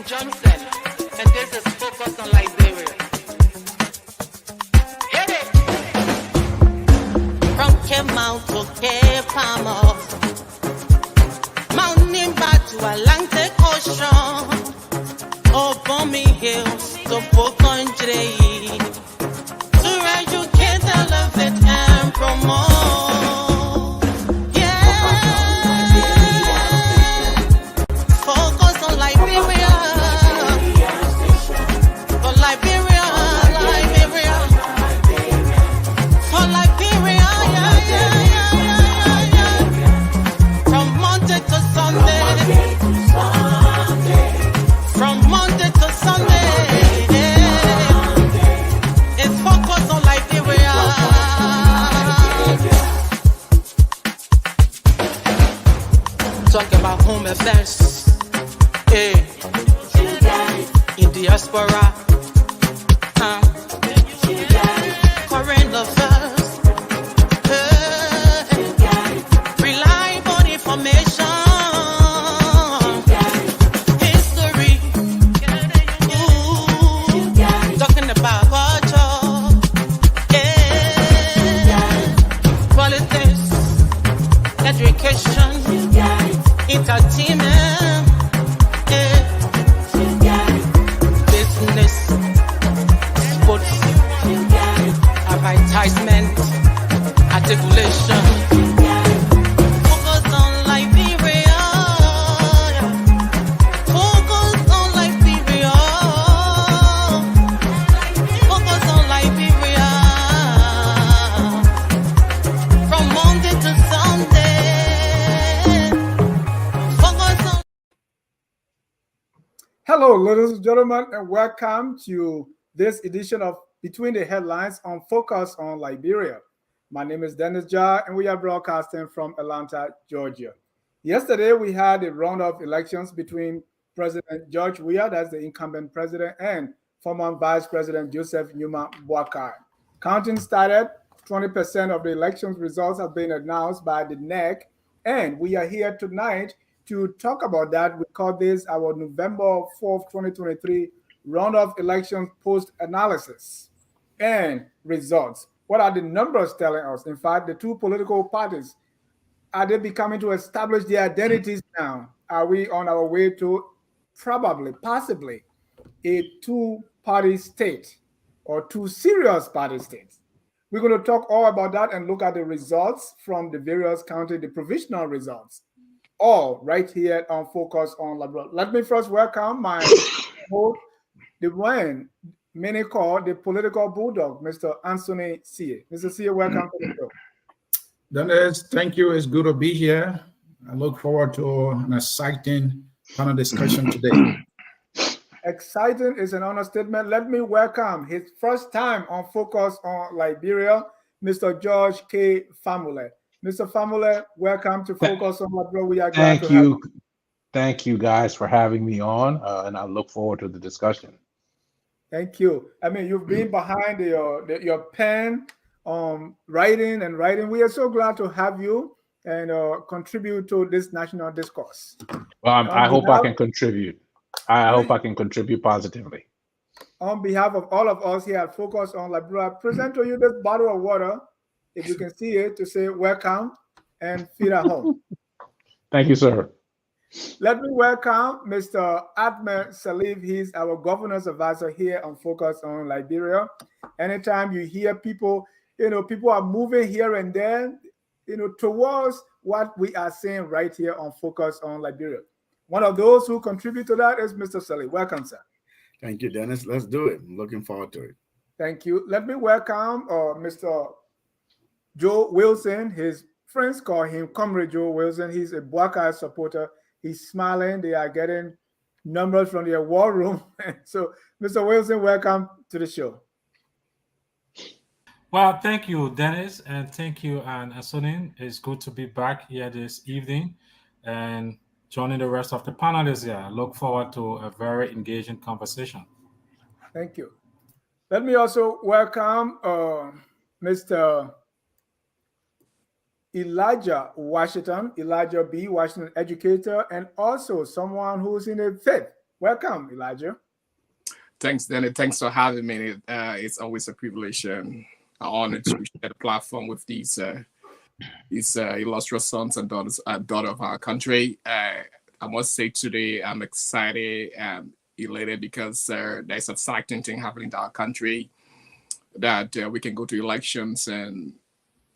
Johnson, and this is Focus on Liberia. Hit it! From Cape Mount to Cape Palmer, mountain back to Atlantic Ocean, Obomi Hills to Bokonjre, to educate, elevate, and promote. Talk about home affairs, hey, in diaspora, current affairs, hey, reliable information, history, talking about culture, hey, politics, education, entertainment, business, sports, advertisement, articulation. Focus on Liberia. Focus on Liberia. Focus on Liberia. From Monday to Sunday. Hello, ladies and gentlemen, and welcome to this edition of Between the Headlines on Focus on Liberia. My name is Dennis Jar, and we are broadcasting from Atlanta, Georgia. Yesterday, we had a round of elections between President George Weah, that's the incumbent president, and former Vice President Joseph Numa Boakai. Counting started. 20% of the elections results have been announced by the NEC, and we are here tonight to talk about that. We call this our November 4th, 2023 round of elections post-analysis and results. What are the numbers telling us? In fact, the two political parties, are they becoming to establish their identities now? Are we on our way to possibly, a two-party state or two serious party states? We're going to talk all about that and look at the results from the various counties, the provisional results, all right here on Focus on Liberia. Let me first welcome my host, the one many call the political bulldog, Mr. Anthony Sie. Mr. Sie, welcome to the show. Dennis, thank you. It's good to be here. I look forward to an exciting panel discussion today. Exciting is an understatement. Let me welcome his first time on Focus on Liberia, Mr. George K. Famule. Mr. Famule, welcome to Focus on Liberia. We are glad to have you. Thank you guys for having me on, and I look forward to the discussion. Thank you. I mean, you've been behind your pen, writing. We are so glad to have you and contribute to this national discourse. Well, I hope I can contribute. I hope I can contribute positively. On behalf of all of us here at Focus on Liberia, I present to you this bottle of water, if you can see it, to say welcome and feel at home. Thank you, sir. Let me welcome Mr. Ahmed Salif. He's our governor's advisor here on Focus on Liberia. Anytime you hear people, people are moving here and there, towards what we are saying right here on Focus on Liberia. One of those who contribute to that is Mr. Salif. Welcome, sir. Thank you, Dennis. Let's do it. I'm looking forward to it. Thank you. Let me welcome Mr. Joe Wilson. His friends call him Comrade Joe Wilson. He's a Boakai supporter. He's smiling. They are getting numbers from their war room. So, Mr. Wilson, welcome to the show. Well, thank you, Dennis, and thank you, Asonin. It's good to be back here this evening and joining the rest of the panelists here. I look forward to a very engaging conversation. Thank you. Let me also welcome Mr. Elijah Washington, Elijah B. Washington, educator, and also someone who's in the faith. Welcome, Elijah. Thanks, Danny. Thanks for having me. It's always a privilege and an honor to share the platform with these illustrious sons and daughters of our country. I must say today I'm excited and elated because there's an exciting thing happening in our country, that we can go to elections and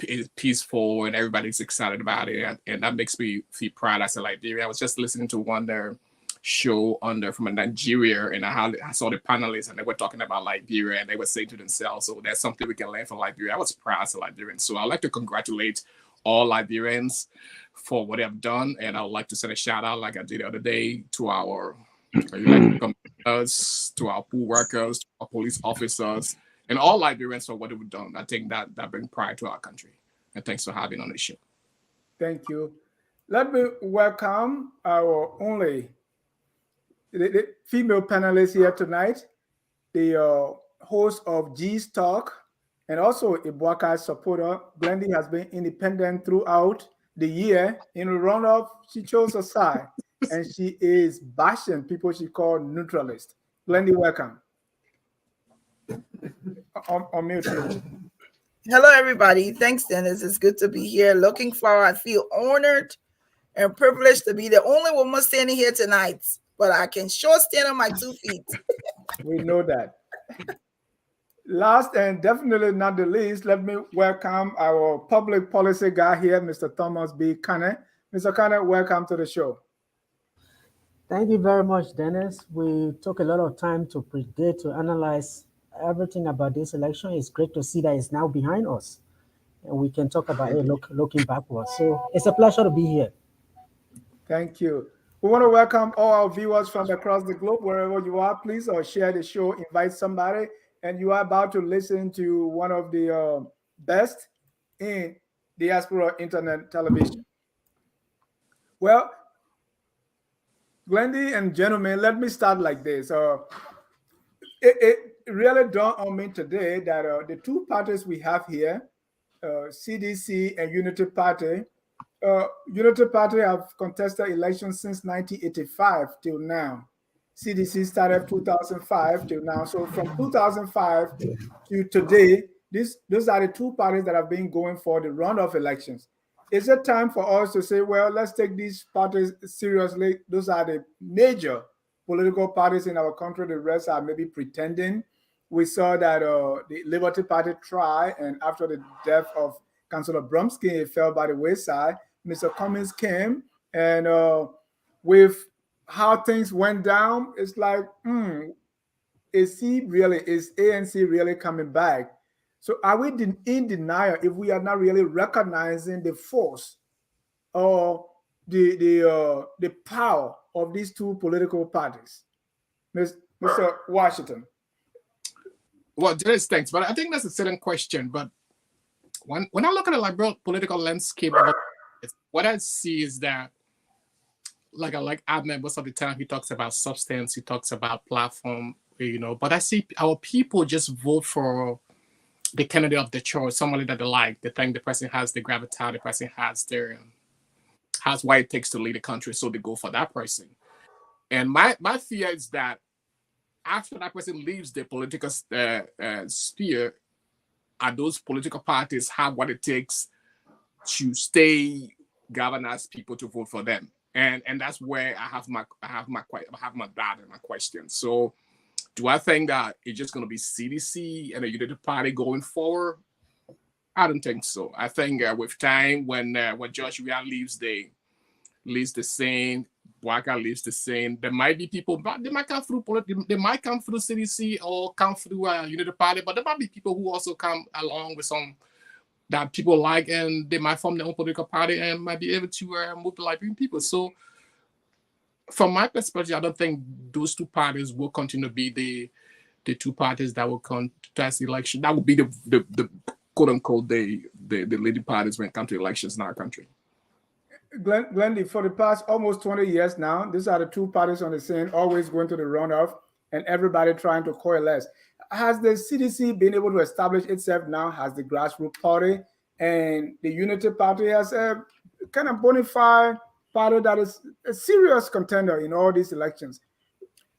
it's peaceful and everybody's excited about it, and that makes me feel proud as a Liberian. I was just listening to one show from Nigeria, and I saw the panelists and they were talking about Liberia, and they were saying to themselves, "Oh, there's something we can learn from Liberia." I was proud as a Liberian, so I'd like to congratulate all Liberians for what they have done, and I would like to send a shout out, like I did the other day, to our commissioners, to our pool workers, to our police officers, and all Liberians for what they've done. I think that brings pride to our country. And thanks for having on the show. Thank you. Let me welcome our only the female panelist here tonight, the host of G's Talk, and also a Buakai supporter. Glendy has been independent throughout the year. In Runoff, she chose a side, and she is bashing people she called neutralist. Glendy, welcome. On mute. Hello, everybody. Thanks, Dennis. It's good to be here. Looking forward. I feel honored and privileged to be the only woman standing here tonight, but I can sure stand on my 2 feet. We know that. Last and definitely not the least, let me welcome our public policy guy here, Mr. Thomas B. Kane. Mr. Kane, welcome to the show. Thank you very much, Dennis. We took a lot of time to predict, to analyze everything about this election. It's great to see that it's now behind us, and we can talk about it looking backwards. So it's a pleasure to be here. Thank you. We want to welcome all our viewers from across the globe, wherever you are. Please share the show, invite somebody, and you are about to listen to one of the best in diaspora internet television. Well, Glendy and gentlemen, let me start like this. It really dawned on me today that the two parties we have here, CDC and Unity Party, Unity Party have contested elections since 1985 till now. CDC started 2005 till now. So from 2005 to today, those are the two parties that have been going for the runoff elections. Is it time for us to say, well, let's take these parties seriously? Those are the major political parties in our country. The rest are maybe pretending. We saw that the Liberty Party tried, and after the death of Councillor Bromsky, it fell by the wayside. Mr. Cummings came, and with how things went down, it's like, is ANC really coming back? So are we in denial if we are not really recognizing the force or the power of these two political parties? Mr. Washington. Well, Dennis, thanks. But I think that's a certain question. But when I look at the liberal political landscape, what I see is that, like Ahmed, most of the time he talks about substance, he talks about platform, but I see our people just vote for the candidate of the choice, somebody that they like. They think the person has the gravitas, the person has what it takes to lead the country, so they go for that person. And my fear is that after that person leaves the political sphere, those political parties have what it takes to stay galvanize people to vote for them, and that's where I have my doubt and my question. So, do I think that it's just going to be CDC and a Unity Party going forward? I don't think so. I think with time, when Joshua leaves the scene, Waka leaves the scene, there might be people, but they might come through CDC or come through Unity Party, but there might be people who also come along with some that people like, and they might form their own political party and might be able to move the Liberian people. So from my perspective, I don't think those two parties will continue to be the two parties that will contest the election. That would be the quote unquote the leading parties when it comes to elections in our country. Glendy, for the past almost 20 years now, these are the two parties on the scene, always going to the runoff, and everybody trying to coalesce. Has the CDC been able to establish itself now as the grassroots party, and the Unity Party as a kind of bona fide party that is a serious contender in all these elections?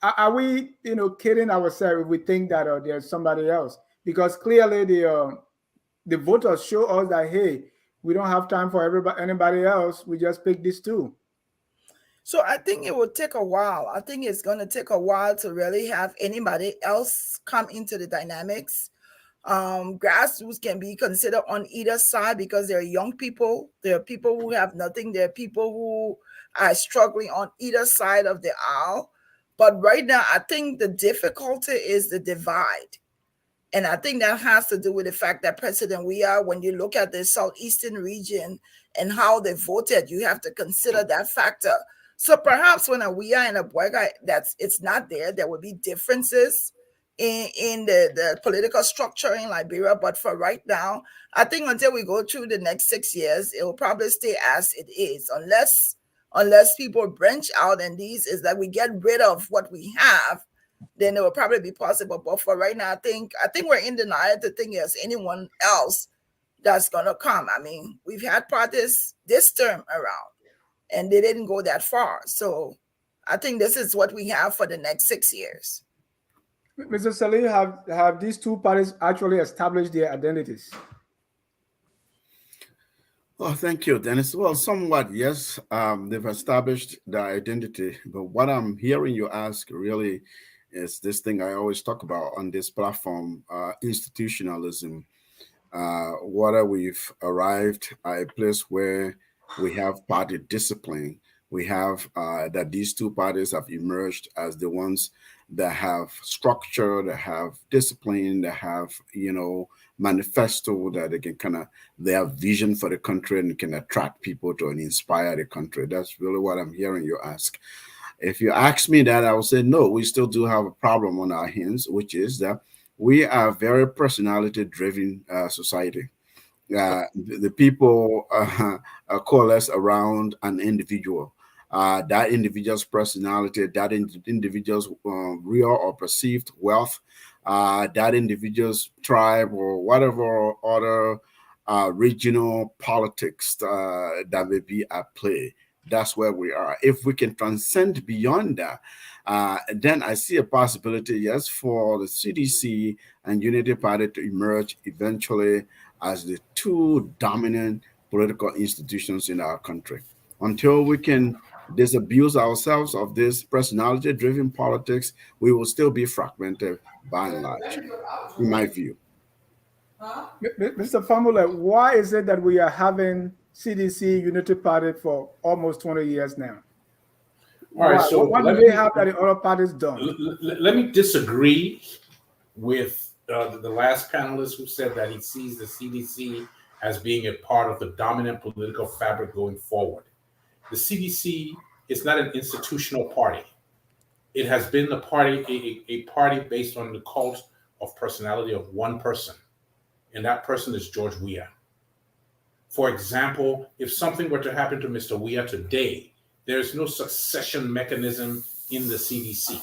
are we, kidding ourselves if we think that there's somebody else? Because clearly the voters show us that, hey, we don't have time for anybody else. We just pick these two. So I think it will take a while. I think it's going to take a while to really have anybody else come into the dynamics. Grassroots can be considered on either side because there are young people, there are people who have nothing, there are people who are struggling on either side of the aisle. But right now, I think the difficulty is the divide. And I think that has to do with the fact that President Weah, when you look at the Southeastern region and how they voted, you have to consider that factor. So perhaps when a Weah and a Boyga, it's not there, there will be differences in the political structure in Liberia. But for right now, I think until we go through the next 6 years, it will probably stay as it is, unless people branch out, and these is that we get rid of what we have, then it will probably be possible. But for right now, I think we're in denial to think there's anyone else that's gonna come. I mean, we've had parties this term around, and they didn't go that far. So I think this is what we have for the next 6 years. Mr. Salih, have these two parties actually established their identities? Oh, thank you, Dennis. Well, somewhat, yes. They've established their identity. But what I'm hearing you ask really is this thing I always talk about on this platform, institutionalism. Whether we've arrived at a place where we have party discipline, we have that these two parties have emerged as the ones that have structure, that have discipline, that have, manifesto, that they have vision for the country and can attract people to and inspire the country. That's really what I'm hearing you ask. If you ask me that, I will say, no, we still do have a problem on our hands, which is that we are a very personality-driven society. The people coalesce around an individual. That individual's personality, that individual's real or perceived wealth, that individual's tribe or whatever other regional politics that may be at play. That's where we are. If we can transcend beyond that, then I see a possibility, yes, for the CDC and Unity Party to emerge eventually as the two dominant political institutions in our country. Until we can disabuse ourselves of this personality-driven politics, we will still be fragmented by and large, in my view. Mr. Famula, why is it that we are having CDC Unity Party for almost 20 years now? All right, so what do they have that the other parties don't? Let me disagree with the last panelist who said that he sees the CDC as being a part of the dominant political fabric going forward. The CDC is not an institutional party. It has been the party, a party based on the cult of personality of one person, and that person is George Weah. For example, if something were to happen to Mr. Weah today, there is no succession mechanism in the CDC.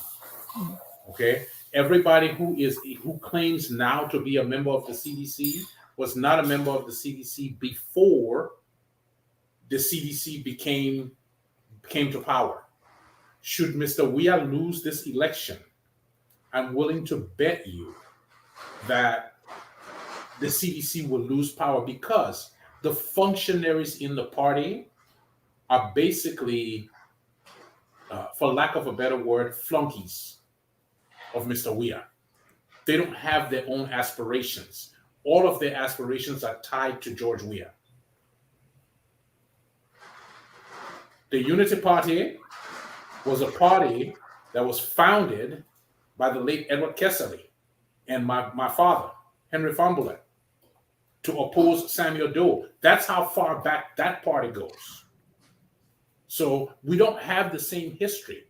Okay, everybody who claims now to be a member of the CDC was not a member of the CDC before the CDC came to power. Should Mr. Weah lose this election, I'm willing to bet you that the CDC will lose power because the functionaries in the party are basically, for lack of a better word, flunkies of Mr. Weah. They don't have their own aspirations. All of their aspirations are tied to George Weah. The Unity Party was a party that was founded by the late Edward Kesseley and my father, Henry Fambulet, to oppose Samuel Doe. That's how far back that party goes. So we don't have the same history.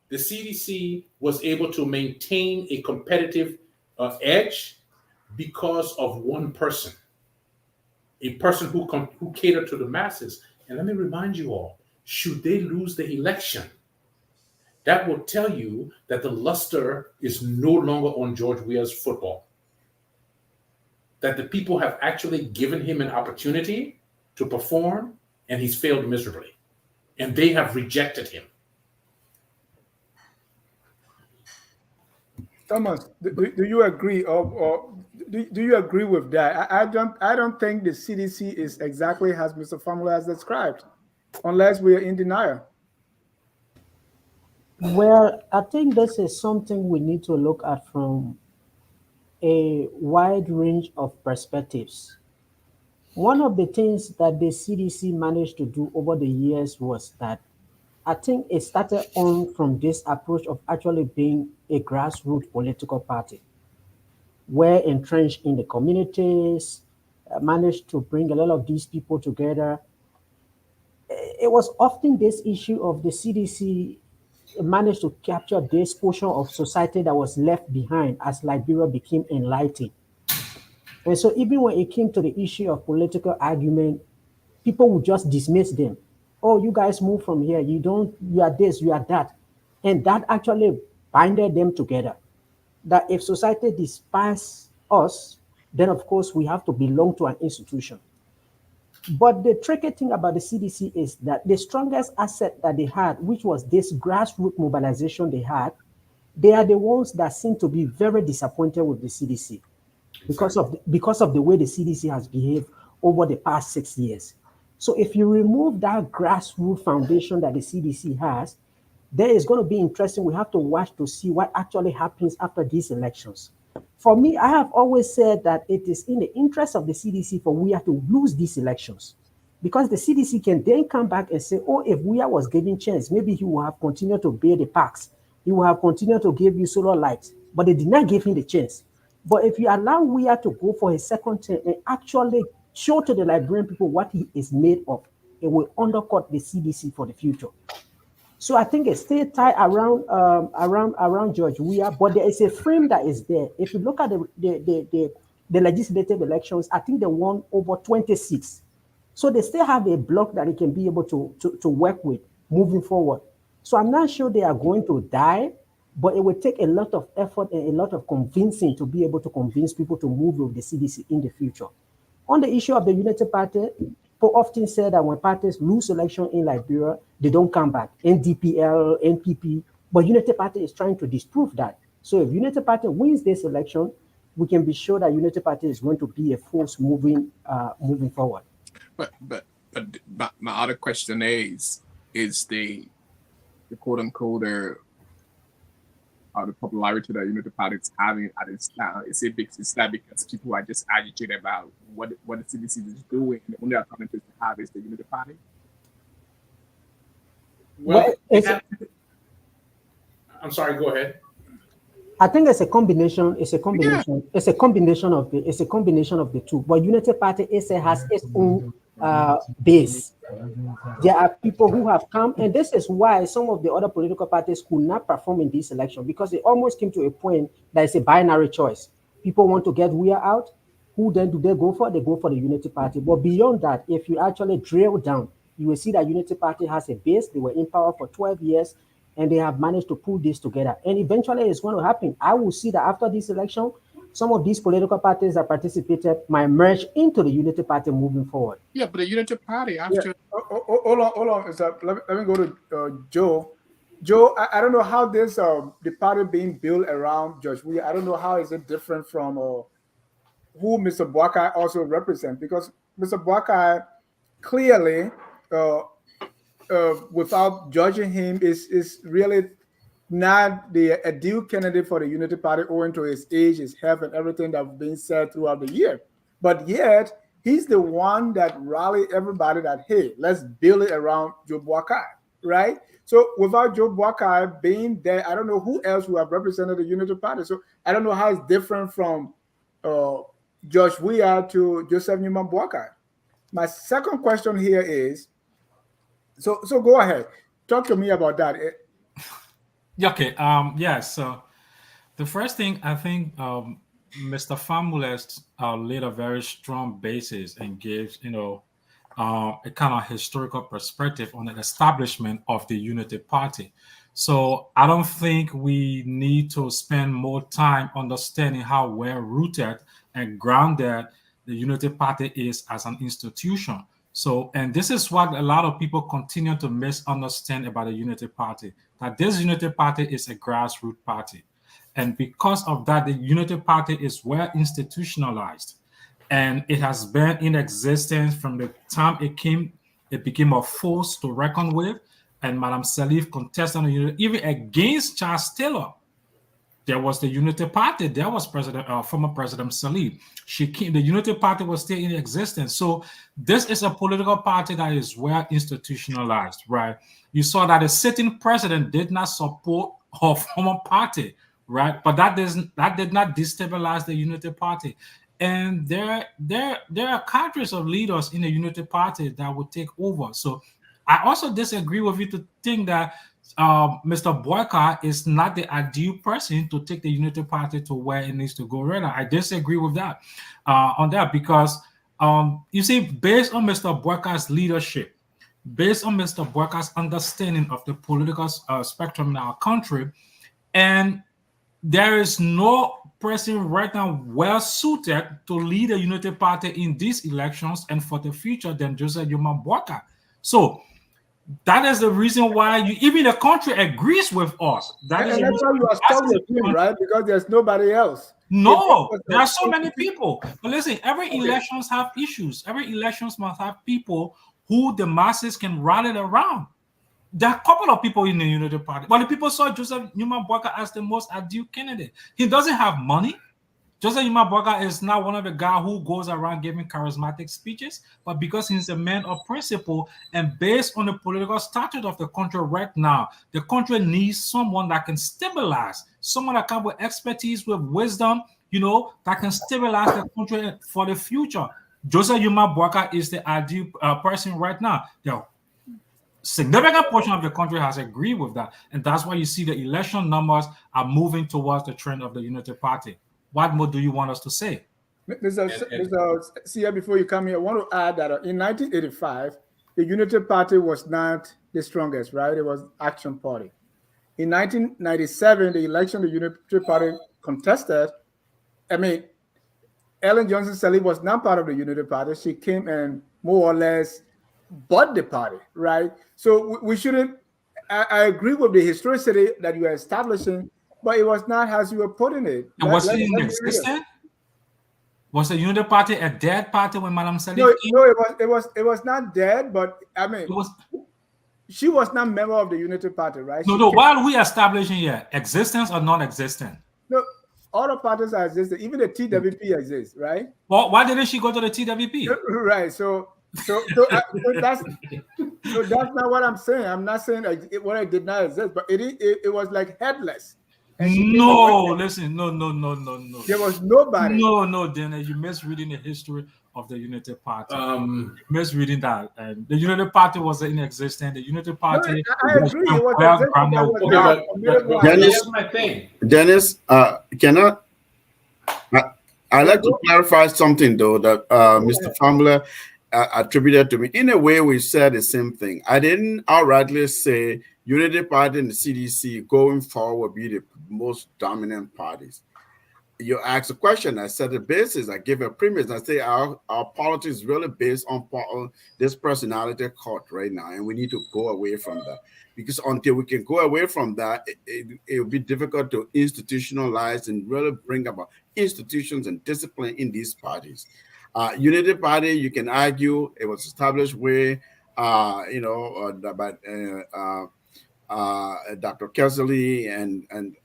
The CDC was able to maintain a competitive edge because of one person, a person who catered to the masses. And let me remind you all, should they lose the election, that will tell you that the luster is no longer on George Weah's football. That the people have actually given him an opportunity to perform, and he's failed miserably. And they have rejected him. Thomas, do you agree, or do you agree with that? I don't think the CDC is exactly as Mr. Famula has described, unless we are in denial. Well, I think this is something we need to look at from a wide range of perspectives. One of the things that the CDC managed to do over the years was that I think it started on from this approach of actually being a grassroots political party, where entrenched in the communities, managed to bring a lot of these people together. It was often this issue of the CDC managed to capture this portion of society that was left behind as Liberia became enlightened. And so even when it came to the issue of political argument, people would just dismiss them. Oh, you guys move from here. You are this, you are that. And that actually binded them together. That if society despises us, then of course we have to belong to an institution. But the tricky thing about the CDC is that the strongest asset that they had, which was this grassroots mobilization they had, they are the ones that seem to be very disappointed with the CDC because of the way the CDC has behaved over the past 6 years. So if you remove that grassroots foundation that the CDC has, then it's going to be interesting. We have to watch to see what actually happens after these elections. For me, I have always said that it is in the interest of the CDC for we to lose these elections, because the CDC can then come back and say, oh, if we was given chance, maybe he will have continued to build the parks. He will have continued to give you solar lights, but they did not give him the chance. But if you allow Weah to go for his second term and actually show to the Liberian people what he is made of, it will undercut the CDC for the future. So I think it's still tied around George Weah, but there is a frame that is there. If you look at the legislative elections, I think they won over 26. So they still have a block that they can be able to work with moving forward. So I'm not sure they are going to die, but it will take a lot of effort and a lot of convincing to be able to convince people to move with the CDC in the future. On the issue of the Unity Party, people often say that when parties lose election in Liberia, they don't come back. NDPL, NPP, but Unity Party is trying to disprove that. So if Unity Party wins this election, we can be sure that Unity Party is going to be a force moving forward. But my other question is the quote unquote the popularity that Unity Party is having at its now, is that because people are just agitated about what the CDC is doing, and the only alternative to have is the Unity Party? Well, I'm sorry. Go ahead. I think it's a combination. It's a combination. Yeah. It's a combination of the two. But Unity Party has its own base. There are people who have come, and this is why some of the other political parties could not perform in this election, because it almost came to a point that it's a binary choice. People want to get Weah out. Who then do they go for? They go for the Unity Party. But beyond that, if you actually drill down, you will see that Unity Party has a base. They were in power for 12 years, and they have managed to pull this together. And eventually it's going to happen. I will see that after this election, some of these political parties that participated might merge into the Unity Party moving forward. Yeah, but the Unity Party after... Yeah. Hold on. Let me go to Joe. Joe, I don't know how this the party being built around George Weah, I don't know how is it different from who Mr. Boakai also represents, because Mr. Boakai clearly, without judging him, is really not the ideal candidate for the Unity Party owing to his age, his health, and everything that's been said throughout the year. But yet, he's the one that rallied everybody that, hey, let's build it around Joe Boakai, right? So without Joe Boakai being there, I don't know who else would have represented the Unity Party. So I don't know how it's different from George Weah to Joseph Newman Boakai. My second question here is, so go ahead. Talk to me about that. Okay. So the first thing, I think Mr. Famulest laid a very strong basis and gives, a kind of historical perspective on the establishment of the Unity Party. So I don't think we need to spend more time understanding how well rooted and grounded the Unity Party is as an institution. So, and this is what a lot of people continue to misunderstand about the Unity Party, that this Unity Party is a grassroots party. And because of that, the Unity Party is well institutionalized. And it has been in existence from the time it became a force to reckon with. And Madame Salif contested on the Unity, even against Charles Taylor. There was the Unity Party. There was former President Salif. The Unity Party was still in existence. So this is a political party that is well institutionalized, right? You saw that the sitting president did not support her former party, right? But that did not destabilize the Unity Party. And there are cadres of leaders in the Unity Party that would take over. So I also disagree with you to think that Mr. Boyka is not the ideal person to take the Unity Party to where it needs to go right now. I disagree with that because you see, based on Mr. Boyka's leadership, based on Mr. Boyka's understanding of the political spectrum in our country, and there is no person right now well suited to lead the Unity Party in these elections and for the future than Joseph Yuma Boyka. So that is the reason why even the country agrees with us. That's why you are stuck with him, right? Because there's nobody else. No, there are so many people. But listen, every elections have issues. Every elections must have people who the masses can rally around. There are a couple of people in the Unity Party. But the people saw Joseph Newman Boyka as the most ideal candidate. He doesn't have money. Joseph Newman Boyka is not one of the guys who goes around giving charismatic speeches, but because he's a man of principle and based on the political status of the country right now, the country needs someone that can stabilize, someone that comes with expertise, with wisdom, that can stabilize the country for the future. Joseph Newman Boyka is the ideal person right now. Significant portion of the country has agreed with that, and that's why you see the election numbers are moving towards the trend of the Unity Party. What more do you want us to say? Mr. Sia, before you come here, I want to add that in 1985, the Unity Party was not the strongest, right? It was Action Party. In 1997, the election the Unity Party contested, Ellen Johnson Sirleaf was not part of the Unity Party. She came and more or less bought the party, right? So we shouldn't, I agree with the historicity that you are establishing, but it was not as you were putting it. Was it in existence? Was the Unity Party a dead party when Madame Sirleaf came? No, it was not dead, but she was not a member of the Unity Party, right? No, while we establishing here, existence or non-existent? No, all the parties are existing. Even the TWP exists, right? Well, why didn't she go to the TWP? Right. So that's not what I'm saying. I'm not saying what it did not exist, but it was like headless. No, listen, no. There was nobody. No, Dennis, you're misreading the history of the Unity Party. Misreading that. And the Unity Party was in existence. The Unity Party. No, I agree. It was Dennis, my thing. Dennis, I'd like to clarify something though that Mr. Famler attributed to me. In a way, we said the same thing. I didn't outrightly say Unity Party and the CDC going forward will be the most dominant parties. You asked a question. I said the basis. I gave a premise. I say our politics is really based on this personality cult right now, and we need to go away from that. Because until we can go away from that, it will be difficult to institutionalize and really bring about institutions and discipline in these parties. Unity Party, you can argue it was established where, by Dr. Kesley and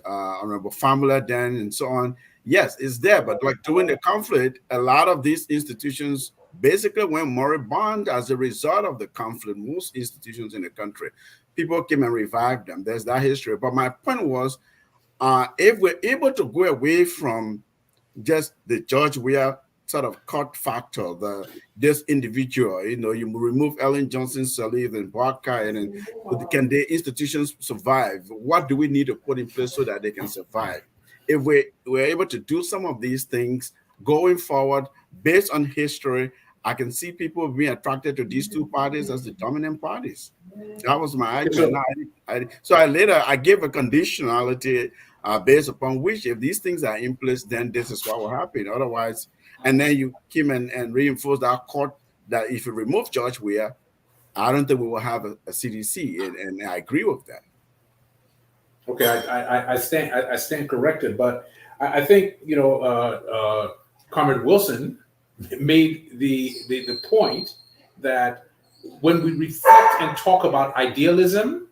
Honorable Famula then and so on. Yes, it's there, but like during the conflict, a lot of these institutions basically went moribund as a result of the conflict. Most institutions in the country, people came and revived them. There's that history. But my point was, if we're able to go away from just the George Weah sort of cut factor, this individual, you remove Ellen Johnson Sirleaf and Boyka, and can the institutions survive? What do we need to put in place so that they can survive? If we're able to do some of these things going forward, based on history, I can see people being attracted to these two parties as the dominant parties. That was my idea. So I gave a conditionality based upon which, if these things are in place, then this is what will happen. Otherwise, and then you came and reinforced our court that if you remove George Weah, I don't think we will have a CDC, and I agree with that. Okay, I stand corrected, but I think Comrade Wilson made the point that when we reflect and talk about idealism,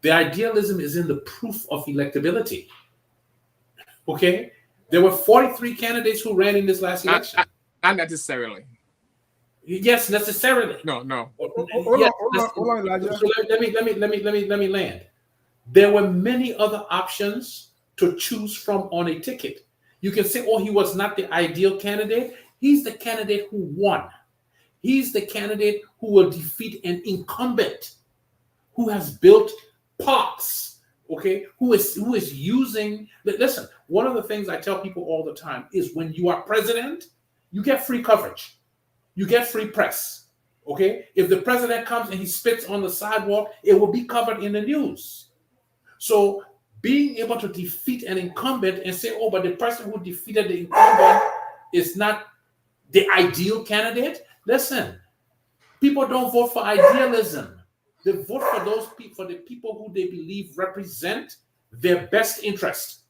the idealism is in the proof of electability. Okay, there were 43 candidates who ran in this last election. Not necessarily. Yes, necessarily. No. Yes, Hold on, Elijah. so let me land. There were many other options to choose from on a ticket. You can say, oh, he was not the ideal candidate. He's the candidate who won. He's the candidate who will defeat an incumbent who has built parks, okay, who is using, listen, one of the things I tell people all the time is when you are president, you get free coverage. You get free press, okay? If the president comes and he spits on the sidewalk, it will be covered in the news. So being able to defeat an incumbent and say, oh, but the person who defeated the incumbent is not the ideal candidate. Listen, people don't vote for idealism. They vote for for the people who they believe represent their best interest.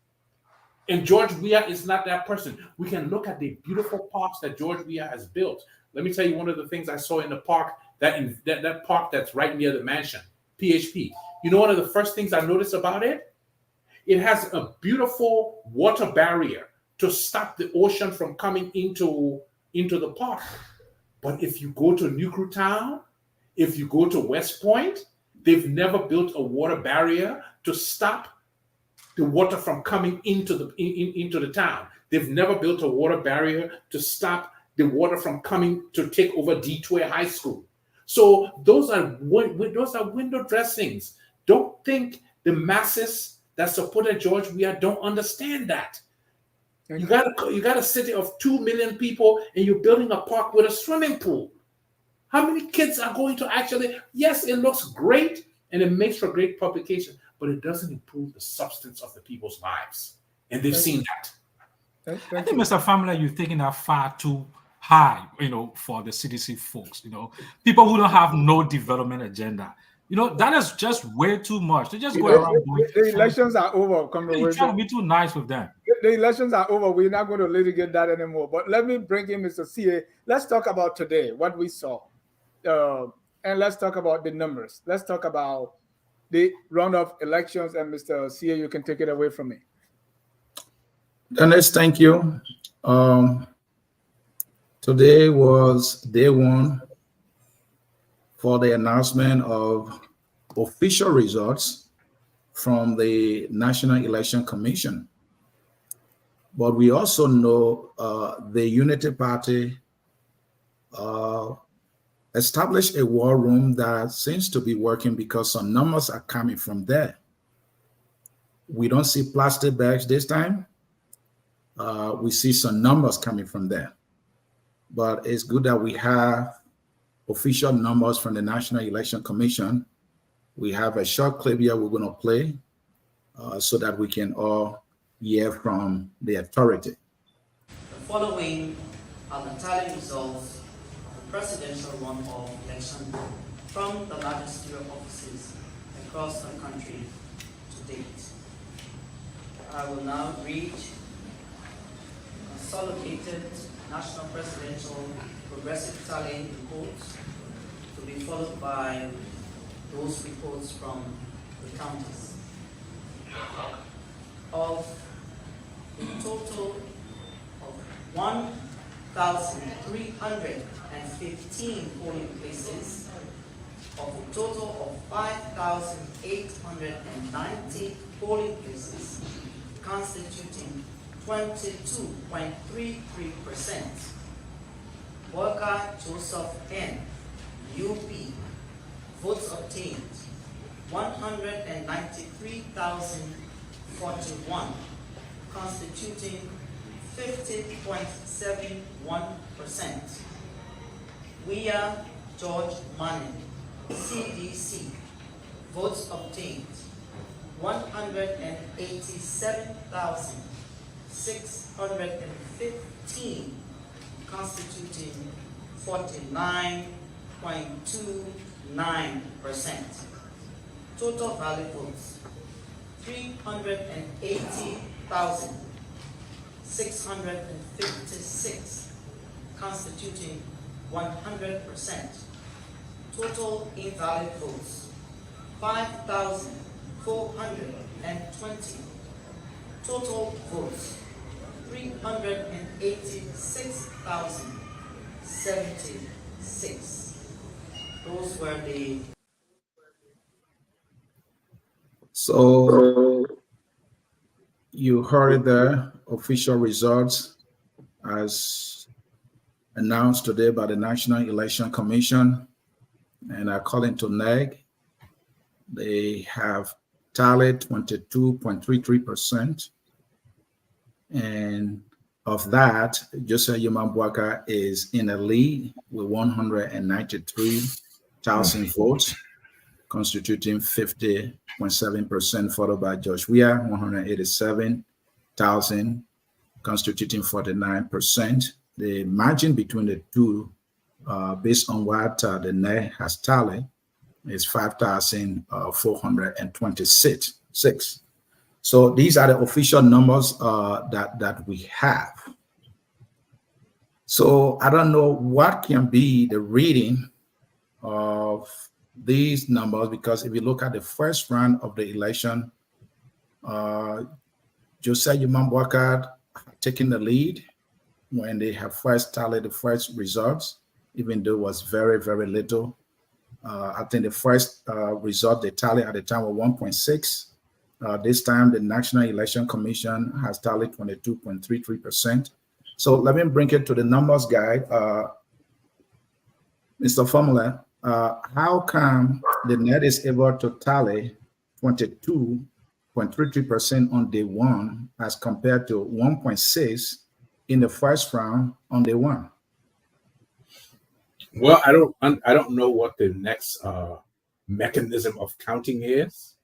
And George Weah is not that person. We can look at the beautiful parks that George Weah has built. Let me tell you one of the things I saw in the park, that park that's right near the mansion, PHP. You know, one of the first things I noticed about it? It has a beautiful water barrier to stop the ocean from coming into the park. But if you go to Nucru Town, if you go to West Point, they've never built a water barrier to stop the water from coming into the town. They've never built a water barrier to stop the water from coming to take over Detour High School. So those are window dressings. Don't think the masses that supported George Weah don't understand that. You got a city of 2 million people and you're building a park with a swimming pool. How many kids are going to actually, yes, it looks great and it makes for great publication, but it doesn't improve the substance of the people's lives. And they've seen that. I think, Mr. Family, you're taking that far too high, for the CDC folks, people who don't have no development agenda. That is just way too much. They just go around doing the elections are over. You're trying to be too nice with them. The elections are over. We're not going to litigate that anymore. But let me bring in Mr. CA. Let's talk about today, what we saw. And let's talk about the numbers. Let's talk about the runoff elections. And Mr. CA, you can take it away from me. Dennis, thank you. Today was day one for the announcement of official results from the National Election Commission. But we also know the Unity Party established a war room that seems to be working because some numbers are coming from there. We don't see plastic bags this time. We see some numbers coming from there. But it's good that we have official numbers from the National Election Commission. We have a short clip here we're going to play so that we can all hear from the authority. The following are the tallying results of the presidential runoff election from the magisterial offices across the country to date. I will now read consolidated national presidential progressive tallying reports to be followed by those reports from the counties. Of a total of 1,315 polling places, of a total of 5,890 polling places, constituting 22.33%. Walker Joseph N. UP. Votes obtained 193,041, constituting 50.71%. Weah George Manning, CDC. Votes obtained 187,615, constituting 49.29%. Total valid votes 380,656, constituting 100%. Total invalid votes, 5,420. Total votes, 386,076. Those were the... So you heard the official results as announced today by the National Election Commission, and according to NEG, they have tallied 22.33%. And of that, Joseph Yumambwaka is in a lead with 193,000 votes, constituting 50.7%, followed by Josh Weah, 187,000, constituting 49%. The margin between the two, based on what the NEC has tallied, is 5,426. So these are the official numbers that we have. So I don't know what can be the reading of these numbers, because if you look at the first round of the election, Joseph Yumambwaka taking the lead when they have first tallied the first results, even though it was very, very little. I think the first result they tallied at the time was 1.6. This time, the National Election Commission has tallied 22.33%. So let me bring it to the numbers guy. Mr. Formula, how come the net is able to tally 22.33% on day one as compared to 1.6 in the first round on day one? Well, I don't know what the next mechanism of counting is.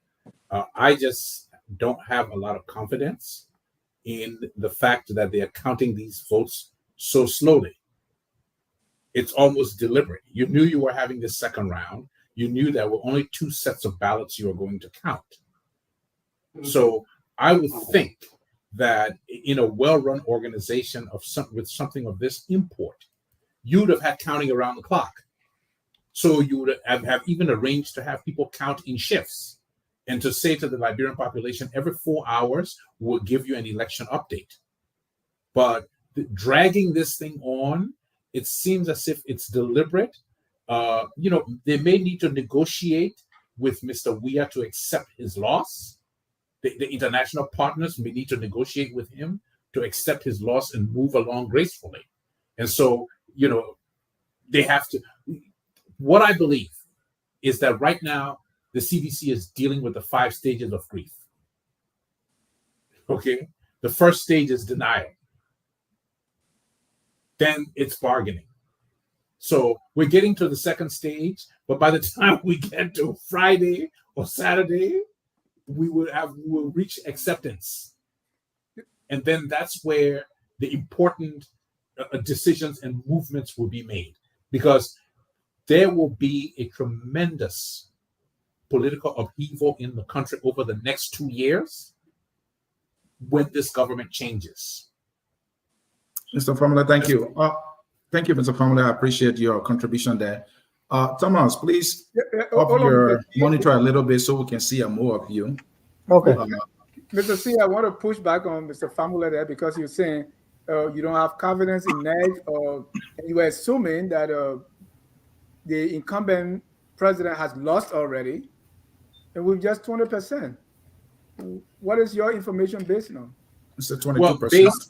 I just don't have a lot of confidence in the fact that they are counting these votes so slowly. It's almost deliberate. You knew you were having this second round. You knew there were only 2 sets of ballots you were going to count. So I would think that in a well-run organization with something of this import, you would have had counting around the clock. So you would have even arranged to have people count in shifts and to say to the Liberian population, every 4 hours, we'll give you an election update. But dragging this thing on, it seems as if it's deliberate. They may need to negotiate with Mr. Weah to accept his loss. The international partners may need to negotiate with him to accept his loss and move along gracefully. And so, they have to. What I believe is that right now, the CDC is dealing with the 5 stages of grief. Okay? The first stage is denial. Then it's bargaining. So we're getting to the second stage, but by the time we get to Friday or Saturday, we will reach acceptance. And then that's where the important decisions and movements will be made, because there will be a tremendous political upheaval in the country over the next 2 years when this government changes. Mr. Formula, thank you. Thank you, Mr. Formula. I appreciate your contribution there. Thomas, please up your monitor a little bit so we can see more of you. Okay. Mr. C, I want to push back on Mr. Formula there, because you're saying you don't have confidence in NEG, or you were assuming that the incumbent president has lost already, and with just 20%. What is your information based on? It's 22%. Well,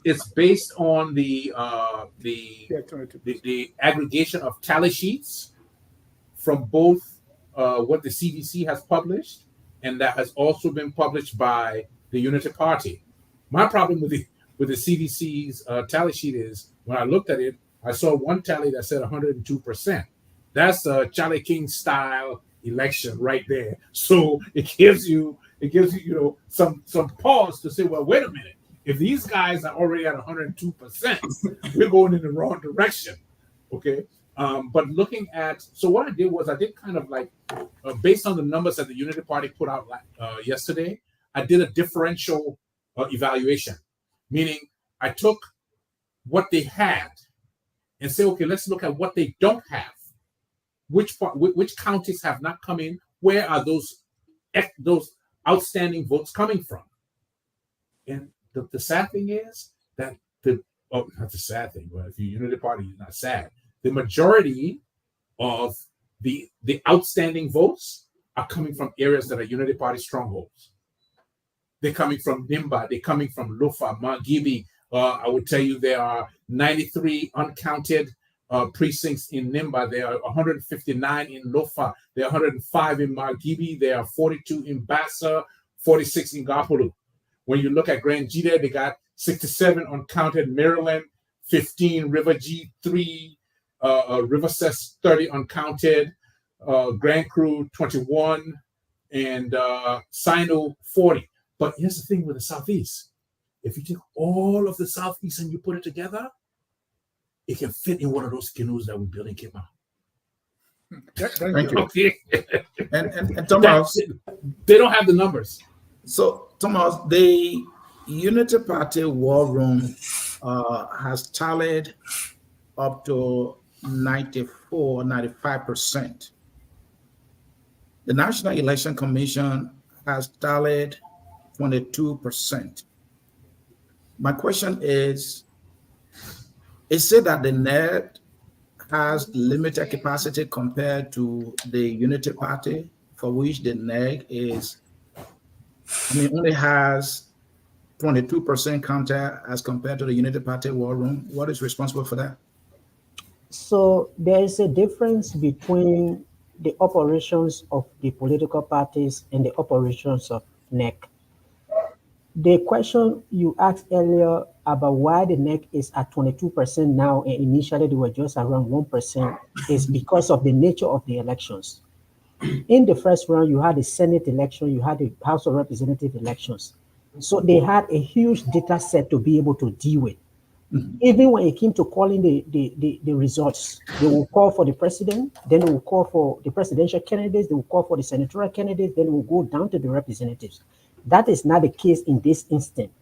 it's based on the aggregation of tally sheets from both what the CDC has published, and that has also been published by the Unity Party. My problem with the CDC's tally sheet is, when I looked at it, I saw one tally that said 102%. That's a Charlie King style election right there. So it gives you some pause to say, well, wait a minute. If these guys are already at 102%, we're going in the wrong direction. Okay. But looking at, so what I did was I did kind of like, based on the numbers that the Unity Party put out yesterday, I did a differential evaluation, meaning I took what they had and say, okay, let's look at what they don't have. Which counties have not come in? Where are those outstanding votes coming from? And the sad thing is that not the sad thing, but if you're Unity Party, you're not sad. The majority of the outstanding votes are coming from areas that are Unity Party strongholds. They're coming from Nimba, they're coming from Lufa, Margibi. I would tell you there are 93 uncounted precincts in Nimba. There are 159 in Lufa. There are 105 in Margibi. There are 42 in Bassa, 46 in Gapulu. When you look at Grand Jide, they got 67 uncounted. Maryland, 15. River G3, River Cess, 30 uncounted. Grand Cru, 21. And Sino, 40. But here's the thing with the Southeast. If you take all of the Southeast and you put it together, it can fit in one of those canoes that we built in Cape Town. Thank you. Okay. And Thomas, they don't have the numbers. So Thomas, the Unity Party War Room has tallied up to 95%. The National Election Commission has tallied 22%. My question is it that the NEG has limited capacity compared to the Unity Party, for which the NEG only has 22% counter as compared to the Unity Party War Room? What is responsible for that? So there is a difference between the operations of the political parties and the operations of NEC. The question you asked earlier about why the NEC is at 22% now, and initially they were just around 1%, is because of the nature of the elections. In the first round, you had the Senate election, you had the House of Representative elections. So they had a huge data set to be able to deal with. Even when it came to calling the results, they will call for the president, then they will call for the presidential candidates, they will call for the senatorial candidates, then we'll go down to the representatives. That is not the case in this instant.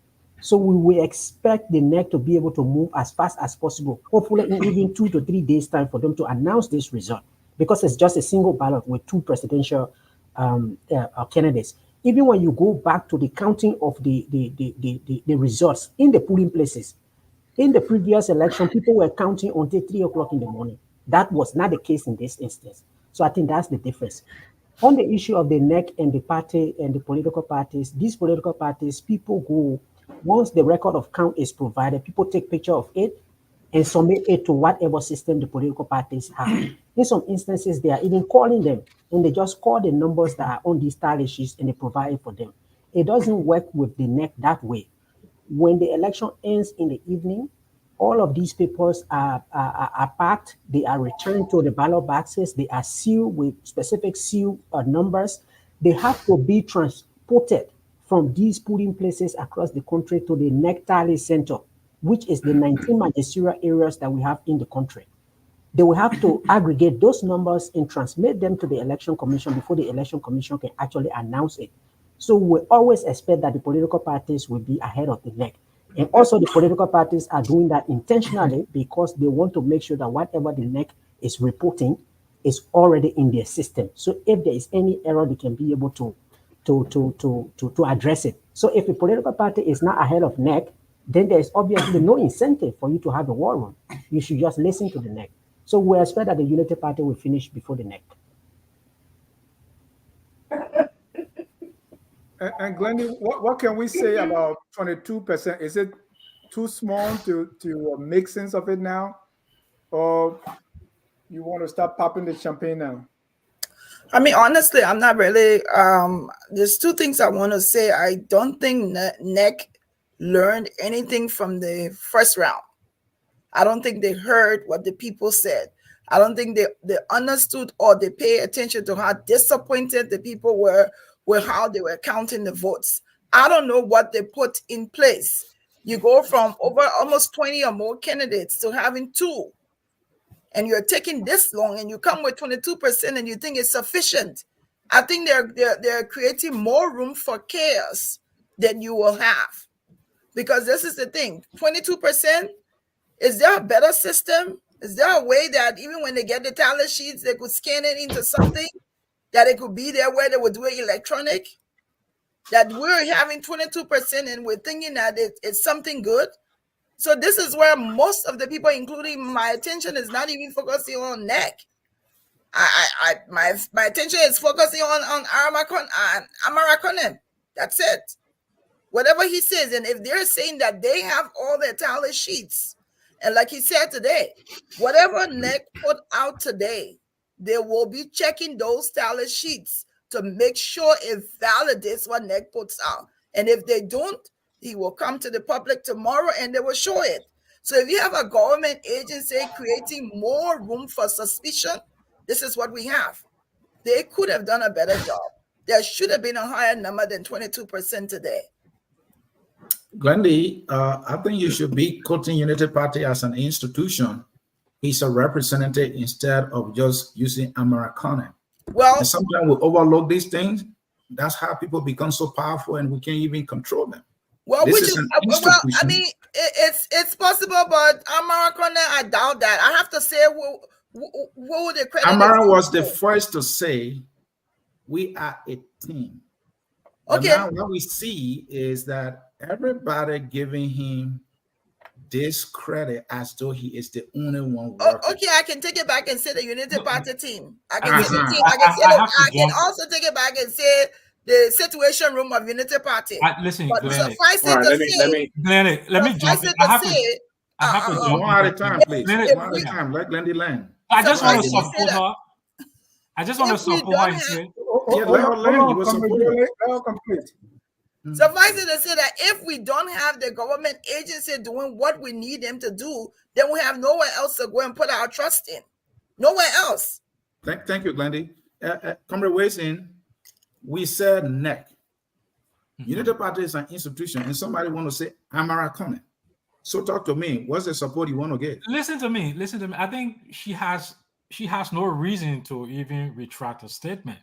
So we will expect the NEC to be able to move as fast as possible, hopefully in even 2 to 3 days' time for them to announce this result, because it's just a single ballot with 2 presidential candidates. Even when you go back to the counting of the results in the polling places, in the previous election, people were counting until 3 o'clock in the morning. That was not the case in this instance. So I think that's the difference. On the issue of the NEC and the party and the political parties, these political parties, people go, once the record of count is provided, people take picture of it and submit it to whatever system the political parties have. In some instances, they are even calling them, and they just call the numbers that are on these tally sheets and they provide it for them. It doesn't work with the NEC that way. When the election ends in the evening, all of these papers are packed, they are returned to the ballot boxes, they are sealed with specific seal numbers. They have to be transported from these polling places across the country to the NEC tally center, which is the 19 magisterial areas that we have in the country. They will have to aggregate those numbers and transmit them to the Election Commission before the Election Commission can actually announce it. So we always expect that the political parties will be ahead of the NEC. And also the political parties are doing that intentionally because they want to make sure that whatever the NEC is reporting is already in their system. So if there is any error, they can be able to address it. So if a political party is not ahead of NEC, then there is obviously no incentive for you to have a war room. You should just listen to the NEC. So we expect that the Unity Party will finish before the NEC. And Glennie, what can we say about 22%? Is it too small to make sense of it now? Or you want to start popping the champagne now? I mean, honestly, I'm not really, there's 2 things I want to say. I don't think NEC learned anything from the first round. I don't think they heard what the people said. I don't think they understood or they pay attention to how disappointed the people were with how they were counting the votes. I don't know what they put in place. You go from over almost 20 or more candidates to having 2. And you're taking this long and you come with 22% and you think it's sufficient. I think they're creating more room for chaos than you will have. Because this is the thing, 22%, is there a better system? Is there a way that even when they get the tally sheets, they could scan it into something that it could be there where they would do it electronic? That we're having 22% and we're thinking that it's something good. So this is where most of the people, including my attention, is not even focusing on NEC. My attention is focusing on Amarakonen. That's it. Whatever he says, and if they're saying that they have all their tally sheets, and like he said today, whatever NEC put out today, they will be checking those tally sheets to make sure it validates what NEC puts out. And if they don't, he will come to the public tomorrow and they will show it. So if you have a government agency creating more room for suspicion, this is what we have. They could have done a better job. There should have been a higher number than 22% today. Glendy, I think you should be quoting Unity Party as an institution. He's a representative instead of just using Americana. Well, and sometimes we overlook these things. That's how people become so powerful, and we can't even control them. Well, I mean, it's possible, but Americana, I doubt that. I have to say, who would the credit? Amara was the first to say, "We are a team." Okay. Now what we see is that everybody giving him this credit as though he is the only one working. Okay, I can take it back and say the Unity Party team. I can say the team. I can also take it back and say the Situation Room of Unity Party. Listen, but Glenn, suffice it to say, let me jump in. I have to jump one at a time, please. One at a time. Let Glendy land. I just want to support her. I just want to support her and say, suffice it to say that if we don't have the government agency doing what we need them to do, then we have nowhere else to go and put our trust in. Nowhere else. Thank you, Glendy. Comrade Wason, we said NEC. Unity Party is an institution, and somebody want to say Americana. So talk to me. What's the support you want to get? Listen to me. I think she has no reason to even retract her statement.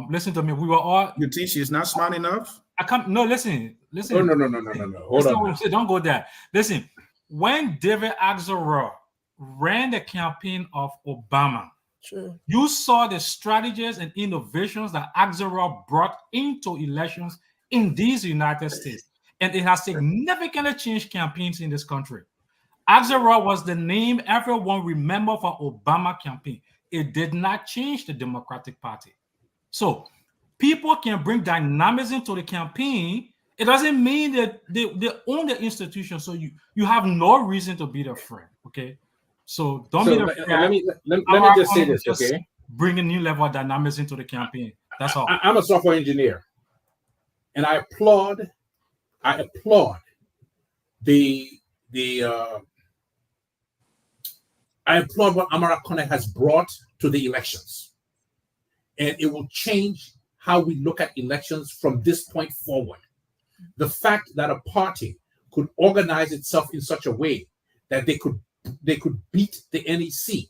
Listen to me. We were all. You think she's not smart enough? No, listen. Oh, no. Hold on. Don't go there. Listen, when David Axelrod ran the campaign of Obama, sure, you saw the strategies and innovations that Axelrod brought into elections in these United States. And it has significantly changed campaigns in this country. Axelrod was the name everyone remember for Obama campaign. It did not change the Democratic Party. So people can bring dynamism to the campaign. It doesn't mean that they own the institution. So you have no reason to be their friend. Okay. So don't be their friend. Let me just say this, okay? Bring a new level of dynamism to the campaign. That's all. I'm a software engineer, and I applaud what Amara Kone has brought to the elections. And it will change how we look at elections from this point forward. The fact that a party could organize itself in such a way that they could beat the NEC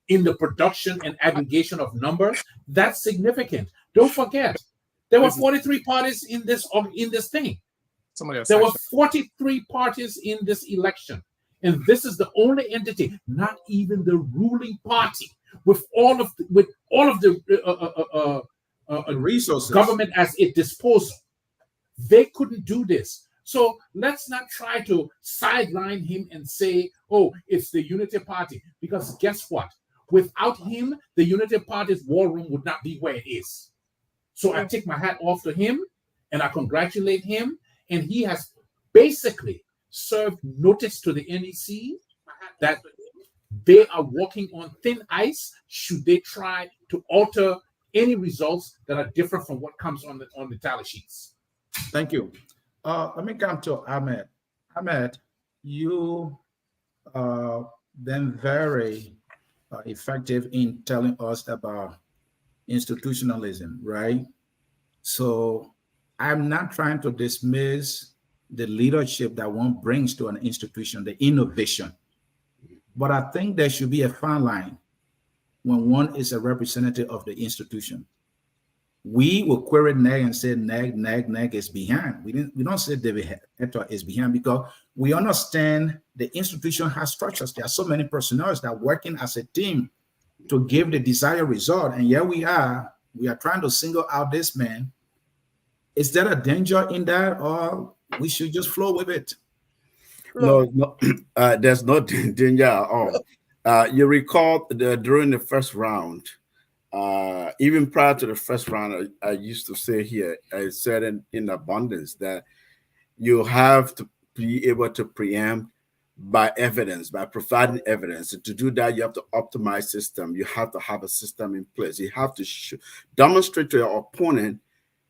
in the production and aggregation of numbers, that's significant. Don't forget, there were 43 parties in this thing. There were 43 parties in this election. And this is the only entity, not even the ruling party, with all of the resources, government at its disposal. They couldn't do this. So let's not try to sideline him and say, oh, it's the Unity Party. Because guess what? Without him, the Unity Party's war room would not be where it is. So I take my hat off to him and I congratulate him. And he has basically served notice to the NEC that they are walking on thin ice should they try to alter any results that are different from what comes on the tally sheets. Thank you. Let me come to Ahmed. Ahmed, you been very effective in telling us about institutionalism, right? So I'm not trying to dismiss the leadership that one brings to an institution, the innovation. But I think there should be a fine line when one is a representative of the institution. We will query NEG and say NEG is behind. We don't say David Hector is behind because we understand the institution has structures. There are so many personnel that are working as a team to give the desired result. And here we are trying to single out this man. Is there a danger in that, or we should just flow with it? No, there's no danger at all. You recall during the first round, even prior to the first round, I used to say here, I said in abundance that you have to be able to preempt by evidence, by providing evidence. And to do that, you have to optimize system. You have to have a system in place. You have to demonstrate to your opponent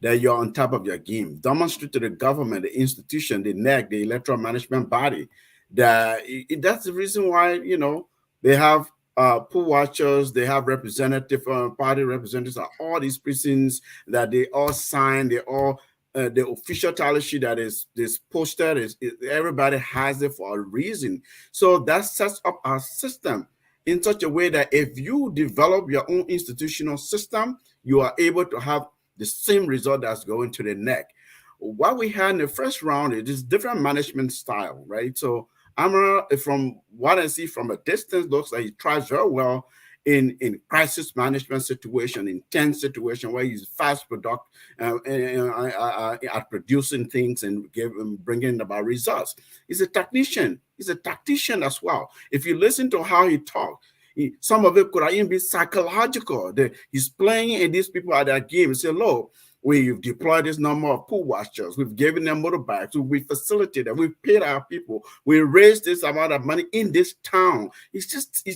that you're on top of your game. Demonstrate to the government, the institution, the NEC, the electoral management body, that that's the reason why, you know, they have poll watchers, they have representative party representatives at all these precincts that they all sign, they all the official tally sheet that is posted everybody has it for a reason. So that sets up our system in such a way that if you develop your own institutional system, you are able to have the same result that's going to the NEC. What we had in the first round is different management style, right? So Amara, from what I see from a distance, looks like he tries very well in crisis management situation, in tense situation where he's fast at producing things and bringing about results. He's a technician. He's a tactician as well. If you listen to how he talks, some of it could even be psychological. He's playing in these people at their game and say, look, we've deployed this number of pool watchers. We've given them motorbikes. We facilitated. We've paid our people. We raised this amount of money in this town. He's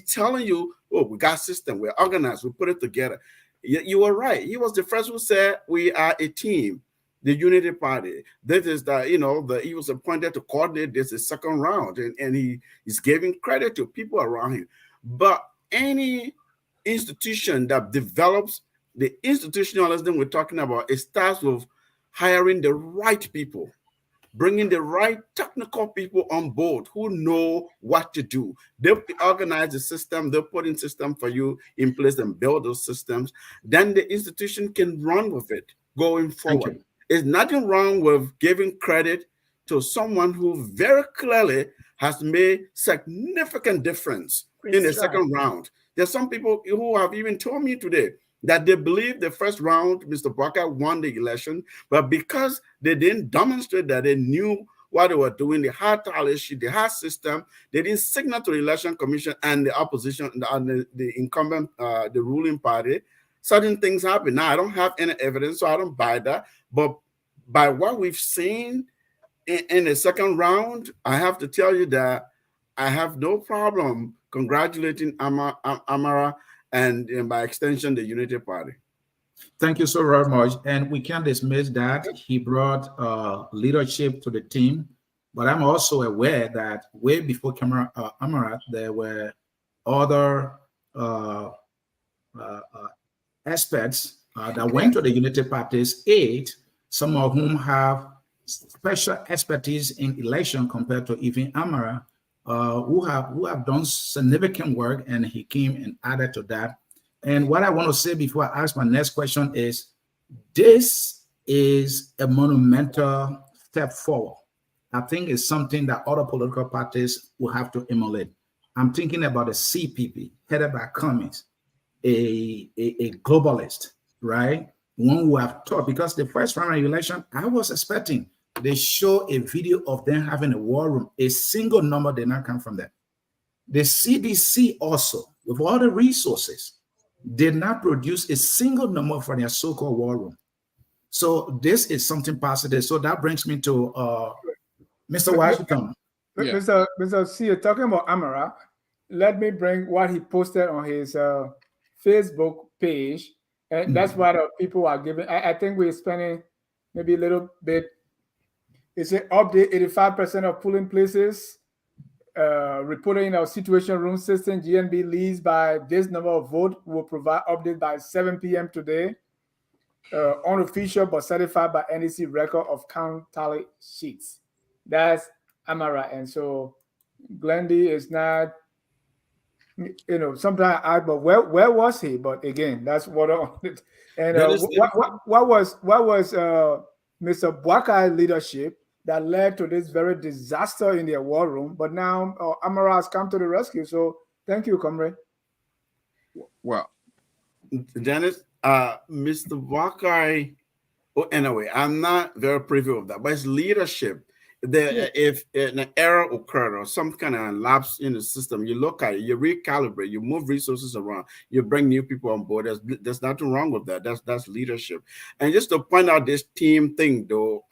telling you, oh, we got system. We're organized. We put it together. You were right. He was the first who said we are a team, the Unity Party. This is he was appointed to coordinate this the second round, and he's giving credit to people around him. But any institution that develops the institutionalism we're talking about, it starts with hiring the right people, bringing the right technical people on board who know what to do. They'll organize the system, they'll put in system for you in place and build those systems. Then the institution can run with it going forward. There's nothing wrong with giving credit to someone who very clearly has made significant difference in the second round. There's some people who have even told me today that they believe the first round, Mr. Barker won the election, but because they didn't demonstrate that they knew what they were doing, they had tally sheet, they had system, they didn't signal to the election commission and the opposition and the incumbent, the ruling party, certain things happen. Now, I don't have any evidence, so I don't buy that. But by what we've seen in the second round, I have to tell you that I have no problem congratulating Amara and by extension, the Unity Party. Thank you so very much. And we can't dismiss that he brought leadership to the team. But I'm also aware that way before Amara, there were other aspects that went to the Unity Party's aid, some of whom have special expertise in election compared to even Amara, who have done significant work, and he came and added to that. And what I want to say before I ask my next question is, this is a monumental step forward. I think it's something that other political parties will have to emulate. I'm thinking about the CPP, headed by Cummings, a globalist, right? One who have taught, because the first primary election, I was expecting they show a video of them having a war room. A single number did not come from them. The CDC also, with all the resources, did not produce a single number for their so-called war room. So this is something positive. So that brings me to Mr. Washington. Yeah. Mr. C, you're talking about Amara. Let me bring what he posted on his Facebook page. And that's what people are giving. I think we're spending maybe a little bit. It's an update, 85% of polling places reported in our situation room system. GNB leads by this number of votes. Will provide update by 7 p.m. today. Unofficial but certified by NEC record of count tally sheets. That's Amara. And so Glendy is not you know, sometimes I, but where was he? But again, that's what I wanted. And what was Mr. Bwakai's leadership that led to this very disaster in their war room? But now Amara has come to the rescue. So thank you, comrade. Well, Dennis, Mr. Bwakai. Oh, anyway, I'm not very privy of that, but it's leadership. If an error occurred or some kind of lapse in the system, you look at it, you recalibrate, you move resources around, you bring new people on board. There's nothing wrong with that. That's leadership. And just to point out this team thing, though,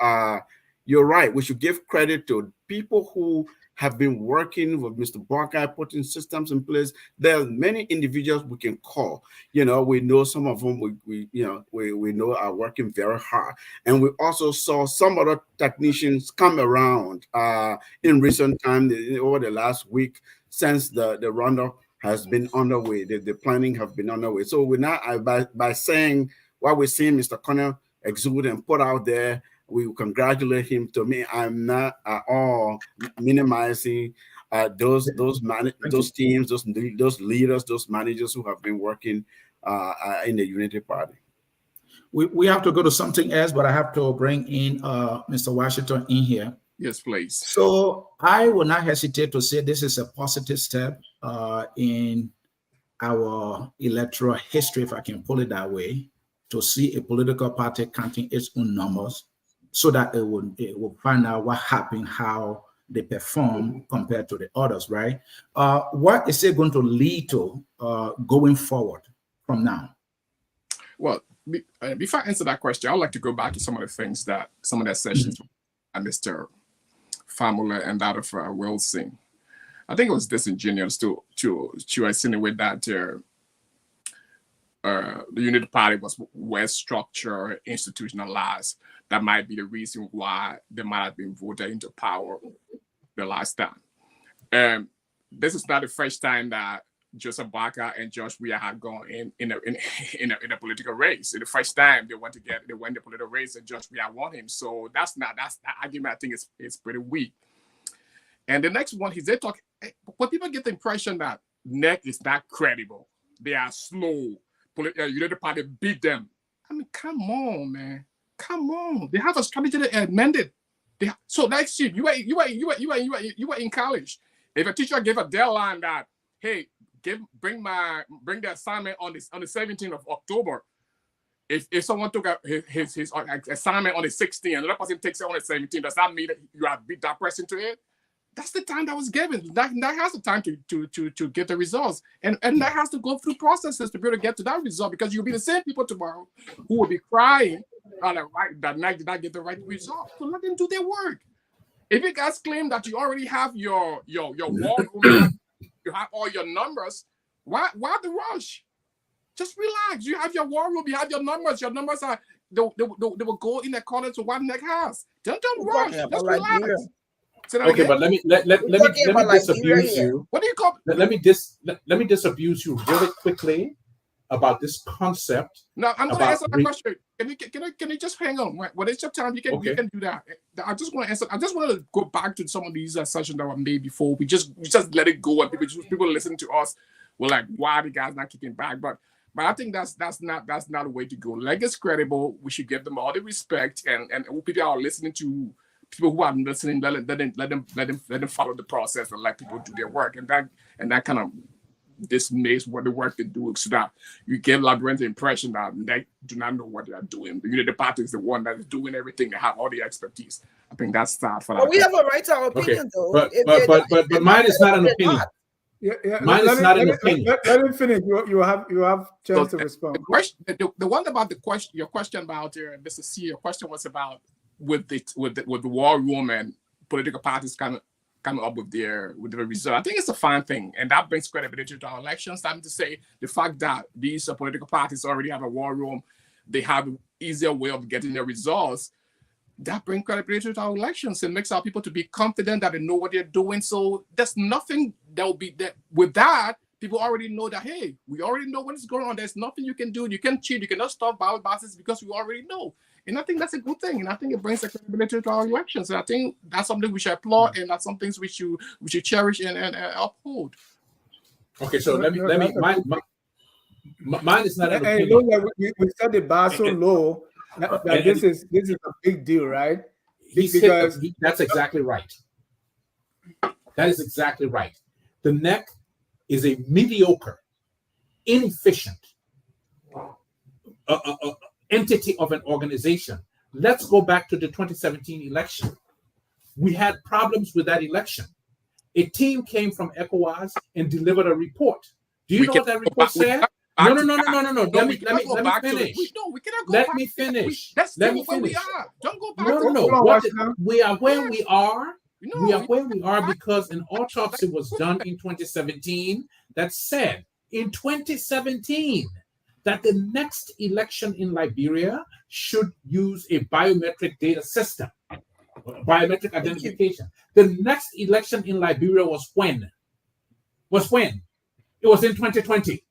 you're right. We should give credit to people who have been working with Mr. Bwakai, putting systems in place. There are many individuals we can call. You know, we know some of them we know are working very hard. And we also saw some other technicians come around in recent time, over the last week, since the Runoff has been underway. The planning have been underway. So we're not, by saying what we're seeing Mr. Connell exude and put out there, we congratulate him. To me, I'm not at all minimizing those teams, those leaders, those managers who have been working in the Unity Party. We have to go to something else, but I have to bring in Mr. Washington in here. Yes, please. So I will not hesitate to say this is a positive step in our electoral history, if I can put it that way, to see a political party counting its own numbers, so that it will find out what happened, how they perform compared to the others, right? What is it going to lead to going forward from now? Well, before I answer that question, I'd like to go back to some of the things that some of the sessions and Mr. Famula and that of Wilson. I think it was disingenuous to insinuate that the Unity Party was well structured, institutionalized. That might be the reason why they might have been voted into power the last time. This is not the first time that Joseph Baka and Josh Weah had gone in a political race. It's the first time they went the political race and Josh Weah won him. So that's the argument. I think it's pretty weak. And the next one, they talk. But people get the impression that NEC is not credible. They are slow. Unity Party beat them. I mean, come on, man. Come on. They have a strategy that amended. So next year, you were in college. If a teacher gave a deadline that, hey, bring the assignment on the 17th of October. If someone took his assignment on the 16th and another person takes it on the 17th, does that mean that you have beat that person to it? That's the time that was given. That has the time to get the results. And that has to go through processes to be able to get to that result, because you'll be the same people tomorrow who will be crying that night did not get the right result. So let them do their work. If you guys claim that you already have your war room, you have all your numbers, why the rush? Just relax. You have your war room, you have your numbers. Your numbers are they will go in accordance to what NEC has. Don't rush. Just relax. Okay, but let me disabuse you. What do you call? Let me disabuse you really quickly about this concept. No, I'm going to answer that question. Can you just hang on? When it's your time, you can do that. I just want to answer. I just want to go back to some of these sessions that were made before. We just let it go, and people listening to us were like, "Why are the guys not kicking back?" But I think that's not a way to go. Like, it's credible. We should give them all the respect, and people are listening to. People who are listening, let them follow the process and let people do their work, and that kind of dismays what the work they do, so that you give Liberians the impression that they do not know what they are doing. The Unity Party is the one that is doing everything. They have all the expertise. I think that's sad for that. But we have a right to our opinion, though. But mine is not an opinion. Mine is not an opinion. Let him finish. You have chance to respond. The one about your question about Mr. C. Your question was about with the war room and political parties coming up with their result. I think it's a fine thing, and that brings credibility to our elections. I'm to say the fact that these political parties already have a war room, they have an easier way of getting their results. That brings credibility to our elections and makes our people to be confident that they know what they're doing. So there's nothing that will be that with that. People already know that, hey, we already know what is going on. There's nothing you can do. You can cheat. You cannot stop ballot boxes because we already know. And I think that's a good thing. And I think it brings the credibility to our elections. And I think that's something we should applaud, and that's some things we should cherish and uphold. Okay, so let me mine is not an And opinion. look, like we set the bar so low that this is a big deal, right? That's exactly right. That is exactly right. The NEC is a mediocre, inefficient entity of an organization. Let's go back to the 2017 election. We had problems with that election. A team came from ECOWAS and delivered a report. Do you know what that report said? No. Let me finish. Let me finish. Let me finish. Don't go back. No. We are where we are. We are where we are because an autopsy was done in 2017 that said in 2017 that the next election in Liberia should use a biometric data system, biometric identification. The next election in Liberia was when? It was in 2020.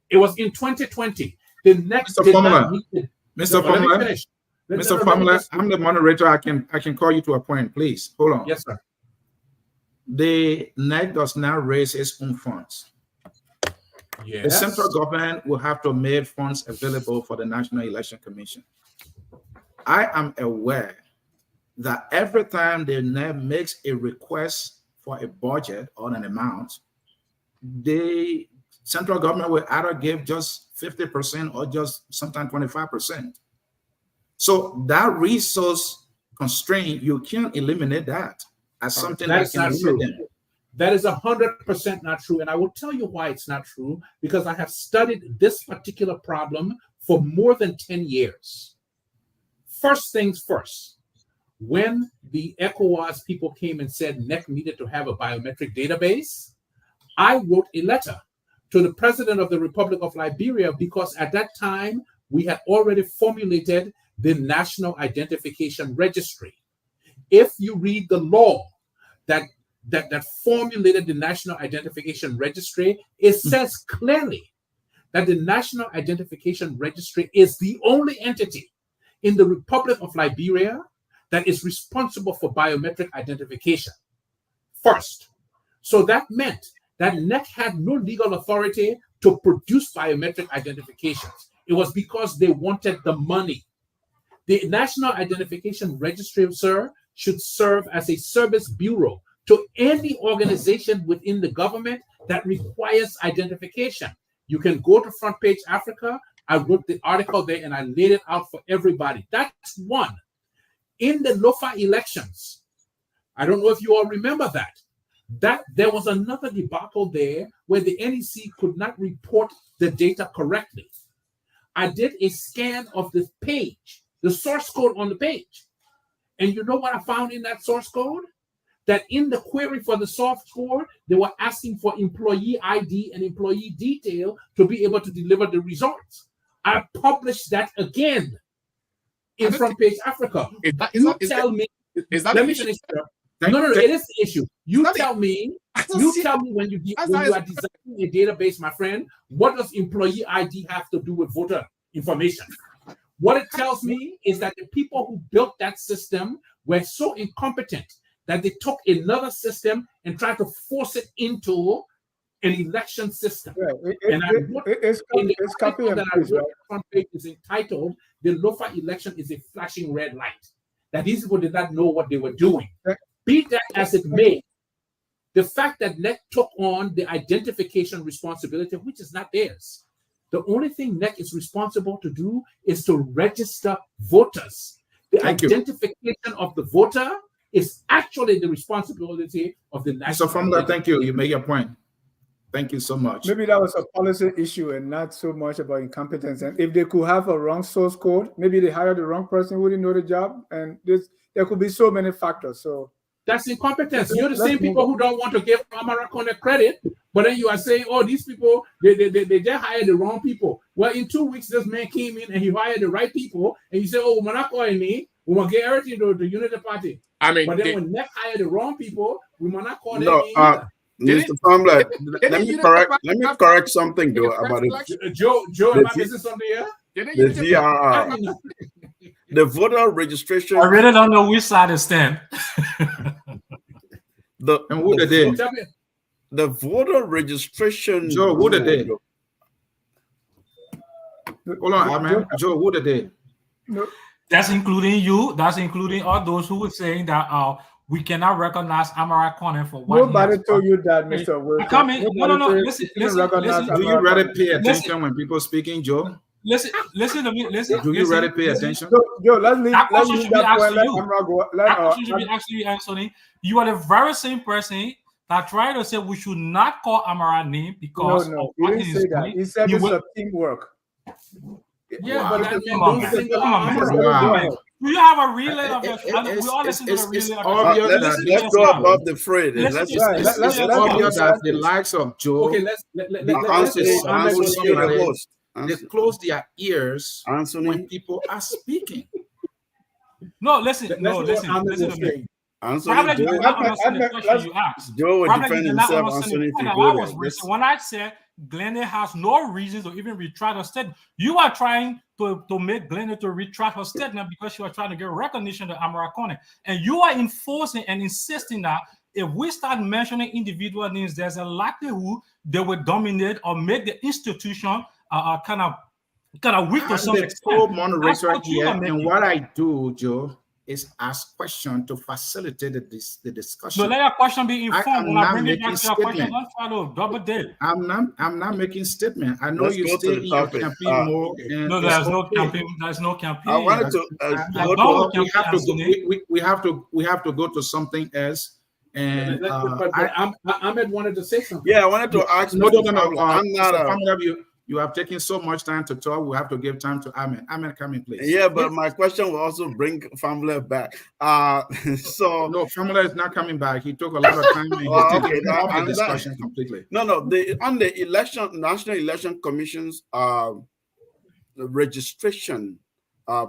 It was in 2020. The next Mr. Formula, I'm the moderator. I can call you to a point, please. Hold on. Yes, sir. The NEC does not raise its own funds. Yes. The central government will have to make funds available for the National Election Commission. I am aware that every time the NEC makes a request for a budget or an amount, the central government will either give just 50% or just sometimes 25%. So that resource constraint, you can't eliminate that as something that's that can not true. them. That is 100% not true. And I will tell you why it's not true, because I have studied this particular problem for more than 10 years. First things first, when the ECOWAS people came and said NEC needed to have a biometric database, I wrote a letter to the president of the Republic of Liberia because at that time we had already formulated the National Identification Registry. If you read the law that formulated the National Identification Registry, it says clearly that the National Identification Registry is the only entity in the Republic of Liberia that is responsible for biometric identification. First, so that meant that NEC had no legal authority to produce biometric identifications. It was because they wanted the money. The National Identification Registry, sir, should serve as a service bureau to any organization within the government that requires identification. You can go to Front Page Africa. I wrote the article there and I laid it out for everybody. That's one. In the LOFA elections, I don't know if you all remember that there was another debacle there where the NEC could not report the data correctly. I did a scan of the page, the source code on the page. And you know what I found in that source code? That in the query for the source code, they were asking for employee ID and employee detail to be able to deliver the results. I published that again in Front Page Africa. Tell me, let me finish. No, it is the issue. You tell me when you are designing a database, my friend, what does employee ID have to do with voter information? What it tells me is that the people who built that system were so incompetent that they took another system and tried to force it into an election system. Yeah, it's copy and paste, right? Front page is entitled, "The LOFA election is a flashing red light." That these people did not know what they were doing. Be that as it may, the fact that NEC took on the identification responsibility, which is not theirs. The only thing NEC is responsible to do is to register voters. The identification of the voter is actually the responsibility of the national. So from that, thank you. You made your point. Thank you so much. Maybe that was a policy issue and not so much about incompetence. And if they could have a wrong source code, maybe they hired the wrong person who didn't know the job. And there could be so many factors. So that's incompetence. You're the same people who don't want to give Amaracone credit, but then you are saying, "Oh, these people, they just hired the wrong people." Well, in 2 weeks, this man came in and he hired the right people, and you say, "Oh, Monaco and me, we want to get everything to the Unity Party." I mean, but then when NEC hired the wrong people, we might not call them. Mr. Farmler, let me correct something though about it. Joe, am I missing something here? The VRR, the voter registration. I really don't know which side to stand. And who they did? the voter registration. Joe, who did they? Hold on, Amen. Joe, who did they? No. That's including you. That's including all those who were saying that we cannot recognize Amara Kone for what Nobody told you that, Mr. Wilson. No. Listen. Do you really pay attention when people speaking, Joe? Listen to me. Do you really pay attention? Joe, let's leave that point. That question should be asked to you, Anthony. You are the very same person that tried to say we should not call Amara name because no, he didn't say that. He said it's a teamwork. Yeah, wow. but come on, man. Wow. Do you have a relay of your? We all listen to the relay of your. Let's go above the fray. It's obvious that the likes of Joe, they close their ears when people are speaking. No, listen to me. Anthony, Joe will defend himself. Anthony, when I said Glenn has no reason to even retract her statement, you are trying to make Glenn to retract her statement because you are trying to get recognition to Amara Kone, and you are enforcing and insisting that if we start mentioning individual names, there's a likelihood they will dominate or make the institution kind of weak to some extent. Moderator here, and what I do, Joe, is ask questions to facilitate the discussion. So let your question be informed. When I bring it back to your question, don't try to double dip. I'm not making statement. I know you stay in your campaign mode. No, there's no campaign. There's no campaign. I wanted to. We have to go to something else. And Ahmed wanted to say something. Yeah, I wanted to ask. No. I'm not. You have taken so much time to talk. We have to give time to Ahmed. Ahmed, come in, please. Yeah, but my question will also bring Family back. So no, Family is not coming back. He took a lot of time and the discussion completely. No. On the National Election Commission's registration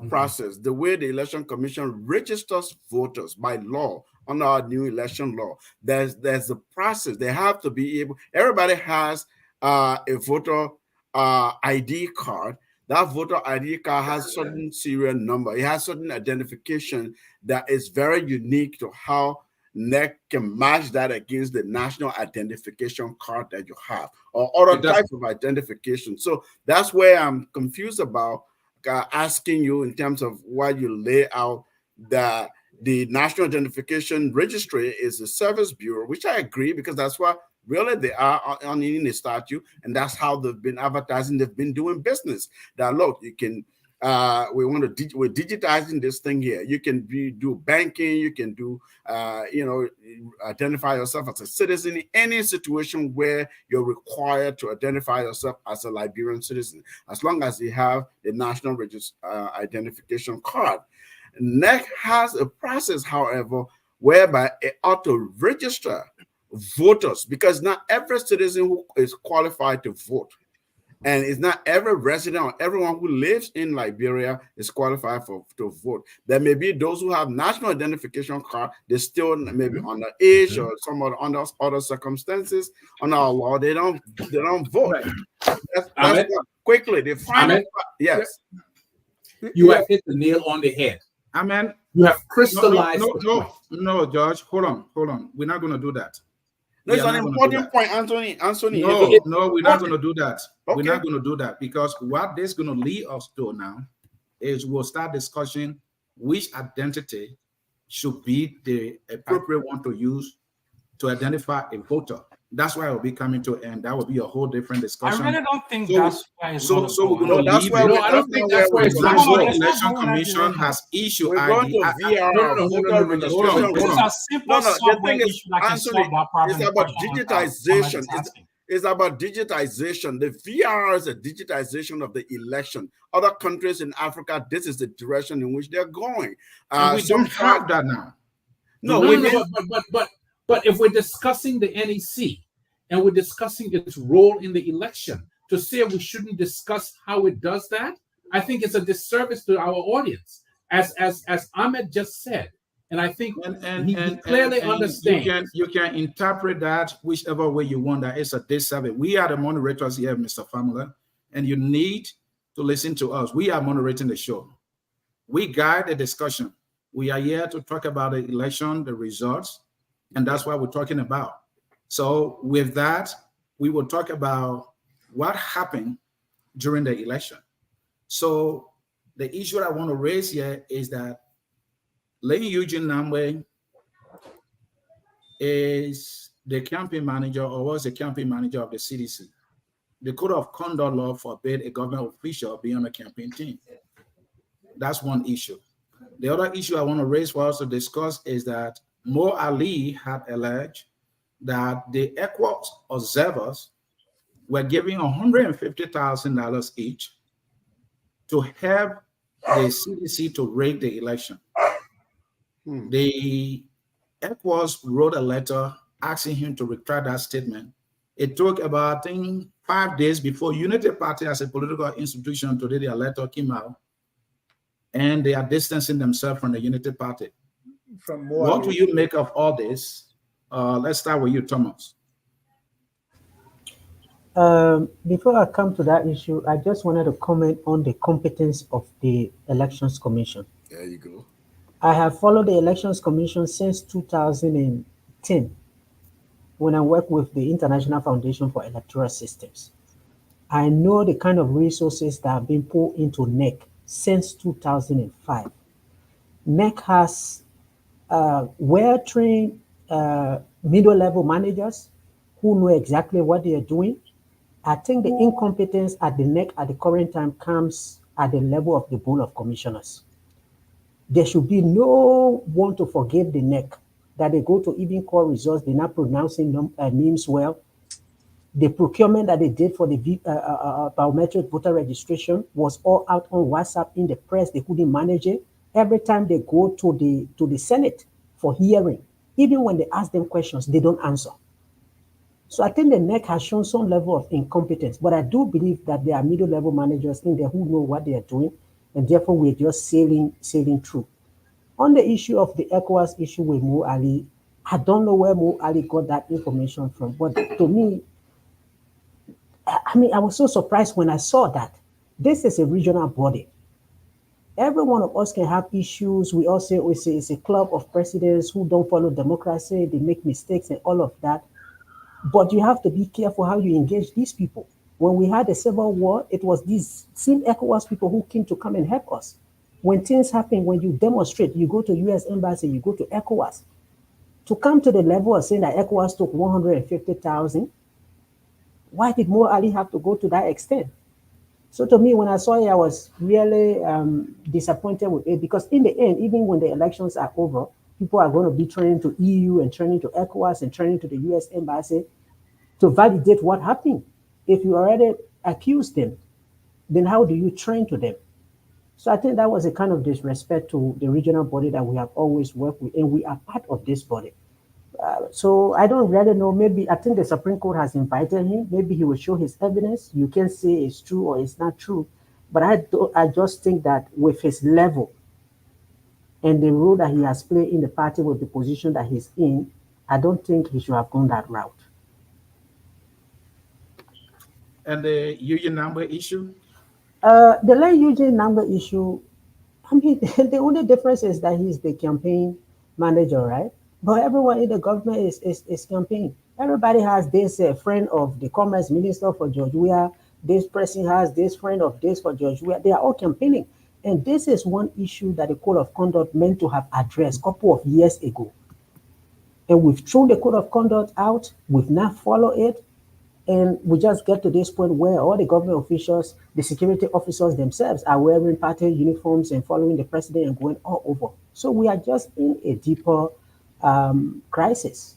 process, the way the Election Commission registers voters by law under our new election law, there's a process. They have to be able. Everybody has a voter ID card. That voter ID card has certain serial number. It has certain identification that is very unique to how NEC can match that against the national identification card that you have or other types of identification. So that's where I'm confused about asking you in terms of why you lay out that the National Identification Registry is a service bureau, which I agree, because that's what really they are in the statute, and that's how they've been advertising. They've been doing business. That look, you can we're digitizing this thing here. You can do banking. You can do identify yourself as a citizen in any situation where you're required to identify yourself as a Liberian citizen, as long as you have the national identification card. NEC has a process, however, whereby it ought to register voters, because not every citizen who is qualified to vote, and it's not every resident or everyone who lives in Liberia is qualified to vote. There may be those who have national identification card, they still maybe under age or some other circumstances. On our law, they don't vote. Right. That's quickly they find it. Yes, you have hit the nail on the head. Amen. You have crystallized. No, George. Hold on. We're not going to do that. No, it's an important point, Anthony. No, we're not going to do that. Okay. We're not going to do that, because what this is going to lead us to now is we'll start discussing which identity should be the appropriate one to use to identify a voter. That's why we'll be coming to, and that will be a whole different discussion. I really don't think that's why it's we're going to leave. I don't think that's why the National Election Commission has issued ID. It's about digitization. It's about digitization. The VR is a digitization of the election. Other countries in Africa, this is the direction in which they're going. We don't have that now. But if we're discussing the NEC and we're discussing its role in the election, to say we shouldn't discuss how it does that, I think it's a disservice to our audience, as Ahmed just said. And I think he clearly understands. You can interpret that whichever way you want. That it's a disservice. We are the moderators here, Mr. Famula, and you need to listen to us. We are moderating the show. We guide the discussion. We are here to talk about the election, the results, and that's what we're talking about. So with that, we will talk about what happened during the election. So the issue I want to raise here is that Lane Eugene Namwe is the campaign manager, or was the campaign manager of the CDC. The Code of Conduct law forbade a government official being on a campaign team. That's one issue. The other issue I want to raise for us to discuss is that Mo Ali had alleged that the ECOWAS observers were giving $150,000 each to help the CDC to rig the election. The ECOWAS wrote a letter asking him to retract that statement. It took about, I think, 5 days before Unity Party as a political institution today, their letter came out, and they are distancing themselves from the Unity Party. What do you make of all this? Let's start with you, Thomas. Before I come to that issue, I just wanted to comment on the competence of the Elections Commission. There you go. I have followed the Elections Commission since 2010 when I worked with the International Foundation for Electoral Systems. I know the kind of resources that have been put into NEC since 2005. NEC has well-trained middle-level managers who know exactly what they are doing. I think the incompetence at the NEC at the current time comes at the level of the Board of Commissioners. There should be no one to forgive the NEC that they go to even call results, they're not pronouncing names well. The procurement that they did for the biometric voter registration was all out on WhatsApp in the press. They couldn't manage it. Every time they go to the Senate for hearing, even when they ask them questions, they don't answer. So I think the NEC has shown some level of incompetence, but I do believe that there are middle-level managers in there who know what they are doing, and therefore we're just sailing through. On the issue of the ECOWAS issue with Mo Ali, I don't know where Mo Ali got that information from, but to me, I was so surprised when I saw that. This is a regional body. Every one of us can have issues. We all say it's a club of presidents who don't follow democracy, they make mistakes and all of that. But you have to be careful how you engage these people. When we had a civil war, it was these same ECOWAS people who came to come and help us. When things happen, when you demonstrate, you go to U.S. Embassy, you go to ECOWAS. To come to the level of saying that ECOWAS took 150,000, why did Mo Ali have to go to that extent? So to me, when I saw it, I was really disappointed with it, because in the end, even when the elections are over, people are going to be turning to EU and turning to ECOWAS and turning to the U.S. Embassy to validate what happened. If you already accused them, then how do you turn to them? So I think that was a kind of disrespect to the regional body that we have always worked with, and we are part of this body. So I don't really know. Maybe I think the Supreme Court has invited him. Maybe he will show his evidence. You can say it's true or it's not true. But I just think that with his level and the role that he has played in the party with the position that he's in, I don't think he should have gone that route. And the Eugene number issue? The Lane Eugene number issue, the only difference is that he's the campaign manager, right? But everyone in the government is campaigning. Everybody has this friend of the commerce minister for George Weah. This person has this friend of this for George Weah. They are all campaigning. And this is one issue that the Code of Conduct meant to have addressed a couple of years ago. And we've thrown the Code of Conduct out. We've not followed it. And we just get to this point where all the government officials, the security officers themselves are wearing party uniforms and following the president and going all over. So we are just in a deeper crisis.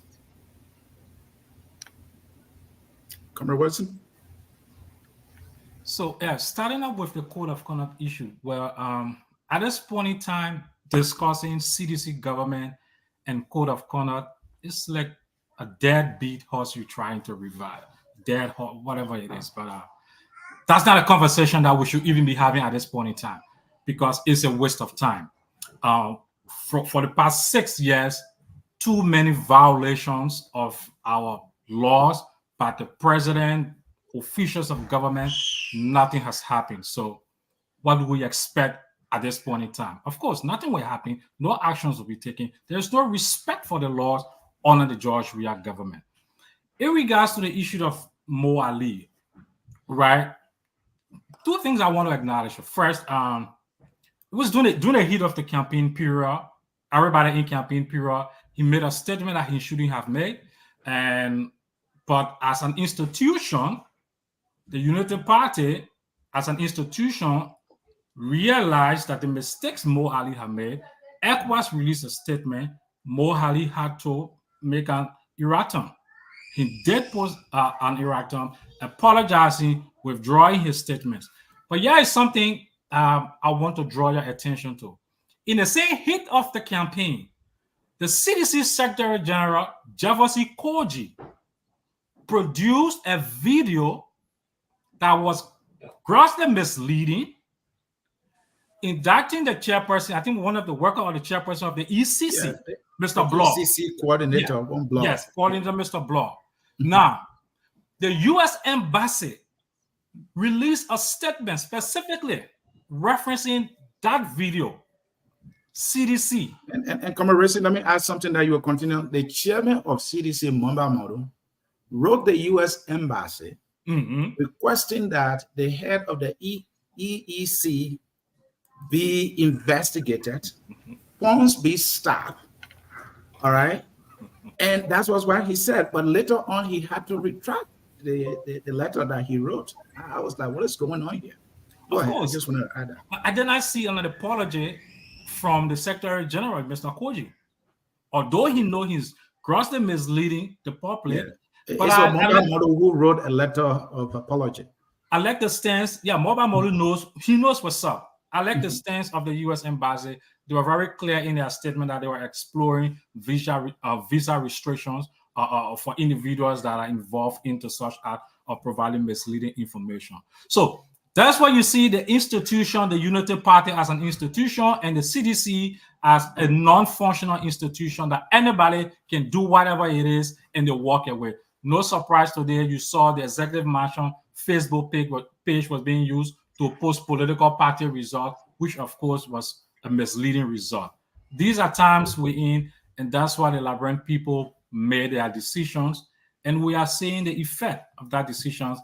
Comrade Wilson? So yeah, starting up with the Code of Conduct issue, well, at this point in time, discussing CDC government and Code of Conduct is like a deadbeat horse you're trying to revive. Dead horse, whatever it is. But that's not a conversation that we should even be having at this point in time, because it's a waste of time. For the past 6 years, too many violations of our laws by the president, officials of government, nothing has happened. So what do we expect at this point in time? Of course, nothing will happen. No actions will be taken. There's no respect for the laws under the George Weah government. in regards to the issue of Mo Ali, right? Two things I want to acknowledge. First, it was during the heat of the campaign period. Everybody in campaign period, he made a statement that he shouldn't have made, but as an institution, the United Party, as an institution, realized that the mistakes Mo Ali had made. ECOWAS released a statement. Mo Ali had to make an erratum. He did post an erratum, apologizing, withdrawing his statements. But yeah, it's something I want to draw your attention to. In the same heat of the campaign, the CDC Secretary General, Javosi Koji, produced a video that was grossly misleading, indicting the chairperson, I think one of the workers or the chairperson of the ECC, Mr. Bloch. ECC coordinator, one Bloch. Yes, coordinator Mr. Bloch. Now, the U.S. Embassy released a statement specifically referencing that video. CDC. And Comrade, let me add something that you will continue. The chairman of CDC, Mamba Modo, wrote the U.S. Embassy requesting that the head of the EEC be investigated, funds be stopped. All right. And that was what he said. But later on, he had to retract the letter that he wrote. I was like, what is going on here? Go ahead. I just want to add that. I did not see an apology from the Secretary General, Mr. Koji. Although he knows he's grossly misleading the public. Yeah. But it's a mobile model who wrote a letter of apology. I like the stance. Yeah, mobile model knows, he knows what's up. I like the stance of the U.S. Embassy. They were very clear in their statement that they were exploring visa restrictions for individuals that are involved into such act of providing misleading information. So that's why you see the institution, the Unity Party as an institution, and the CDC as a non-functional institution that anybody can do whatever it is and they walk away. No surprise today, you saw the Executive Mansion Facebook page was being used to post political party results, which of course was a misleading result. These are times we're in, and that's why the Liberian people made their decisions, and we are seeing the effect of that decisions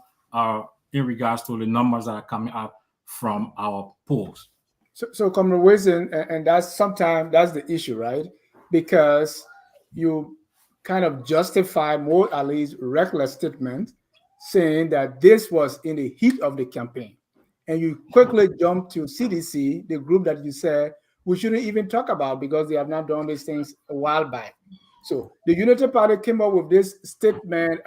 in regards to the numbers that are coming out from our polls. So Comrade Wilson, and that's sometimes that's the issue, right? Because you kind of justify Mo Ali's reckless statement, saying that this was in the heat of the campaign. And you quickly jump to CDC, the group that you said we shouldn't even talk about because they have not done these things a while back. So the Unity Party came up with this statement.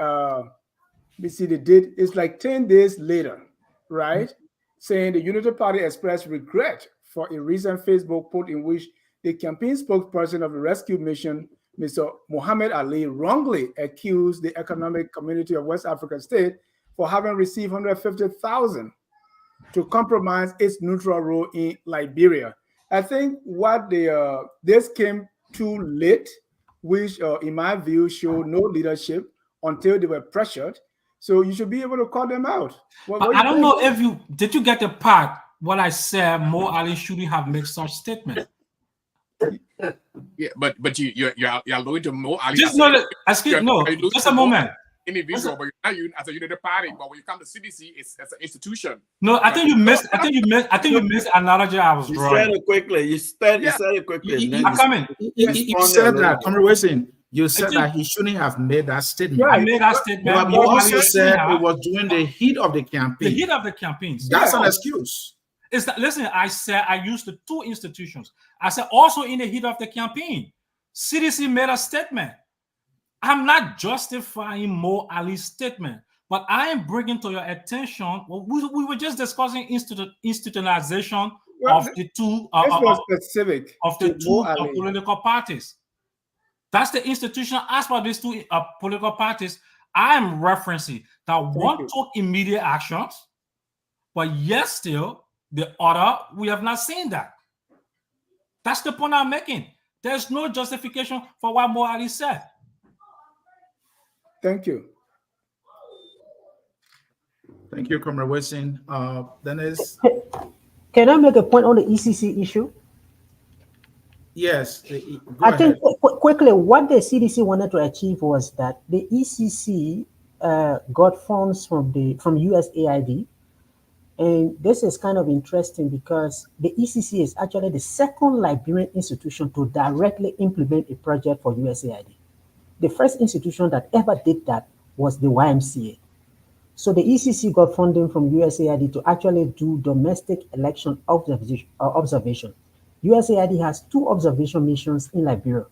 We see the date, it's like 10 days later, right? Saying the Unity Party expressed regret for a recent Facebook post in which the campaign spokesperson of the rescue mission, Mr. Muhammad Ali, wrongly accused the Economic Community of West African State for having received $150,000 to compromise its neutral role in Liberia. I think what this came too late, which in my view showed no leadership until they were pressured. So you should be able to call them out. But I don't know if did you get the part what I said Mo Ali shouldn't have made such statements. Yeah, but you're alluding to Mo Ali. Just just a moment. Individual, but you're not as a Unity Party. But when you come to CDC, it's as an institution. No, I think you missed. I think you missed the analogy I was drawing. You said it quickly. You said it quickly. I'm coming. You said that. Comrade Wilson, you said that he shouldn't have made that statement. I made that statement. But you also said it was during the heat of the campaign. The heat of the campaign. That's an excuse. It's that, listen, I said I used the two institutions. I said also in the heat of the campaign, CDC made a statement. I'm not justifying Mo Ali's statement, but I am bringing to your attention. Well, we were just discussing institutionalization of the two specific of the two political parties. That's the institutional aspect of these two political parties. I am referencing that one took immediate actions, but yet still the other, we have not seen that. That's the point I'm making. There's no justification for what Mo Ali said. Thank you. Thank you, Comrade Wilson. Dennis? Can I make a point on the ECC issue? Yes. I think quickly, what the CDC wanted to achieve was that the ECC got funds from USAID, and this is kind of interesting because the ECC is actually the second Liberian institution to directly implement a project for USAID. The first institution that ever did that was the YMCA. So the ECC got funding from USAID to actually do domestic election observation. USAID has 2 observation missions in Liberia.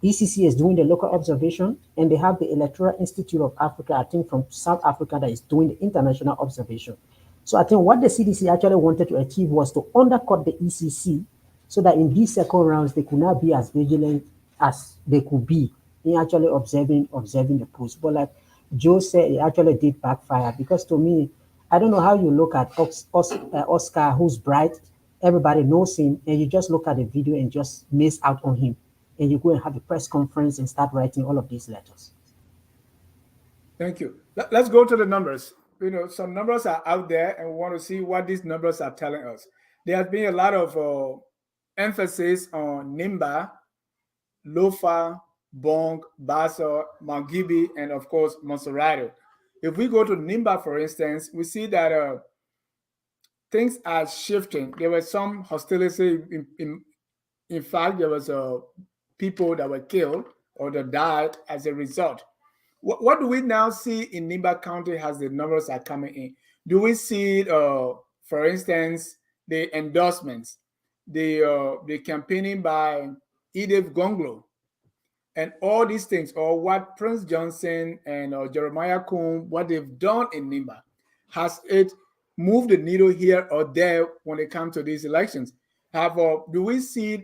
ECC is doing the local observation, and they have the Electoral Institute of Africa, I think from South Africa, that is doing the international observation. So I think what the CDC actually wanted to achieve was to undercut the ECC so that in these second rounds, they could not be as vigilant as they could be in actually observing the polls. But like Joe said, it actually did backfire because to me, I don't know how you look at Oscar, who's bright, everybody knows him, and you just look at the video and just miss out on him. And you go and have a press conference and start writing all of these letters. Thank you. Let's go to the numbers. Some numbers are out there, and we want to see what these numbers are telling us. There has been a lot of emphasis on Nimba, Lofa, Bong, Bassa, Mangibi, and of course, Monserrato. If we go to Nimba, for instance, we see that things are shifting. There was some hostility. In fact, there was people that were killed or that died as a result. What do we now see in Nimba County as the numbers are coming in? Do we see, for instance, the endorsements, the campaigning by Edith Gonglo, and all these things, or what Prince Johnson and Jeremiah Coon, what they've done in Nimba? Has it moved the needle here or there when it comes to these elections? Do we see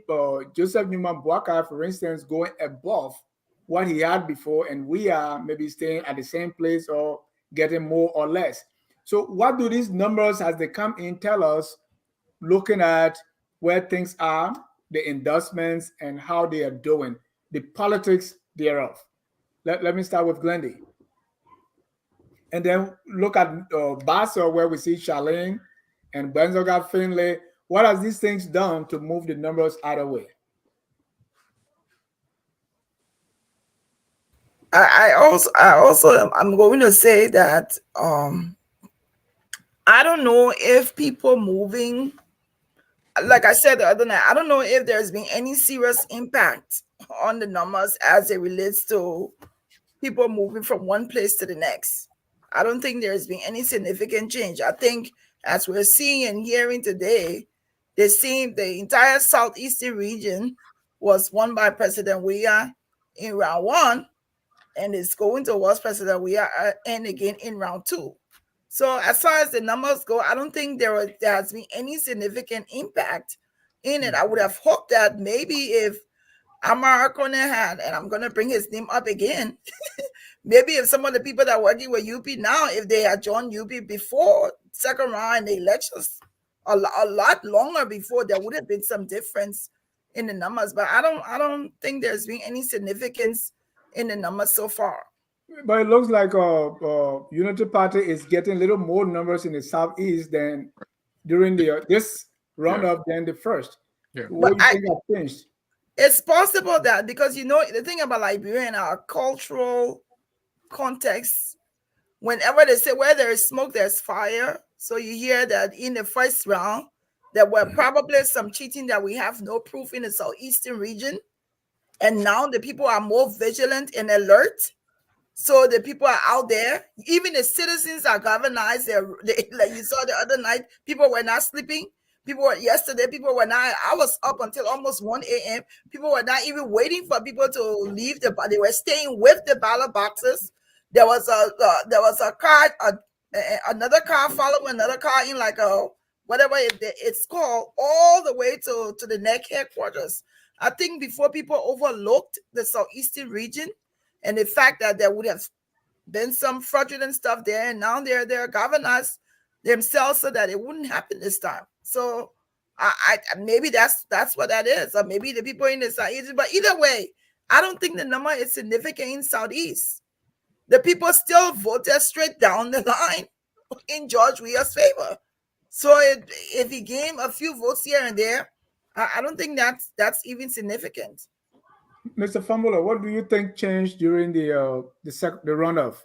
Joseph Newman Boakai, for instance, going above what he had before, and we are maybe staying at the same place or getting more or less? So what do these numbers as they come in tell us, looking at where things are, the endorsements, and how they are doing, the politics thereof? Let me start with Glendy. And then look at Bassa, where we see Charlene and Benzoga Finlay. What has these things done to move the numbers either way? I'm going to say that I don't know if people moving, like I said the other night, I don't know if there's been any serious impact on the numbers as it relates to people moving from one place to the next. I don't think there's been any significant change. I think as we're seeing and hearing today, the entire southeastern region was won by President Weah in round 1, and it's going towards President Weah and again in round 2. So as far as the numbers go, I don't think there has been any significant impact in it. I would have hoped that maybe if Amar Kone had, and I'm going to bring his name up again, maybe if some of the people that are working with UP now, if they had joined UP before second round in the elections, a lot longer before, there would have been some difference in the numbers. But I don't think there's been any significance in the numbers so far. But it looks like Unity Party is getting a little more numbers in the southeast than during this roundup than the first. Yeah. What do you think has changed? It's possible that because the thing about Liberia in our cultural context, whenever they say where there is smoke, there's fire. So you hear that in the first round, there were probably some cheating that we have no proof in the southeastern region. And now the people are more vigilant and alert. So the people are out there. Even the citizens are galvanized. Like you saw the other night, people were not sleeping. Yesterday, people were not, I was up until almost 1 a.m. People were not even waiting for people to leave they were staying with the ballot boxes. There was a car, another car following another car in like whatever it's called, all the way to the NEC headquarters. I think before people overlooked the southeastern region and the fact that there would have been some fraudulent stuff there, and now they're galvanized themselves so that it wouldn't happen this time. So I maybe that's what that is, or maybe the people in the southeast. But either way, I don't think the number is significant in southeast. The people still voted straight down the line in George Weah's favor. So if he gained a few votes here and there, I don't think that's even significant. Mr. Famula, what do you think changed during the runoff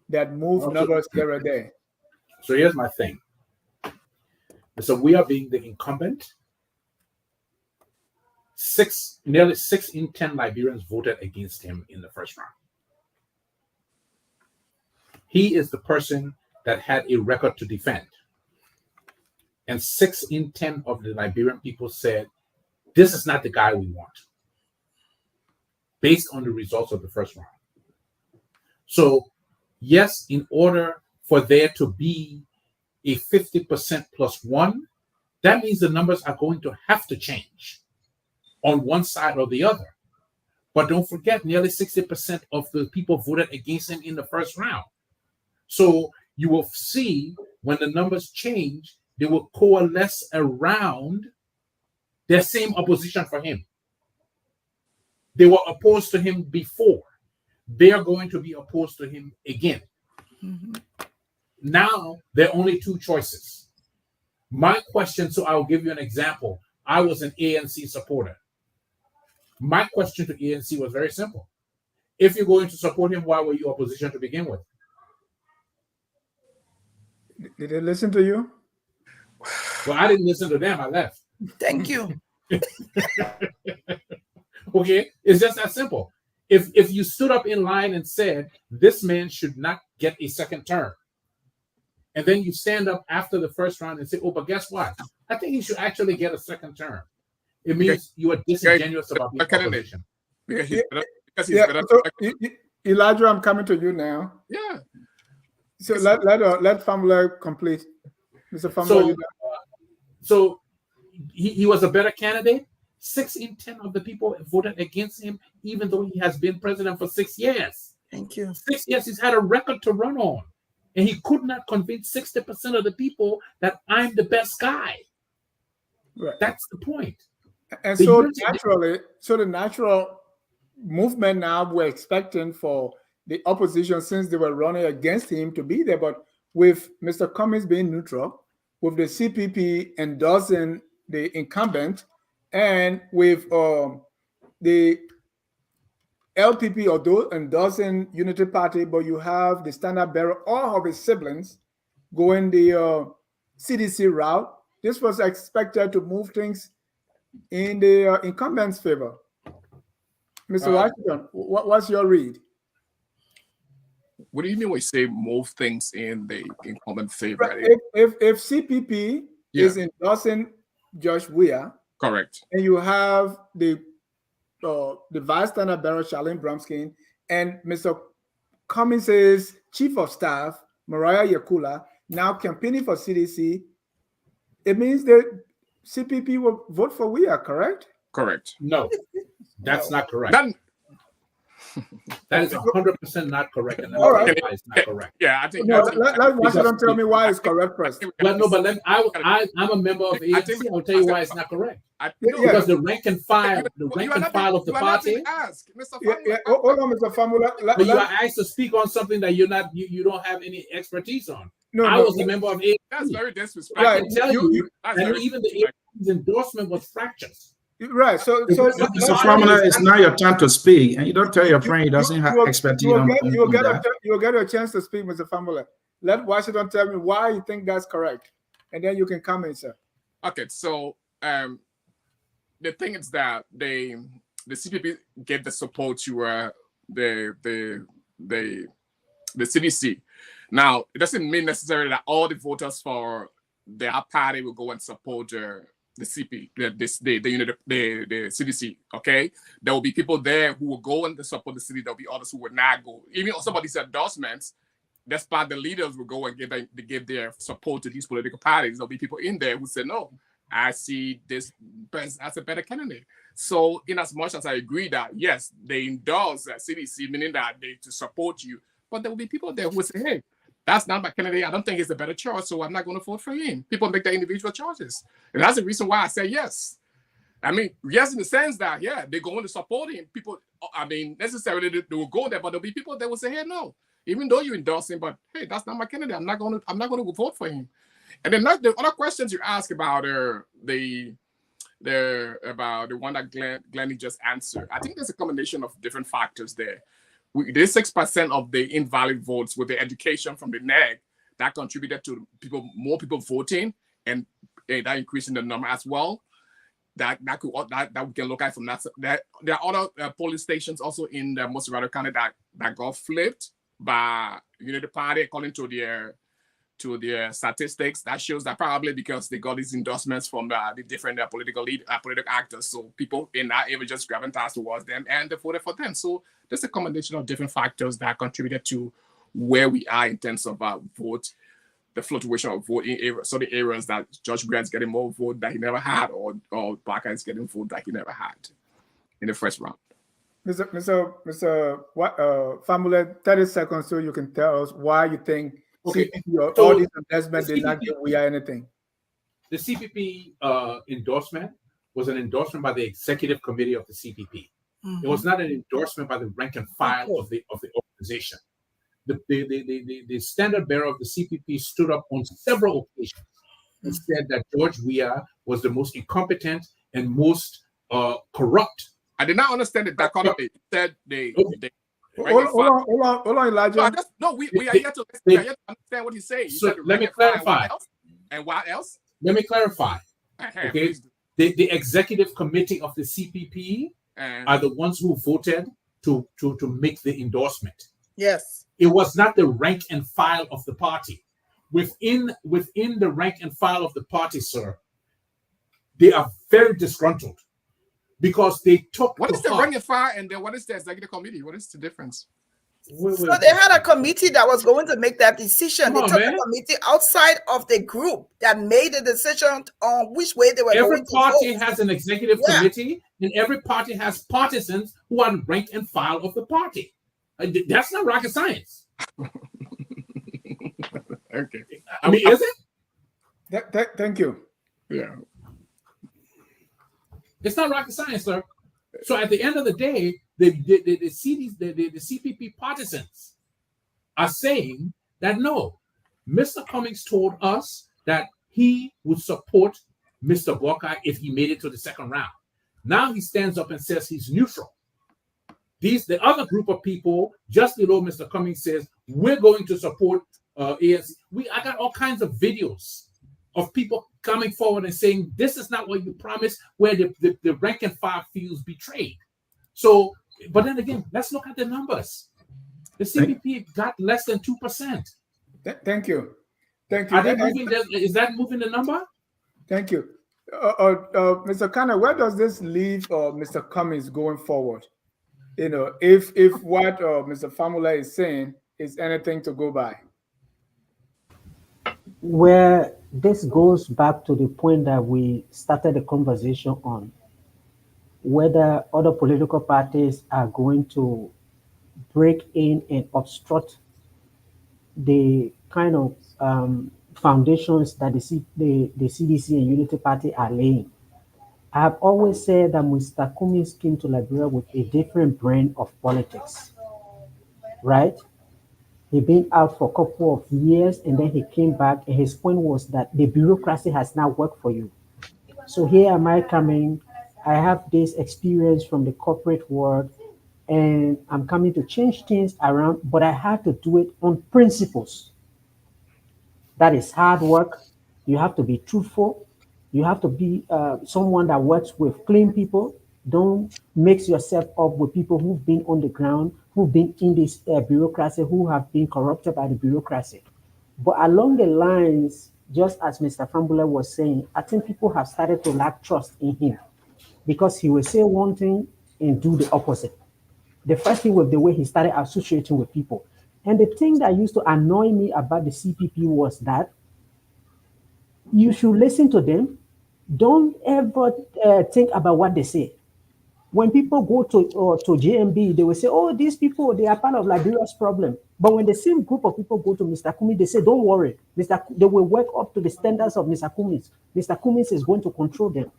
that moved numbers here and there? So here's my thing. So we are being the incumbent. Nearly 6 in 10 Liberians voted against him in the first round. He is the person that had a record to defend. And 6 in 10 of the Liberian people said, this is not the guy we want, based on the results of the first round. So, yes, in order for there to be a 50% plus one, that means the numbers are going to have to change on one side or the other. But don't forget, nearly 60% of the people voted against him in the first round. So you will see when the numbers change, they will coalesce around their same opposition for him. They were opposed to him before. They are going to be opposed to him again. Mm-hmm. Now, there are only two choices. My question, so I'll give you an example. I was an ANC supporter. My question to ANC was very simple. If you're going to support him, why were you opposition to begin with? Did they listen to you? Well, I didn't listen to them. I left. Thank you. Okay, it's just that simple. If you stood up in line and said, this man should not get a second term, and then you stand up after the first round and say, oh, but guess what? I think he should actually get a second term. It means you are disingenuous about the opposition. Elijah, I'm coming to you now. Yeah. So let Famula complete. Mr. Famula. So he was a better candidate. 6 in 10 of the people voted against him, even though he has been president for 6 years. Thank you. 6 years, he's had a record to run on. And he could not convince 60% of the people that I'm the best guy. Right. That's the point. And so the natural movement now we're expecting for the opposition, since they were running against him, to be there. But with Mr. Cummings being neutral, with the CPP endorsing the incumbent, and with the LPP or those endorsing Unity Party, but you have the standard bearer, all of his siblings going the CDC route, this was expected to move things in the incumbent's favor. Mr. Washington, what's your read? What do you mean when you say move things in the incumbent favor? If CPP is endorsing Josh Weah, correct, and you have the vice standard bearer Charlene Bromskin and Mr. Cummings' chief of staff Mariah Yakula now campaigning for CDC, it means that CPP will vote for Weah, correct? Correct. No, that's not correct. That is 100% not correct. And all right. Why it's not correct. Yeah, I think. No, let Washington tell me why it's correct first. I'm a member of the ANC. I'll tell you why it's not correct. Because the rank and file, of the party. Hold on, Mr. Famula. But you are asked to speak on something that you don't have any expertise on. I was a member of ANC. That's very disrespectful. I can tell you that even the ANC's endorsement was fractious. Right. So Mr. Famula, it's now your time to speak, and you don't tell your friend he doesn't have expertise. You'll get a chance to speak, Mr. Famula. Let Washington tell me why you think that's correct, and then you can comment, sir. Okay. So the thing is that the CPP get the support to the CDC. Now, it doesn't mean necessarily that all the voters for their party will go and support the CP, the CDC. Okay, there will be people there who will go and support the city. There will be others who will not go. Even on some of these endorsements, despite the leaders will go and give their support to these political parties, there'll be people in there who say, no, I see this person as a better candidate. So, in as much as I agree that yes, they endorse CDC, meaning that they to support you, but there will be people there who will say, hey, that's not my candidate. I don't think he's a better choice, so I'm not going to vote for him. People make their individual choices. And that's the reason why I say yes. I mean, yes, in the sense that, they're going to support him. People, necessarily they will go there, but there'll be people that will say, hey, no, even though you endorse him, but hey, that's not my candidate. I'm not going to vote for him. And then the other questions you ask about the about the one that Glennie just answered. I think there's a combination of different factors there. There's 6% of the invalid votes with the education from the NEG that contributed to more people voting, and that increasing the number as well. That we can look at from that. There are other polling stations also in the most Colorado County that got flipped by Unity Party according to their statistics. That shows that probably because they got these endorsements from the different political actors, so people in that area just gravitate towards them and they voted for them. So there's a combination of different factors that contributed to where we are in terms of vote. The fluctuation of vote in areas, so the areas that George Grant's getting more vote that he never had, or Barker is getting vote that he never had in the first round. Mr. Famule, 30 seconds so you can tell us why you think CPP or So all these investments did not give we are anything. The CPP endorsement was an endorsement by the executive committee of the CPP. It was not an endorsement by the rank and file of the organization. The standard bearer of the CPP stood up on several occasions and said that George Weah was the most incompetent and most corrupt. I did not understand the dichotomy. Said Hold on, Elijah. We are here to understand what he's saying. So let me clarify. And what else? Let me clarify. Okay, the executive committee of the CPP are the ones who voted to make the endorsement. Yes. It was not the rank and file of the party. Within the rank and file of the party, sir, they are very disgruntled because they took. What is the rank and file, and then what is the executive committee? What is the difference? So they had a committee that was going to make that decision. They took a committee outside of the group that made the decision on which way they were going to vote. Every party has an executive committee, and every party has partisans who are rank and file of the party. That's not rocket science. Okay. I mean, is it? Thank you. Yeah. It's not rocket science, sir. So at the end of the day, the CPP partisans are saying that no, Mr. Cummings told us that he would support Mr. Buckeye if he made it to the second round. Now he stands up and says he's neutral. The other group of people just below Mr. Cummings says we're going to support ANC. I got all kinds of videos of people coming forward and saying this is not what you promised, where the rank and file feels betrayed. So, but then again, let's look at the numbers. The CPP got less than 2%. Thank you. Are they moving? Is that moving the number? Thank you. Mr. Kana, where does this leave Mr. Cummings going forward? If what Mr. Famula is saying is anything to go by. Where this goes back to the point that we started the conversation on, whether other political parties are going to break in and obstruct the kind of foundations that the CDC and Unity Party are laying. I have always said that Mr. Cummings came to Liberia with a different brand of politics, right? He'd been out for a couple of years and then he came back, and his point was that the bureaucracy has now worked for you. So here am I coming, I have this experience from the corporate world, and I'm coming to change things around, but I have to do it on principles. That is hard work. You have to be truthful. You have to be someone that works with clean people. Don't mix yourself up with people who've been on the ground, who've been in this bureaucracy, who have been corrupted by the bureaucracy. But along the lines, just as Mr. Fambula was saying, I think people have started to lack trust in him because he will say one thing and do the opposite. The first thing was the way he started associating with people. And the thing that used to annoy me about the CPP was that you should listen to them. Don't ever think about what they say. When people go to JMB, they will say, oh, these people, they are part of Liberia's problem. But when the same group of people go to Mr. Cummings, they say, don't worry. They will work up to the standards of Mr. Cummings. Mr. Cummings is going to control them.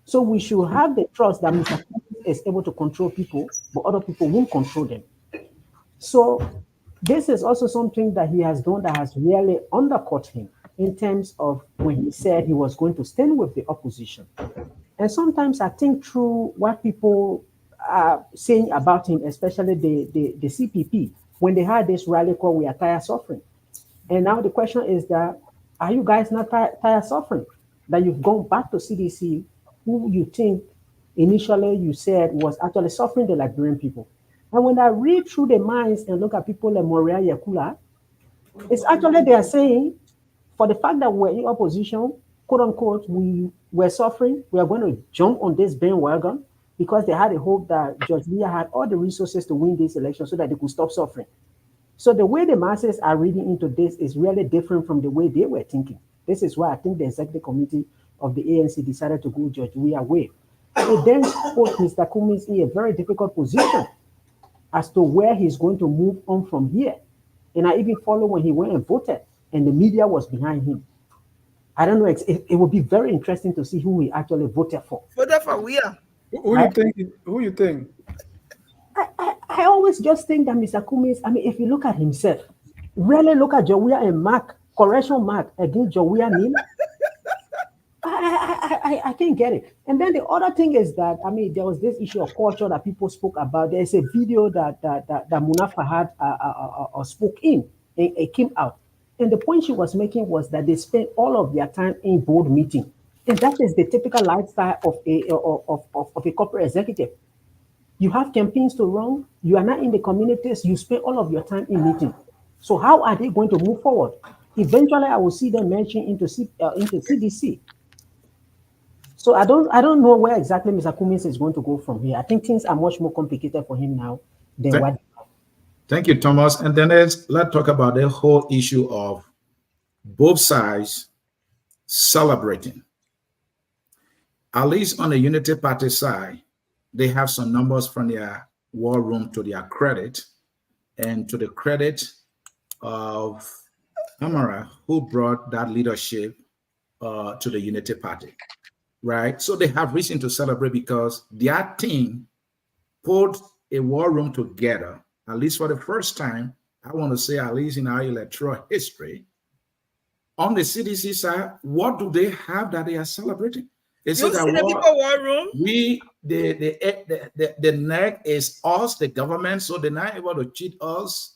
So we should have the trust that Mr. Cummings is able to control people, but other people won't control them. So this is also something that he has done that has really undercut him in terms of when he said he was going to stand with the opposition. And sometimes I think through what people are saying about him, especially the CPP, when they had this rally called "We Are Tired Suffering." And now the question is that, are you guys not tired suffering? That you've gone back to CDC, who you think initially you said was actually suffering the Liberian people. And when I read through the minds and look at people like Moria Yakula, it's actually they are saying, for the fact that we're in opposition, quote unquote, we were suffering, we are going to jump on this bandwagon because they had a hope that George Weah had all the resources to win this election so that they could stop suffering. So the way the masses are reading into this is really different from the way they were thinking. This is why I think the executive committee of the ANC decided to go George Weah way. It then put Mr. Cummings in a very difficult position as to where he's going to move on from here. And I even follow when he went and voted, and the media was behind him. I don't know. It would be very interesting to see who he actually voted for. Voted for Weah. Who you think? Who you think? I always just think that Mr. Cummings, I mean, if you look at himself, really look at Jawia and mark, correction mark against Jawia Nil, I can't get it. And then the other thing is that, I mean, there was this issue of culture that people spoke about. There's a video that Munafa had spoke in, and it came out. And the point she was making was that they spent all of their time in board meeting. And that is the typical lifestyle of a corporate executive. You have campaigns to run, you are not in the communities, you spend all of your time in meeting. So how are they going to move forward? Eventually, I will see them merging into CDC. So I don't know where exactly Mr. Cummings is going to go from here. I think things are much more complicated for him now than what. Thank you, Thomas. And then let's talk about the whole issue of both sides celebrating. At least on the Unity Party side, they have some numbers from their war room to their credit, and to the credit of Amara, who brought that leadership to the Unity Party, right? So they have reason to celebrate because their team put a war room together, at least for the first time, I want to say at least in our electoral history. On the CDC side, what do they have that they are celebrating? They say that war room. The neck is us, the government, so they're not able to cheat us.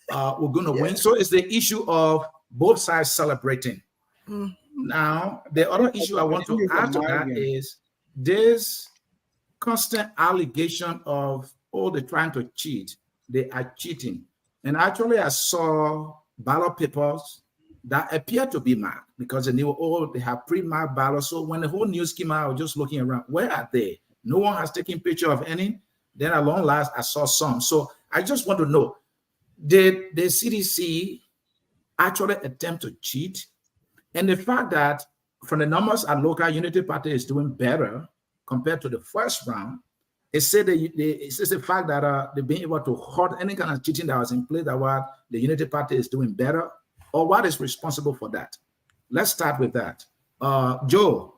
We're going to win. So it's the issue of both sides celebrating. Now, the other issue I want to add to that is this constant allegation of, oh, they're trying to cheat. They are cheating. And actually, I saw ballot papers that appear to be marked because they knew, oh, they have pre-marked ballots. So when the whole news came out, I was just looking around, where are they? No one has taken picture of any. Then at long last, I saw some. So I just want to know, did the CDC actually attempt to cheat? And the fact that from the numbers at local Unity Party is doing better compared to the first round, it's just the fact that they've been able to halt any kind of cheating that was in place, that what the Unity Party is doing better, or what is responsible for that? Let's start with that. Joe,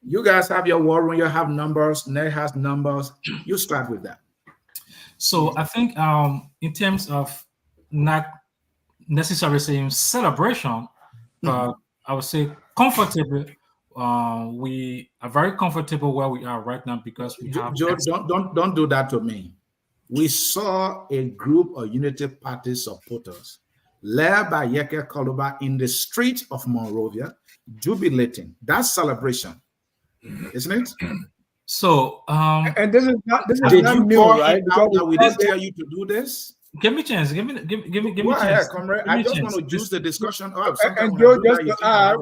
you guys have your war room, you have numbers, Ned has numbers. You start with that. So I think in terms of not necessarily saying celebration, but I would say comfortable. We are very comfortable where we are right now because we have. Joe, don't do that to me. We saw a group of Unity Party supporters led by Yeke Koluba in the street of Monrovia, jubilating. That's celebration, isn't it? So, and this is not new, right? Because we didn't tell you to do this. Give me a chance. Give me Go a ahead, chance. comrade. I just want to juice the discussion up. And Joe, just to add,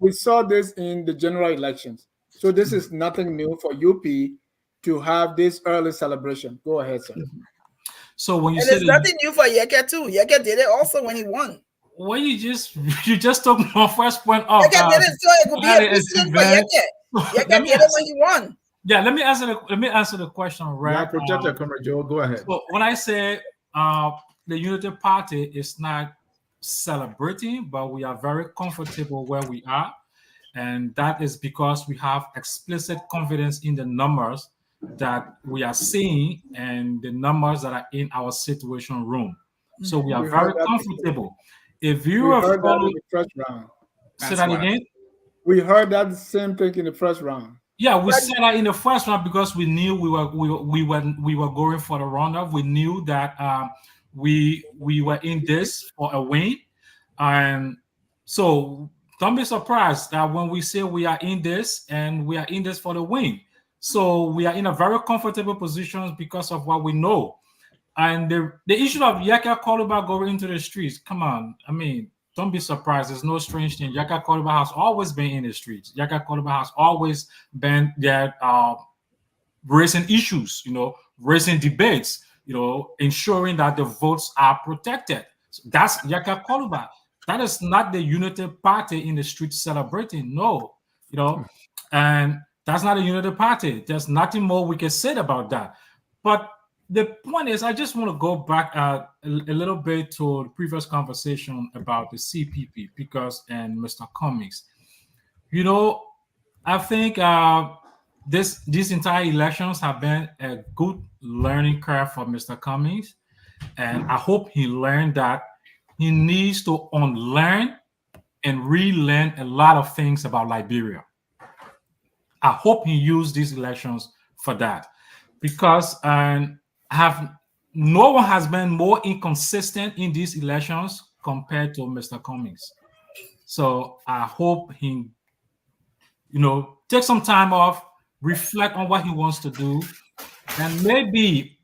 we saw this in the general elections. So this is nothing new for UP to have this early celebration. Go ahead, sir. So when you and say it's nothing new for Yeke too. Yeke did it also when he won. Well, you just took my first point off. Yeke did it, so it could be a precedent for Yeke. Yeke did it when he won. Yeah, let me answer the question, right? Yeah, protect your comrade, Joe. Go ahead. So when I say the Unity Party is not celebrating, but we are very comfortable where we are, and that is because we have explicit confidence in the numbers that we are seeing and the numbers that are in our situation room. So we are very comfortable. If you are following the first round, say that again. We heard that same thing in the first round. Yeah, we said that in the first round because we knew we were going for the runoff. We knew that we were in this for a win, and so don't be surprised that when we say we are in this and we are in this for the win. So we are in a very comfortable position because of what we know. And the issue of Yaka Koluba going into the streets, come on, I mean, don't be surprised. There's no strange thing. Yaka Koluba has always been in the streets. Yaka Koluba has always been there raising issues, raising debates, ensuring that the votes are protected. So that's Yaka Koluba. That is not the United Party in the streets celebrating. No, and that's not a United Party. There's nothing more we can say about that. But the point is, I just want to go back a little bit to the previous conversation about the CPP and Mr. Cummings. I think these entire elections have been a good learning curve for Mr. Cummings, and I hope he learned that he needs to unlearn and relearn a lot of things about Liberia. I hope he used these elections for that, because no one has been more inconsistent in these elections compared to Mr. Cummings. So I hope he, take some time off, reflect on what he wants to do, and maybe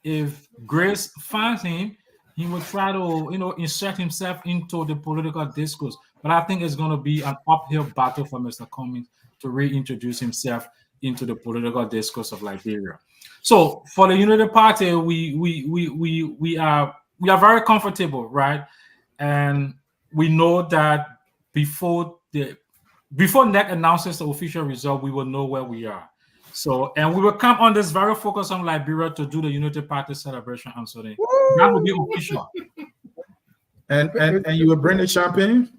if Grace finds him, he will try to, insert himself into the political discourse. But I think it's going to be an uphill battle for Mr. Cummings to reintroduce himself into the political discourse of Liberia. So for the United Party, we are very comfortable, right? And we know that before NEC announces the official result, we will know where we are. So, and we will come on this very focus on Liberia to do the United Party celebration on Sunday. That will be official. And you will bring the champagne?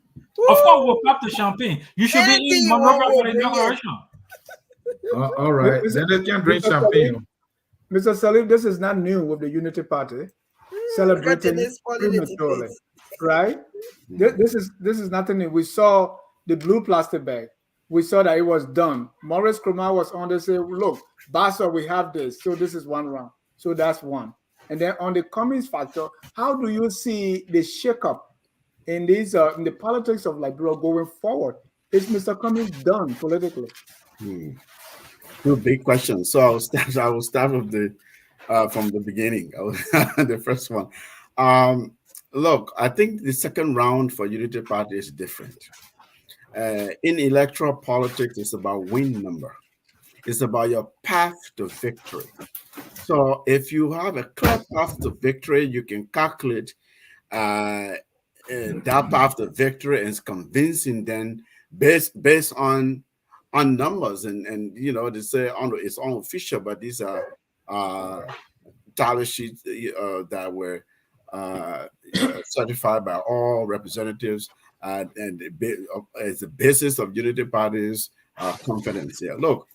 Of course, we'll pop the champagne. You should be in Monrovia for the inauguration. All right, then they can drink champagne. Mr. Salif, this is not new with the Unity Party celebrating prematurely, right? This is nothing new. We saw the blue plastic bag. We saw that it was done. Maurice Krumah was on to say, look, Bassa, we have this. So this is one round. So that's one. And then on the Cummings factor, how do you see the shakeup in these in the politics of Liberia going forward? Is Mr. Cummings done politically? Two big questions. So I will start with from the beginning. The first one. Look, I think the second round for Unity Party is different. In electoral politics, it's about win number. It's about your path to victory. So if you have a clear path to victory, you can calculate that path to victory, and it's convincing then based on numbers and they say it's unofficial, but these are tally sheets that were certified by all representatives, and as the basis of Unity Party's confidence here. Look,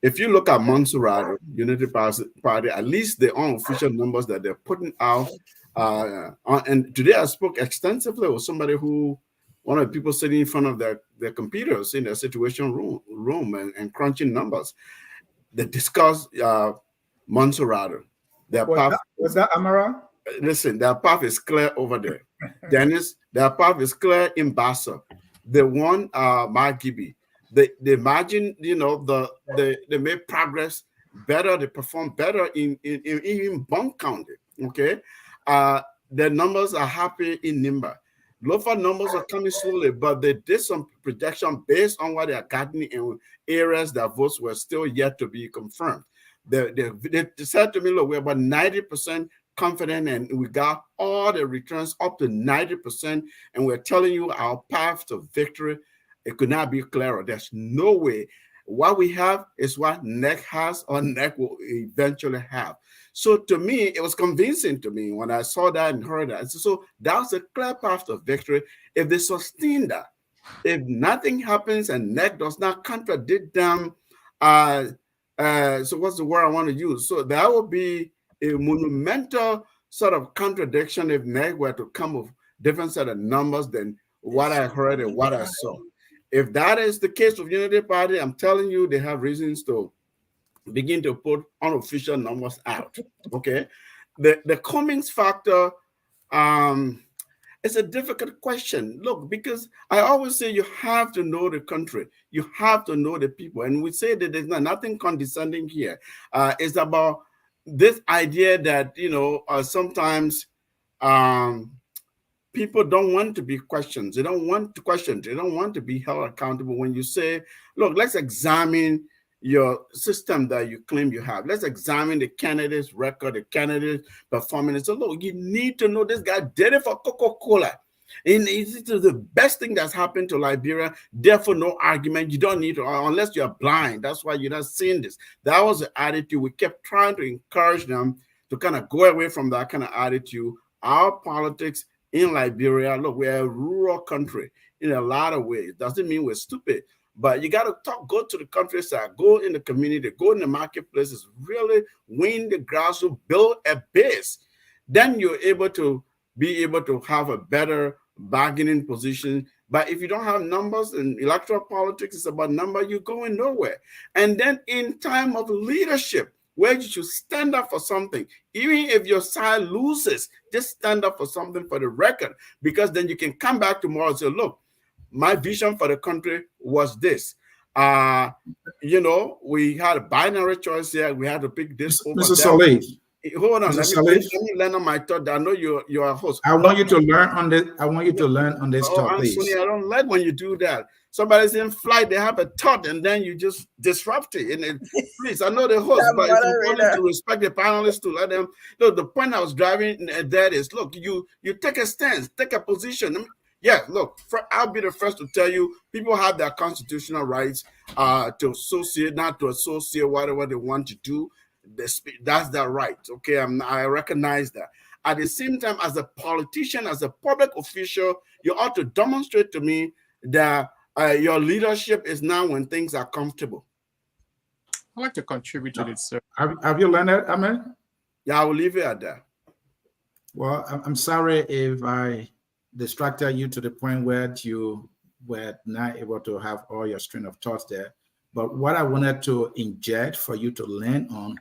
if you look at Montserrat, Unity Party, at least the unofficial numbers that they're putting out, and today I spoke extensively with somebody one of the people sitting in front of their computers in their situation room and crunching numbers. They discussed Montserrat. Was that Amara? Listen, their path is clear over there. Dennis, their path is clear in Bassa. They won Margibi. They imagine, they made progress better. They performed better in Bunk County. Okay, their numbers are happy in Nimba. Local numbers are coming slowly, but they did some projection based on what they are getting in areas that votes were still yet to be confirmed. They said to me, look, we're about 90% confident, and we got all the returns up to 90%, and we're telling you our path to victory, it could not be clearer. There's no way. What we have is what NEC has or NEC will eventually have. So to me, it was convincing to me when I saw that and heard that. So that's a clear path to victory. If they sustain that, if nothing happens and NEC does not contradict them, so what's the word I want to use? So that would be a monumental sort of contradiction if NEC were to come with different set of numbers than what I heard and what I saw. If that is the case with Unity Party, I'm telling you, they have reasons to begin to put unofficial numbers out. Okay, the Cummings factor, it's a difficult question. Look, because I always say you have to know the country, you have to know the people, and we say that there's nothing condescending here. It's about this idea that sometimes people don't want to be questioned. They don't want to question. They don't want to be held accountable. When you say, look, let's examine your system that you claim you have. Let's examine the candidate's record, the candidate's performance. So look, you need to know this guy did it for Coca-Cola. And it's the best thing that's happened to Liberia. Therefore, no argument. You don't need to, unless you're blind. That's why you're not seeing this. That was the attitude. We kept trying to encourage them to kind of go away from that kind of attitude. Our politics in Liberia, look, we're a rural country in a lot of ways. Doesn't mean we're stupid, but you got to go to the countryside, go in the community, go in the marketplaces, really win the grassroots, build a base. Then you're able to have a better bargaining position. But if you don't have numbers in electoral politics, it's about number, you're going nowhere. And then in time of leadership, where you should stand up for something, even if your side loses, just stand up for something for the record, because then you can come back tomorrow and say, look, my vision for the country was this. We had a binary choice here. We had to pick this over Mr. that. Saleh. Hold on, Mr. let me learn on my thought. I know you're a host. I want you to learn on this. I want you to learn on this talk, please. Anthony, I don't like when you do that. Somebody's in flight, they have a thought, and then you just disrupt it. And please, I know the host, but it's important to respect the panelists, to let them. Look, the point I was driving at that is, look, you take a stance, take a position. Yeah, look, I'll be the first to tell you, people have their constitutional rights to associate, not to associate whatever they want to do. That's their right. Okay, I recognize that. At the same time, as a politician, as a public official, you ought to demonstrate to me that your leadership is now when things are comfortable. I'd like to contribute to this, sir. Have you learned that, Ahmed? Yeah, I will leave it at that. Well, I'm sorry if I distracted you to the point where you were not able to have all your string of thoughts there. But what I wanted to inject for you to learn on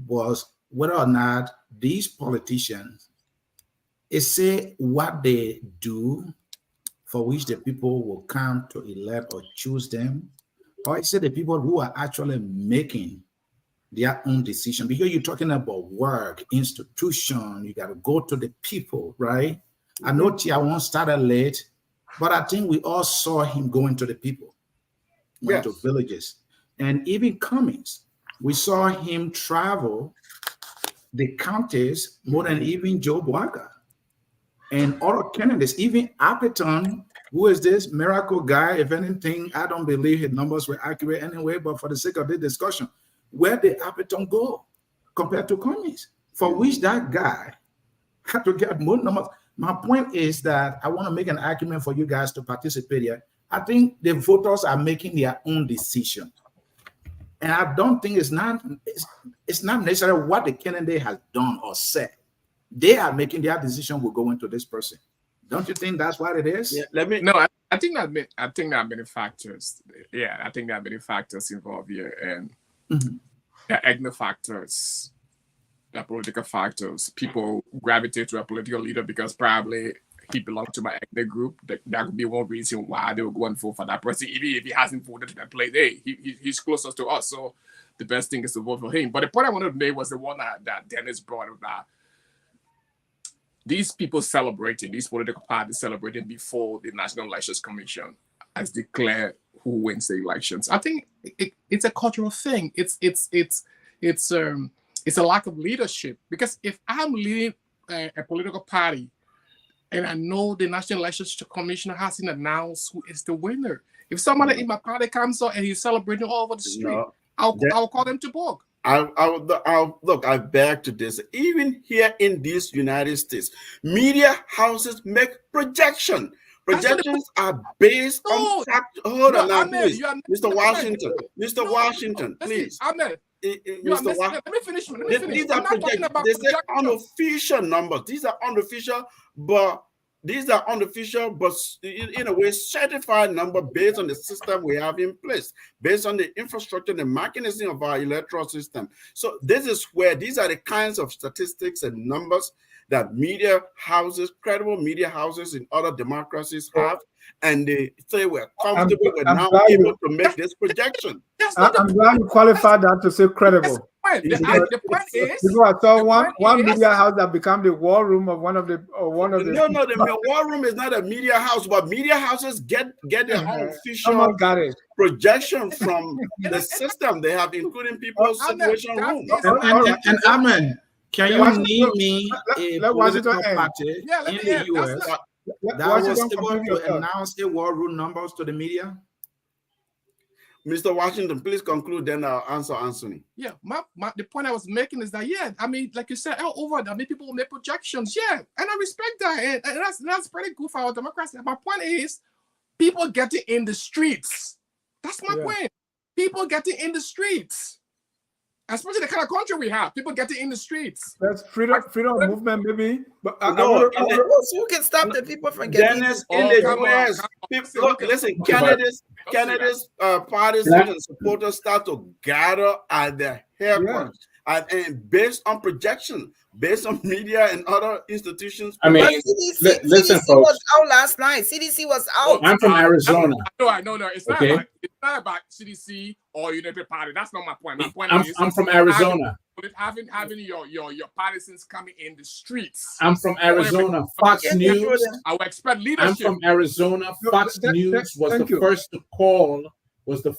was whether or not these politicians say what they do for which the people will come to elect or choose them, or is it the people who are actually making their own decision? Because you're talking about work, institution, you got to go to the people, right? I know Tia won't started late, but I think we all saw him going to the people, went to villages, and even Cummings. We saw him travel the counties more than even Joe Blanca and other candidates, even Appleton, who is this miracle guy. If anything, I don't believe his numbers were accurate anyway, but for the sake of this discussion, where did Appleton go compared to Cummings, for which that guy had to get more numbers? My point is that I want to make an argument for you guys to participate here. I think the voters are making their own decision. And I don't think it's not necessarily what the candidate has done or said. They are making their decision will go into this person. Don't you think that's what it is? Yeah, I think there are many factors. Yeah, I think there are many factors involved here, and there are ethnic factors, there are political factors. People gravitate to a political leader because probably he belongs to my ethnic group. That could be one reason why they will go and vote for that person, even if he hasn't voted to that place. Hey, he's closest to us, so the best thing is to vote for him. But the point I wanted to make was the one that Dennis brought up, that these people celebrating, these political parties celebrating before the National Elections Commission has declared who wins the elections. I think it's a cultural thing. It's a lack of leadership, because if I'm leading a political party and I know the National Elections Commission hasn't announced who is the winner, if somebody in my party comes up and he's celebrating all over the street, I'll call them to book. I beg to this. Even here in these United States, media houses make projections. Projections are based on fact. Hold on now, please. Mr. Washington, please. Mr. Washington, let me finish. These are projections. They say unofficial numbers. These are unofficial, but these are unofficial, but in a way, certified number based on the system we have in place, based on the infrastructure, the mechanism of our electoral system. So this is where these are the kinds of statistics and numbers that media houses, credible media houses in other democracies have, and they say we're comfortable with now able to make this projection. I'm glad you qualified that to say credible. The point is, because I saw one media house that became the war room of one of the. No, the war room is not a media house, but media houses get their own official projection from the system they have, including people's situation rooms. And Amen, can you name me a political party in the US that was able to announce a war room numbers to the media? Mr. Washington, please conclude, then I'll answer Anthony. Yeah, the point I was making is that, yeah, I mean, like you said, people will make projections, yeah, and I respect that, and that's pretty good for our democracy. My point is, people getting in the streets. That's my point. People getting in the streets, especially the kind of country we have. People getting in the streets. That's freedom of movement, maybe. But who can stop the people from getting Dennis, in the US? Look, listen, candidates, parties and supporters start to gather at their headquarters, and based on projection, based on media and other institutions. I mean, CDC listen, folks. was out last night. CDC was out. I'm from Arizona. No, it's not about CDC or United Party. That's not my point. My point is, I'm from Arizona. Having your partisans coming in the streets. I'm from Arizona. Fox News. I would expect leadership. I'm from Arizona. Fox News was the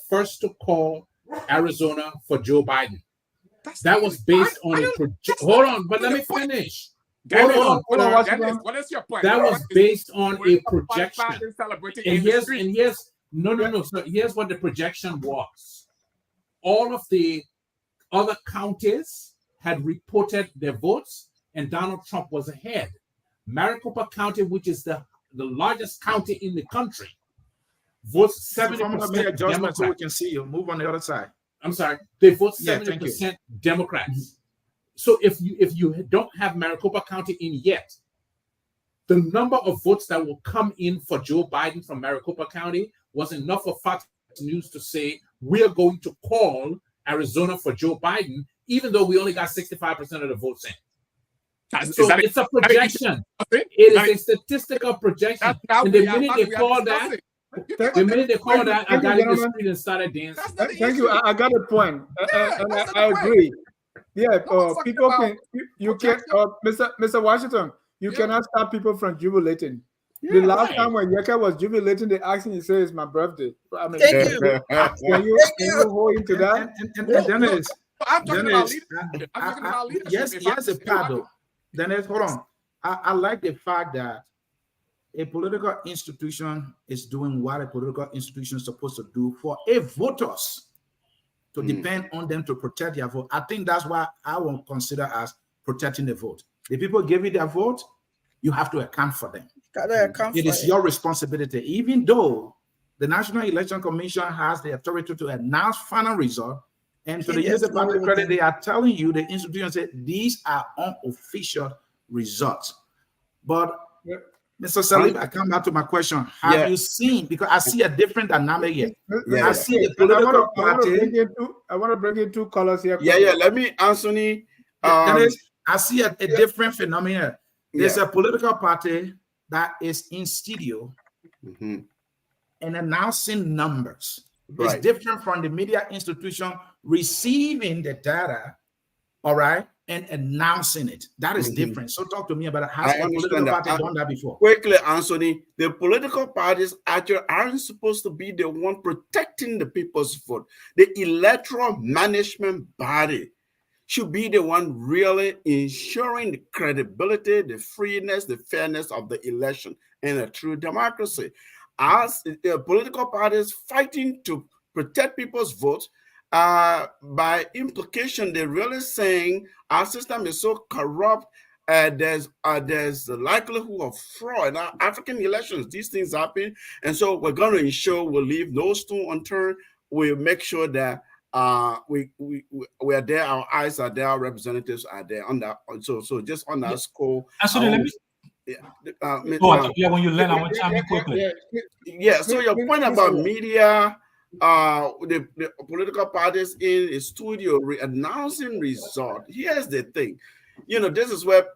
first to call Arizona for Joe Biden. That was based on a projection. Hold on, but let me finish. Hold on. Dennis, what is your point? That was based on a projection. And here's no. So here's what the projection was. All of the other counties had reported their votes, and Donald Trump was ahead. Maricopa County, which is the largest county in the country, votes 70% Democrat. So we can see you. Move on the other side. I'm sorry. They vote 70% Democrats. So if you don't have Maricopa County in yet, the number of votes that will come in for Joe Biden from Maricopa County was enough for Fox News to say we are going to call Arizona for Joe Biden, even though we only got 65% of the votes in. It's a projection. It is a statistical projection. And the minute they call that, I got in the street and started dancing. Thank you. I got a point. And I agree. Yeah, people can, you can, Mr. Washington, you cannot stop people from jubilating. The last time when Yeka was jubilating, they asked him, he said, it's my birthday. I mean, Thank you. Can you hold into that? And Dennis, I'm talking about leadership. Yes, a paddle. Dennis, hold on. I like the fact that a political institution is doing what a political institution is supposed to do for voters to depend on them to protect their vote. I think that's why I will consider as protecting the vote. The people give you their vote, you have to account for them. It is your responsibility, even though the National Election Commission has the authority to announce final result. And to the United Party credit, they are telling you, the institution said, these are unofficial results. But Mr. Salib, I come back to my question. Have you seen, because I see a different dynamic here. I see the political party. I want to bring in two colors here. Let me, Anthony. I see a different phenomenon. There's a political party that is in studio and announcing numbers. It's different from the media institution receiving the data, all right, and announcing it. That is different. So talk to me about it. Has a political party done that before? Quickly, Anthony, the political parties actually aren't supposed to be the one protecting the people's vote. The electoral management body should be the one really ensuring the credibility, the freeness, the fairness of the election in a true democracy. As political parties fighting to protect people's votes, by implication, they're really saying our system is so corrupt. There's the likelihood of fraud in our African elections. These things happen, and so we're going to ensure we'll leave no stone unturned. We'll make sure that we are there. Our eyes are there. Our representatives are there. On that, so just on that score. Actually, When you learn, I want to chime in quickly. Yeah, so your point about media, the political parties in a studio announcing result. Here's the thing, this is where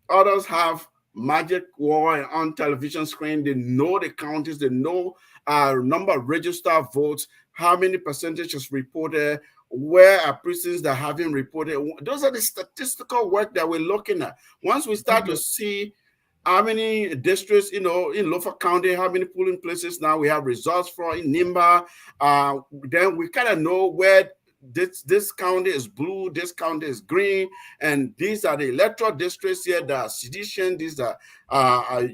others have magic wand on television screen. They know the counties, they know number of registered votes, how many percentage is reported, where are precincts that haven't reported. Those are the statistical work that we're looking at. Once we start to see how many districts, in Lofa County, how many polling places now we have results for in Nimba, then we kind of know where this county is blue, this county is green, and these are the electoral districts here that are sedition, these are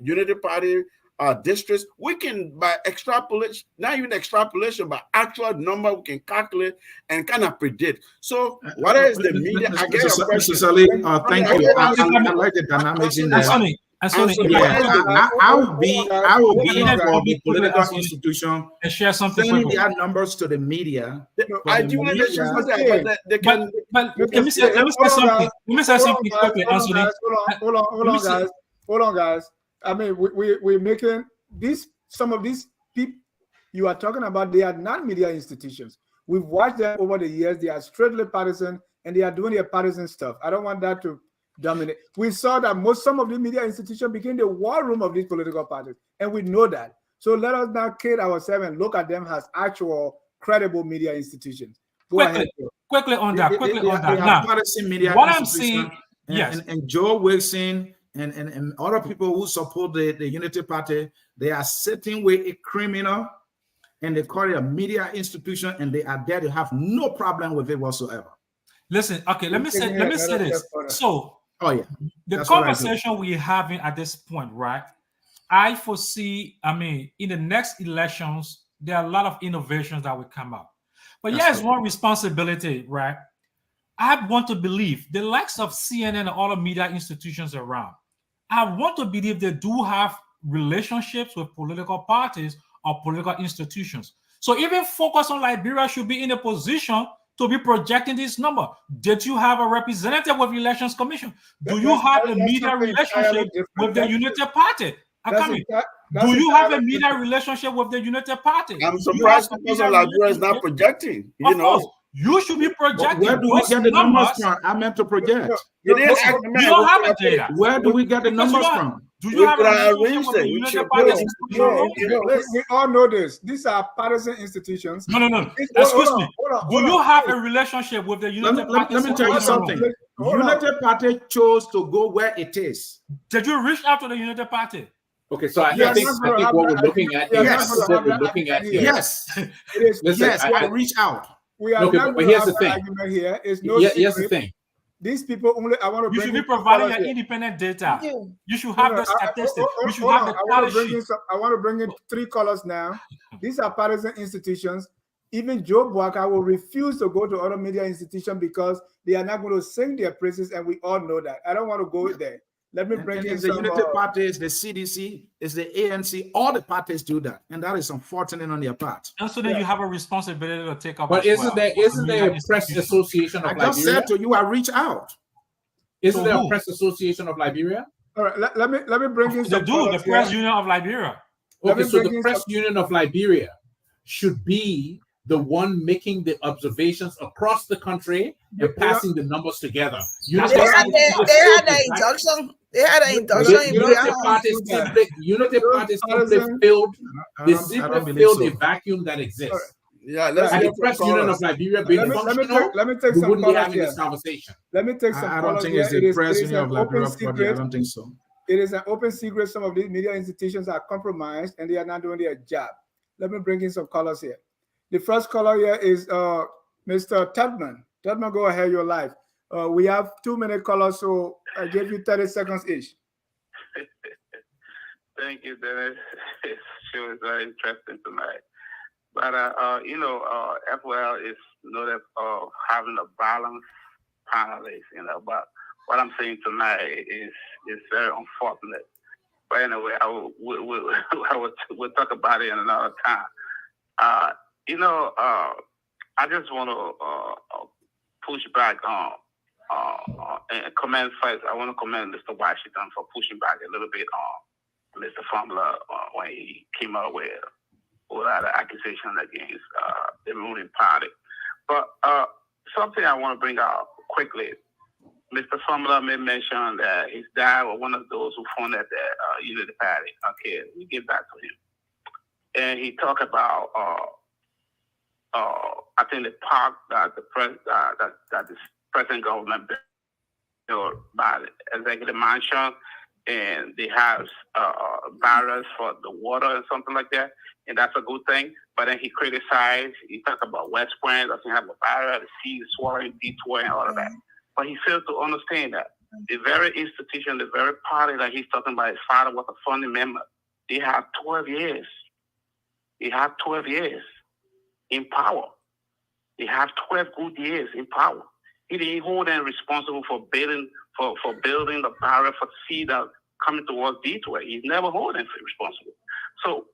Unity Party districts. We can, by extrapolation, not even extrapolation, but actual number, we can calculate and kind of predict. So what is the media? I get your question. Thank you. I like the dynamics in there. I will be for the political institution and share something. Sending their numbers to the media. Let me say something. Let me say something quickly, Anthony. Hold on, guys. I mean, we're making some of these people you are talking about, they are not media institutions. We've watched them over the years. They are straightly partisan, and they are doing their partisan stuff. I don't want that to dominate. We saw that some of the media institutions became the war room of these political parties, and we know that. So let us now kid ourselves and look at them as actual credible media institutions. Quickly on that. Now, partisan media what I'm seeing, and Joe Wilson and other people who support the Unity Party, they are sitting with a criminal, and they call it a media institution, and they are there to have no problem with it whatsoever. Listen, okay, let me say this. So, the conversation we're having at this point, right? I foresee, in the next elections, there are a lot of innovations that will come up. But here's one responsibility, right? I want to believe the likes of CNN and other media institutions around, I want to believe they do have relationships with political parties or political institutions. So even Focus on Liberia should be in a position to be projecting this number. Did you have a representative with the Elections Commission? Do you have a media relationship with the Unity Party? Do you have a media relationship with the Unity Party? I'm surprised Focus on Liberia is not projecting. You should be projecting. Where do we get the numbers from? I meant to project. You don't have the data. Where do we get the numbers from? Do you have a relationship with the Unity Party? We all know this. These are partisan institutions. No. Excuse me. Do you have a relationship with the Unity Party? Let me tell you something. Unity Party chose to go where it is. Did you reach out to the Unity Party? Okay, so I think what we're looking at here. Yes, it is. Yes, I reach out. We are but here's the thing. Here is here's the thing. These people only. I want to. You should be providing your independent data. You should have the statistics. You should have the tally sheet. I want to bring in 3 colors now. These are partisan institutions. Even Joe Buaka will refuse to go to other media institutions because they are not going to sing their praises, and we all know that. I don't want to go there. Let me bring in the Unity parties, the CDC, it's the ANC. All the parties do that, and that is unfortunate on their part. And so then you have a responsibility to take up. But isn't there a press association of Liberia? I just said to you, I reach out. Isn't there a press association of Liberia? All right, let me bring in some. The press union of Liberia. Okay, so the press union of Liberia should be the one making the observations across the country and passing the numbers together. They had an induction. They had an induction. Unity Party simply filled the vacuum that exists. Yeah, let's and the press union of Liberia being functional. Let me take some wouldn't be having this conversation. Let me take some. I don't think it's the press union of Liberia. I don't think so. It is an open secret. Some of these media institutions are compromised and they are not doing their job. Let me bring in some colors here. The first color here is Mr. Tedman. Tedman, go ahead, you're live. We have 2-minute colors, so I give you 30 seconds each. Thank you, Dennis. It was very interesting tonight. But, FOL is noted for having a balanced panelist, but what I'm saying tonight is very unfortunate. But anyway, we'll talk about it in another time. I just want to push back on commend first. I want to commend Mr. Washington for pushing back a little bit on Mr. Fumbler when he came up with all that accusation against the ruling party. But something I want to bring out quickly. Mr. Fumbler made mention that his dad was one of those who founded the Unity Party. Okay, we get back to him. And he talked about, I think, the park that the present government built by the executive mansion, and they have barriers for the water and something like that, and that's a good thing. But then he criticized, he talked about West Point doesn't have a barrier, the sea is swallowing detour and all of that. But he failed to understand that the very institution, the very party that he's talking about, his father was a founding member. They have 12 years. They have 12 years in power. They have 12 good years in power. He didn't hold them responsible for building the barrier for sea that coming towards detour. He's never hold them responsible. So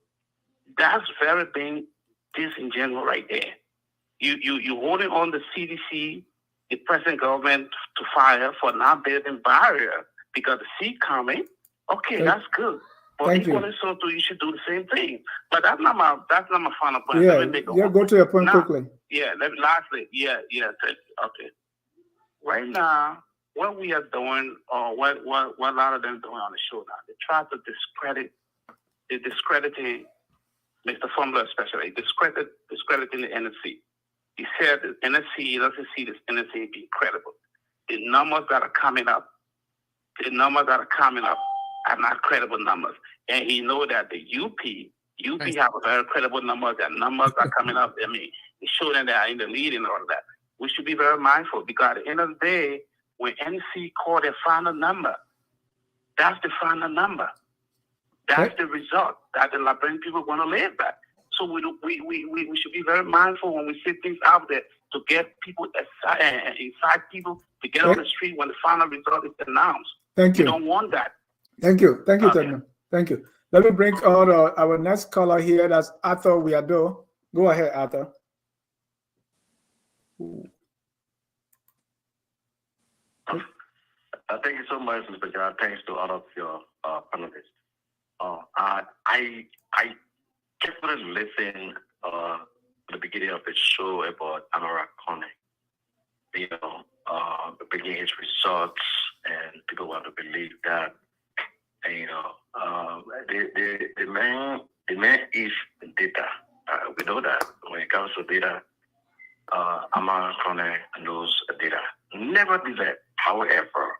that's very being disingenuous right there. You holding on the CDC, the present government, to fire for not building barrier because the sea coming. Okay, that's good. But equally so too, you should do the same thing. But that's not my final point. Yeah, go to your point quickly. Yeah, lastly, okay. Right now, what we are doing, or what a lot of them doing on the show now, they try to discrediting Mr. Fumbler especially, discrediting the NSC. He said the NSC doesn't see this NSC being credible. The numbers that are coming up are not credible numbers. And he know that the UP have a very credible number. That numbers are coming up. I mean, it's showing that in the lead and all of that. We should be very mindful because at the end of the day, when NC call their final number, that's the final number. That's the result that the Liberian people want to live by. So we should be very mindful when we see things out there to get people inside people to get on the street when the final result is announced. Thank you. We don't want that. Thank you, Tedman. Thank you. Let me bring on our next caller here. That's Arthur Wiado. Go ahead, Arthur. Thank you so much, Mr. John. Thanks to all of your panelists. I carefully listened to the beginning of the show about Amara Kone. Bringing his results, and people want to believe that. And, the main is data. We know that when it comes to data, Amara Kone knows data. Nevertheless, however,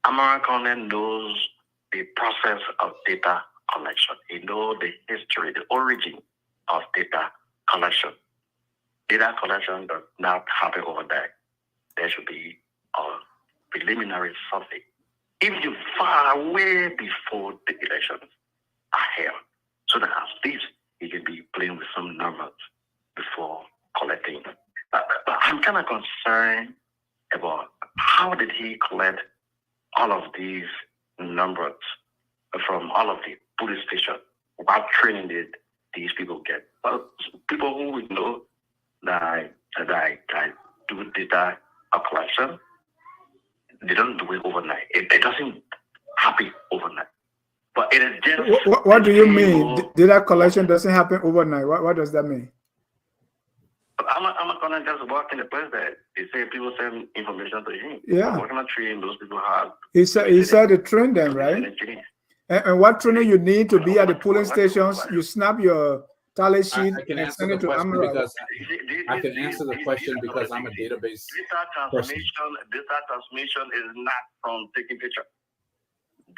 Amara Kone knows the process of data collection. He knows the history, the origin of data collection. Data collection does not happen overnight. There should be a preliminary survey. If you far away before the elections are held, so that at least you can be playing with some numbers before collecting. But I'm kind of concerned about how did he collect all of these numbers from all of the police stations? What training did these people get? Well, people who would know that I do data collection, they don't do it overnight. It doesn't happen overnight. But it is just... What do you mean? Data collection doesn't happen overnight. What does that mean? I'm not gonna just walk in the place that they say people send information to him. Yeah. We're gonna train those people how. He said to train them, right? And what training you need to be at the polling stations, you snap your tally sheet and send it to Amara. I can answer the question because I'm a database person. Data transmission is not from taking pictures.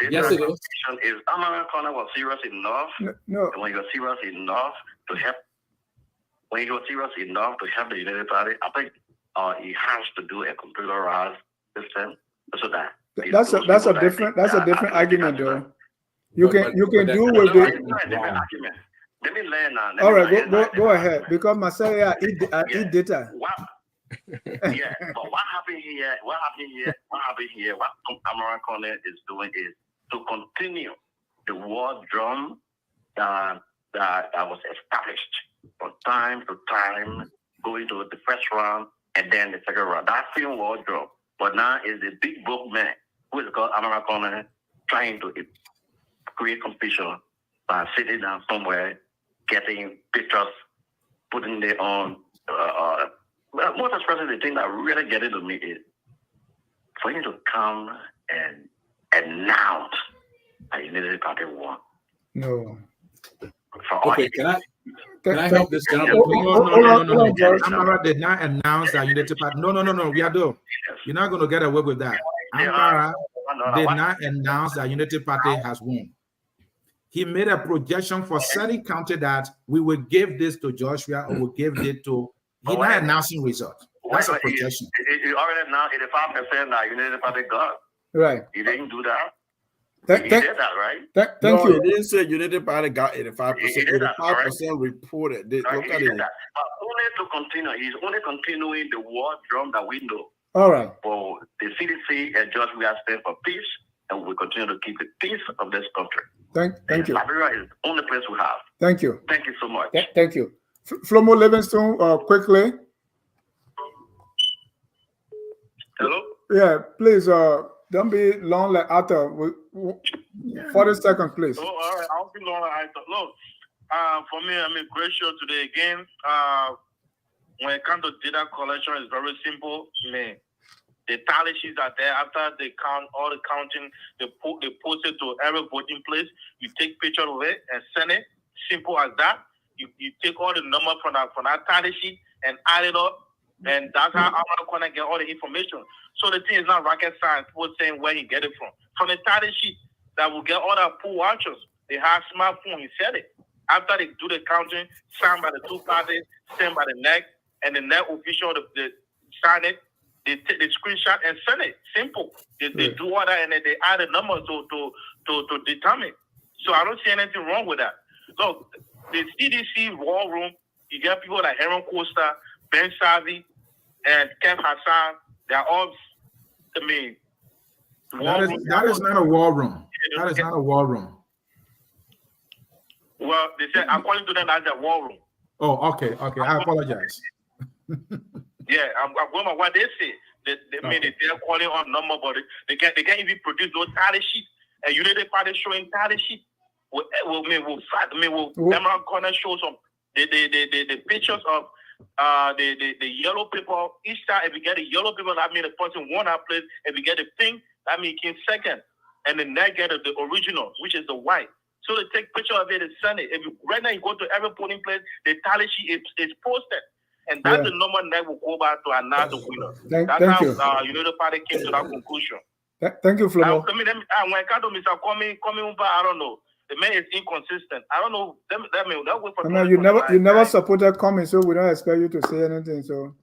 Yes, it is. Is Amara Kone was serious enough. No. And when you're serious enough to help, the United Party, I think he has to do a computerized system so that that's a different argument, though. You can do with the. Let me learn now. All right, go ahead, because Masaya eat data. Yeah, but what happened here? What Amara Kone is doing is to continue the war drum that was established from time to time, going to the first round and then the second round. That same war drum But now is the big book man who is called American trying to create competition by sitting down somewhere, getting pictures, putting their own. Most especially the thing that really getting to me is for you to come and announce that Unity Party won. No. Okay, can I help this gentleman? No. Amara did not announce that Unity Party. No. We are doing. You're not going to get away with that. Amara did not announce that Unity Party has won. He made a projection for certain county that we will give this to Joshua or we'll give it to. He's not announcing results. That's a projection. You already announced 85% that Unity Party got. Right. He didn't do that. He did that, right? Thank you. He didn't say Unity Party got 85%. 85% reported. Look at it. But only to continue. He's only continuing the war drum that we know. All right. For the CDC and just we are stand for peace, and we continue to keep the peace of this country. Thank you. Liberia is the only place we have. Thank you. Thank you so much. Thank you. Flomo Livingston, quickly. Hello? Yeah, please, don't be long like Arthur. 40 seconds, please. Oh, all right. I'll be long like Arthur. Look, for me, I mean, great show today. Again, when it comes to data collection, it's very simple. Man, the tally sheets are there. After they count all the counting, they post it to every voting place. You take picture of it and send it. Simple as that. You take all the numbers from that tally sheet and add it up, and that's how I'm gonna get all the information. So the thing is not rocket science. People saying where he get it from the tally sheet that will get all the poll watchers. They have smartphone. He said it. After they do the counting, signed by the two parties, sent by the NEC, and the NEC official they sign it. They take the screenshot and send it. Simple. They do all that and then they add a number to determine. So I don't see anything wrong with that. Look, the CDC war room, you get people like Aaron Costa, Ben Savi, and Kev Hassan. They're all, I mean, that is not a war room. That is not a war room. Well, they said, according to them, that's a war room. Oh, okay. I apologize. Yeah, I'm going by what they say. They mean they're calling on number, but they can't even produce those tally sheets. And Unity Party showing tally sheets. We'll Emerald Corner show some the pictures of the yellow paper. Each time, if you get a yellow paper, that means the person won that place. If you get a pink, that means he came second. And then they get the original, which is the white. So they take picture of it and send it. Right now you go to every polling place, the tally sheet is posted. And that's the number that will go back to another winner. That's how Unity Party came to that conclusion. Thank you, Flo. When I come to Mr. coming over, I don't know. The man is inconsistent. I don't know. You never supported Cummings, so we don't expect you to say anything. So.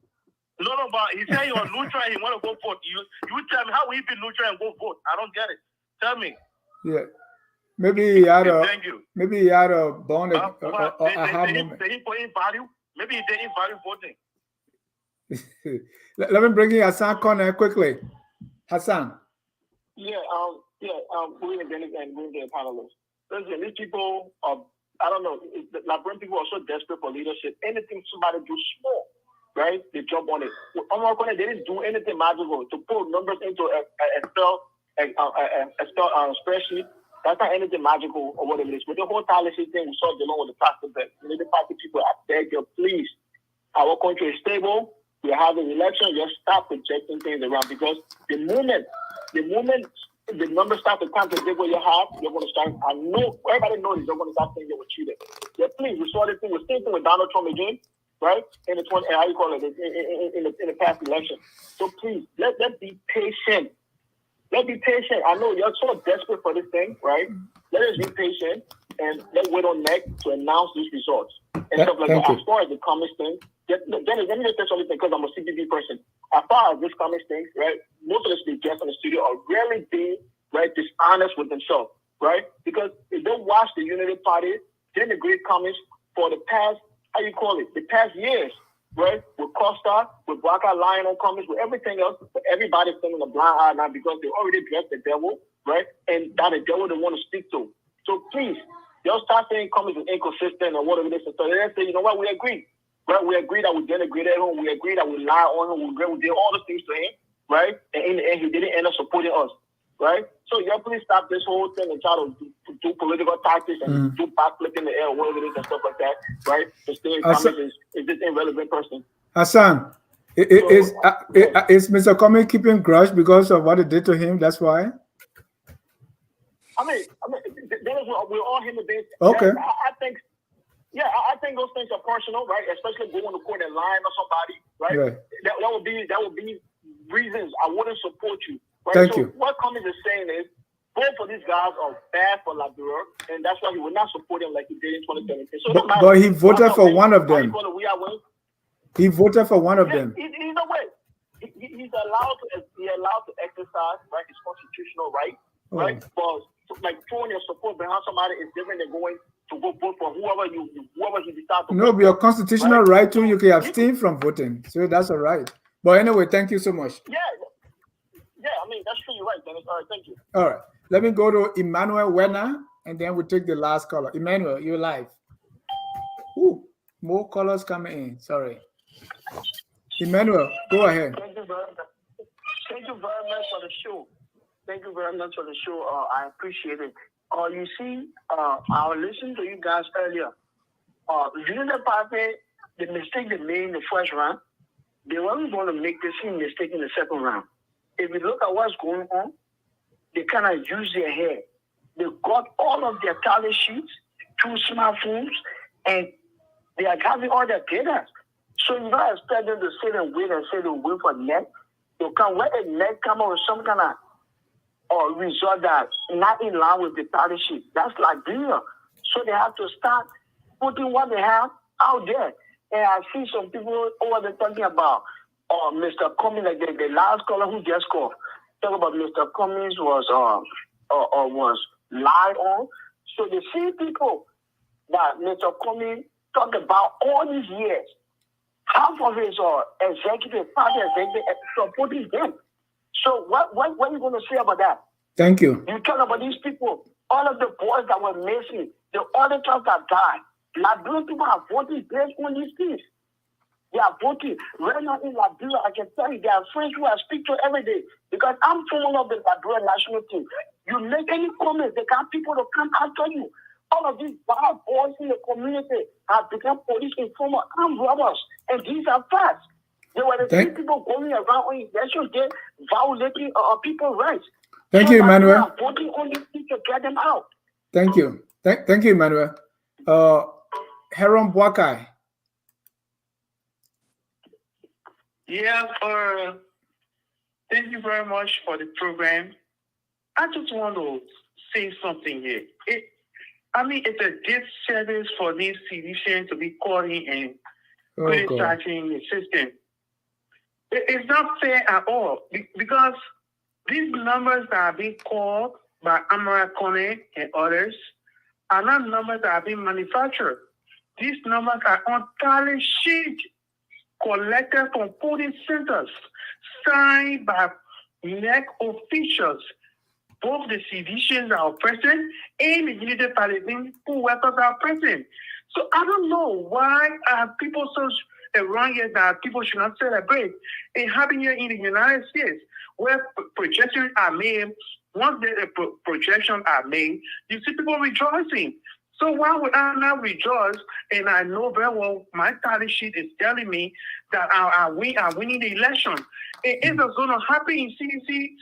No, but he said he was neutral and he want to go vote. You tell me how will he be neutral and go vote? I don't get it. Tell me. Yeah. Maybe he had a bond aha moment. Did he put in value? Maybe he didn't value voting. Let me bring in Hassan Corner quickly. Hassan. Good evening, Dennis, and good evening, panelists. Listen, these people are, I don't know, Liberian people are so desperate for leadership. Anything somebody do small, right? They jump on it. They didn't do anything magical to put numbers into Excel spreadsheet. That's not anything magical or whatever it is. With the whole policy thing, we saw along with the plastic bag. The party people, I beg you, please. Our country is stable. We are having election. Just stop projecting things around, because the moment the numbers start to contradict what you have, you're going to start. I know everybody knows you're going to start saying you were cheated. Yeah, please. We saw this thing. We're same thing with Donald Trump again, right? In the in the past election. So please, let's be patient. Let's be patient. I know you're so desperate for this thing, right? Let us be patient and let's wait on NEC to announce these results and stuff like that. As far as the comments thing, let me just say something, because I'm a CBB person. As far as this comments thing, right? Most of the guests in the studio are really being dishonest with themselves, right? Because if they watch the Unity Party, then the great comments for the past, the past years, right? With Costa, with Waka lying on comments, with everything else, but everybody's sending a blind eye now because they already dressed the devil, right? And that the devil they want to speak to. So please, they'll start saying comments is inconsistent or whatever it is. So they say, you know what, we agree. Right? We agree that we denigrated him, we agree that we lied on him, we did all the things to him, right? And in the end, he didn't end up supporting us, right? So y'all please stop this whole thing and try to do political tactics and do backflip in the air, whatever it is and stuff like that, right? To stay in comments is this irrelevant person. Hassan, is Mr. Comey keeping grudge because of what it did to him? That's why. I mean, we're all human beings. Okay. I think those things are personal, right? Especially going to court and lying on somebody, right? That would be reasons I wouldn't support you. Right? Thank so you. What Cummings is saying is both of these guys are bad for Liberia, and that's why he would not support him like he did in 2017. So but he voted for one of them. He voted for one of them. Either way, he's allowed to exercise right his constitutional right, right? But like throwing your support behind somebody is different than going to go vote for whoever he decides to. No, but your constitutional right too, you can abstain from voting, so that's all right. But anyway, thank you so much. Yeah, I mean, that's true. You're right, Dennis. All right, thank you. All right. Let me go to Emmanuel Werner, and then we'll take the last caller. Emmanuel, you're live. Ooh, more callers coming in. Sorry. Emmanuel, go ahead. Thank you very much for the show. Thank you very much for the show. I appreciate it. You see, I was listening to you guys earlier. The party, the mistake they made in the first round, they weren't going to make the same mistake in the second round. If you look at what's going on, they kind of use their head. They got all of their tally sheets through smartphones, and they are having all their data. So you don't expect them to sit and wait for net. They'll come when a net come up with some kind of result that's not in line with the tally sheet. That's Liberia. So they have to start putting what they have out there. And I see some people over there talking about Mr. Cummings, like the last caller who just called, talk about Mr. Cummings was lied on. So the same people that Mr. Cummings talked about all these years, half of his party executive supporting him. So what are you going to say about that? Thank you. You talk about these people, all of the boys that were missing, the auditors that died. Liberian people are voting based on these things. They are voting. Right now in Liberia, I can tell you, there are friends who I speak to every day because I'm from one of the Liberian national team. You make any comments, they got people to come after you. All of these bad boys in the community have become police informer armed robbers, and these are facts. They were the same people going around on election day violating people's rights. Thank you, Emmanuel. Voting on these things to get them out. Thank you. Thank you, Emmanuel. Heron Bwakai. Yeah, thank you very much for the program. I just want to say something here. It's a disservice for these citizens to be calling and criticizing the system. It's not fair at all because these numbers that are being called by Amara Kone and others are not numbers that are being manufactured. These numbers are on tally sheet collected from polling centers, signed by NEC officials, both the citizens that are present and the Unity Parliament who workers are present. So I don't know why people so around here that people should not celebrate. It happened here in the United States where projections are made. Once the projections are made, you see people rejoicing. So why would I not rejoice? And I know very well my tally sheet is telling me that I'm winning the election. If it's going to happen in CDC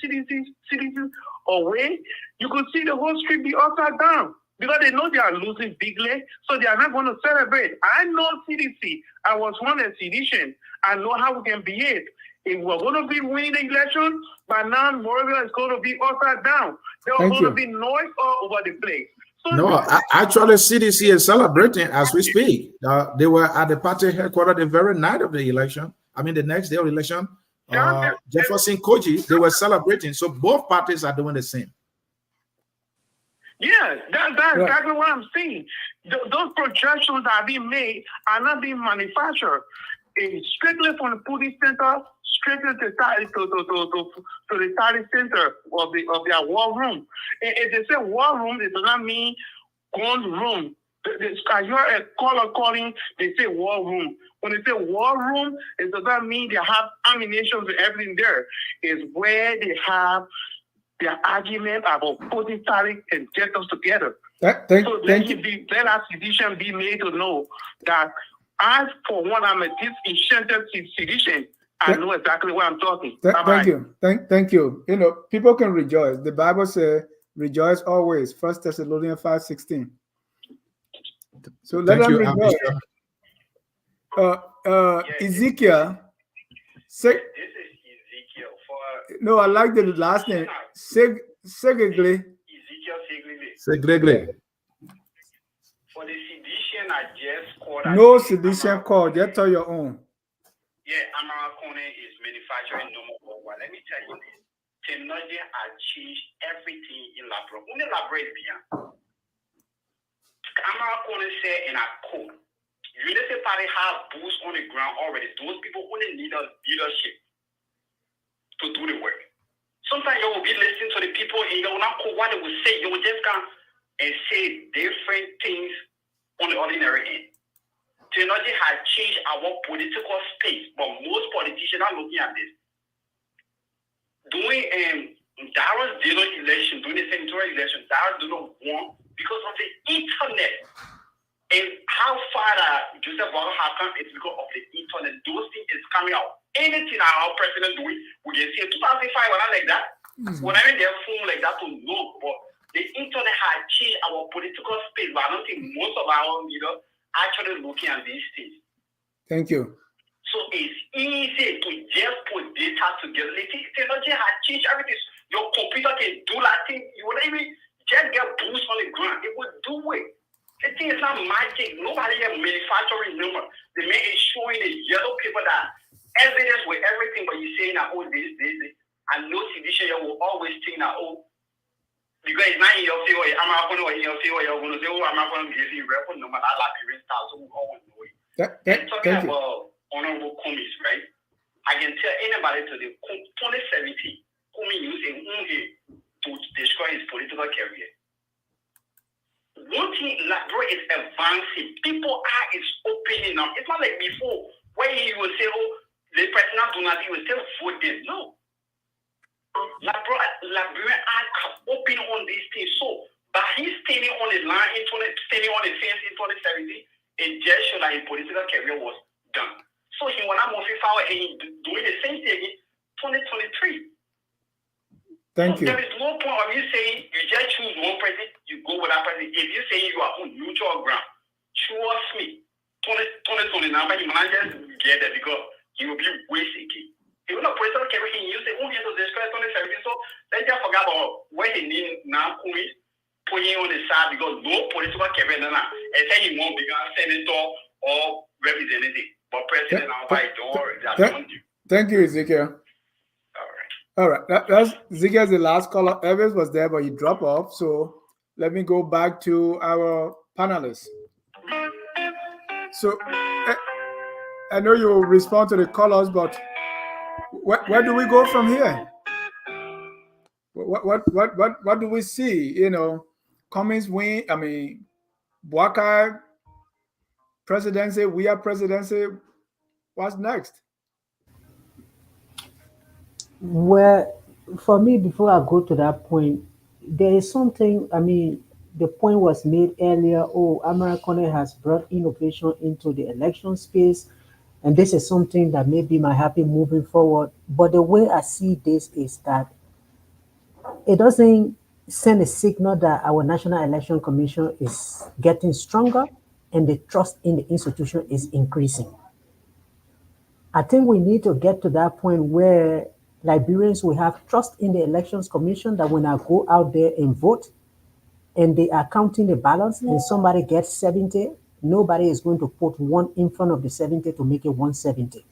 away, you could see the whole street be upside down because they know they are losing bigly, so they are not going to celebrate. I know CDC. I was one of the citizens. I know how we can behave. If we're going to be winning the election, by now Moravia is going to be upside down. There's going to be noise all over the place. No, actually, CDC is celebrating as we speak. They were at the party headquarters the very night of the election. I mean, the next day of the election. Jefferson Koji, they were celebrating. So both parties are doing the same. Yeah, that's exactly what I'm saying. Those projections that are being made are not being manufactured. It's strictly from the polling center, strictly to the tally center of their war room. And if they say war room, it does not mean gun room. I heard a caller calling, they say war room. When they say war room, it does not mean they have ammunition and everything there. It's where they have their argument about putting tariff and get us together. Let our sedition be made to know that as for one, I'm a disenchanted sedition. I know exactly what I'm talking. Thank you. Thank you. You know, people can rejoice. The Bible says, rejoice always. 1 Thessalonians 5:16. So let them rejoice. Ezekiel. This is Ezekiel. No, I like the last name. Segregle. Segregle. For the sedition, I just called. No sedition call. Just tell your own. Yeah, Amaracone is manufacturing number one. Let me tell you this. Technology has changed everything in Labra. Only Labra is bien. Amaracone said in a code, you need to have boots on the ground already. Those people only need a leadership to do the work. Sometimes you will be listening to the people and you will not know what they will say. You will just come and say different things on the ordinary end. Technology has changed our political space, but most politicians are looking at this. Doing Darrell's election, doing the senatorial election, Darrell did not want because of the internet. And how far Joseph Biden has come is because of the internet. Those things is coming out. Anything our president doing, we can see 2005 when I like that. When I mean their phone like that to know, but the internet has changed our political space. But I don't think most of our leaders actually looking at these things. Thank you. So it's easy to just put data together. The technology has changed everything. Your computer can do that thing. You will even just get boost on the ground. It will do it. The thing is not magic. Nobody is manufacturing number. The man is showing the yellow paper that evidence with everything, but you're saying that, oh, this. And no sedition, you will always think that, oh, because it's not in your favor, I'm not going to in your favor, you're going to say, oh, I'm not going to give you record number, that Liberian style, so we all know it. Talking about honorable commies, right? I can tell anybody today, 2017, Comey used a to destroy his political career. One thing, bro, is advancing. People are is opening up. It's not like before, where he will say, oh, the president do not, he will still vote them. No. Liberia are open on these things. So, by him standing on the line, standing on the fence in 2017, it just showed that his political career was done. So, he went out moving forward and doing the same thing in 2023. Thank you. There is no point of you saying you just choose one person, you go with that person. If you say you are on neutral ground, trust me, 2029, but you might just get there because he will be wasting it. He will not political career, he used it only to destroy 2017. So let's just forget about where he needs now, put him on the side because no political career now. And say he won't become senator or representative. But president now, by door, thank you, Ezekiel. All right. That's Ezekiel's the last caller. Evans was there, but he dropped off. So let me go back to our panelists. So I know you will respond to the callers, but where do we go from here? What do we see? You know, Cummings win. I mean, Bwaka presidency. We are presidency. What's next? Well, for me, before I go to that point, there is something. I mean, the point was made earlier. Oh, Amaracone has brought innovation into the election space. And this is something that maybe might happen moving forward. But the way I see this is that it doesn't send a signal that our National Election Commission is getting stronger and the trust in the institution is increasing. I think we need to get to that point where Liberians will have trust in the Elections Commission that when I go out there and vote and they are counting the ballots and somebody gets 70, nobody is going to put one in front of the 70 to make it 170.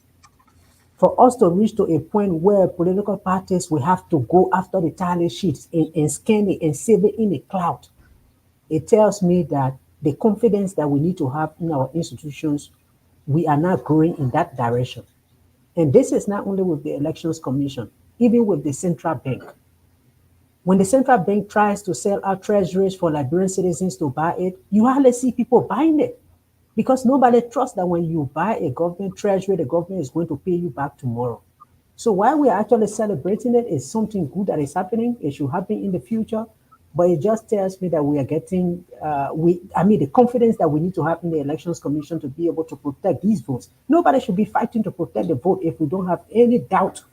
For us to reach to a point where political parties will have to go after the tally sheets and scan it and save it in the cloud, it tells me that the confidence that we need to have in our institutions, we are not growing in that direction. And this is not only with the Elections Commission, even with the central bank. When the central bank tries to sell out treasuries for Liberian citizens to buy it, you hardly see people buying it because nobody trusts that when you buy a government treasury, the government is going to pay you back tomorrow. So while we are actually celebrating it, it's something good that is happening. It should happen in the future, but it just tells me that we are getting, the confidence that we need to have in the Elections Commission to be able to protect these votes. Nobody should be fighting to protect the vote if we don't have any doubt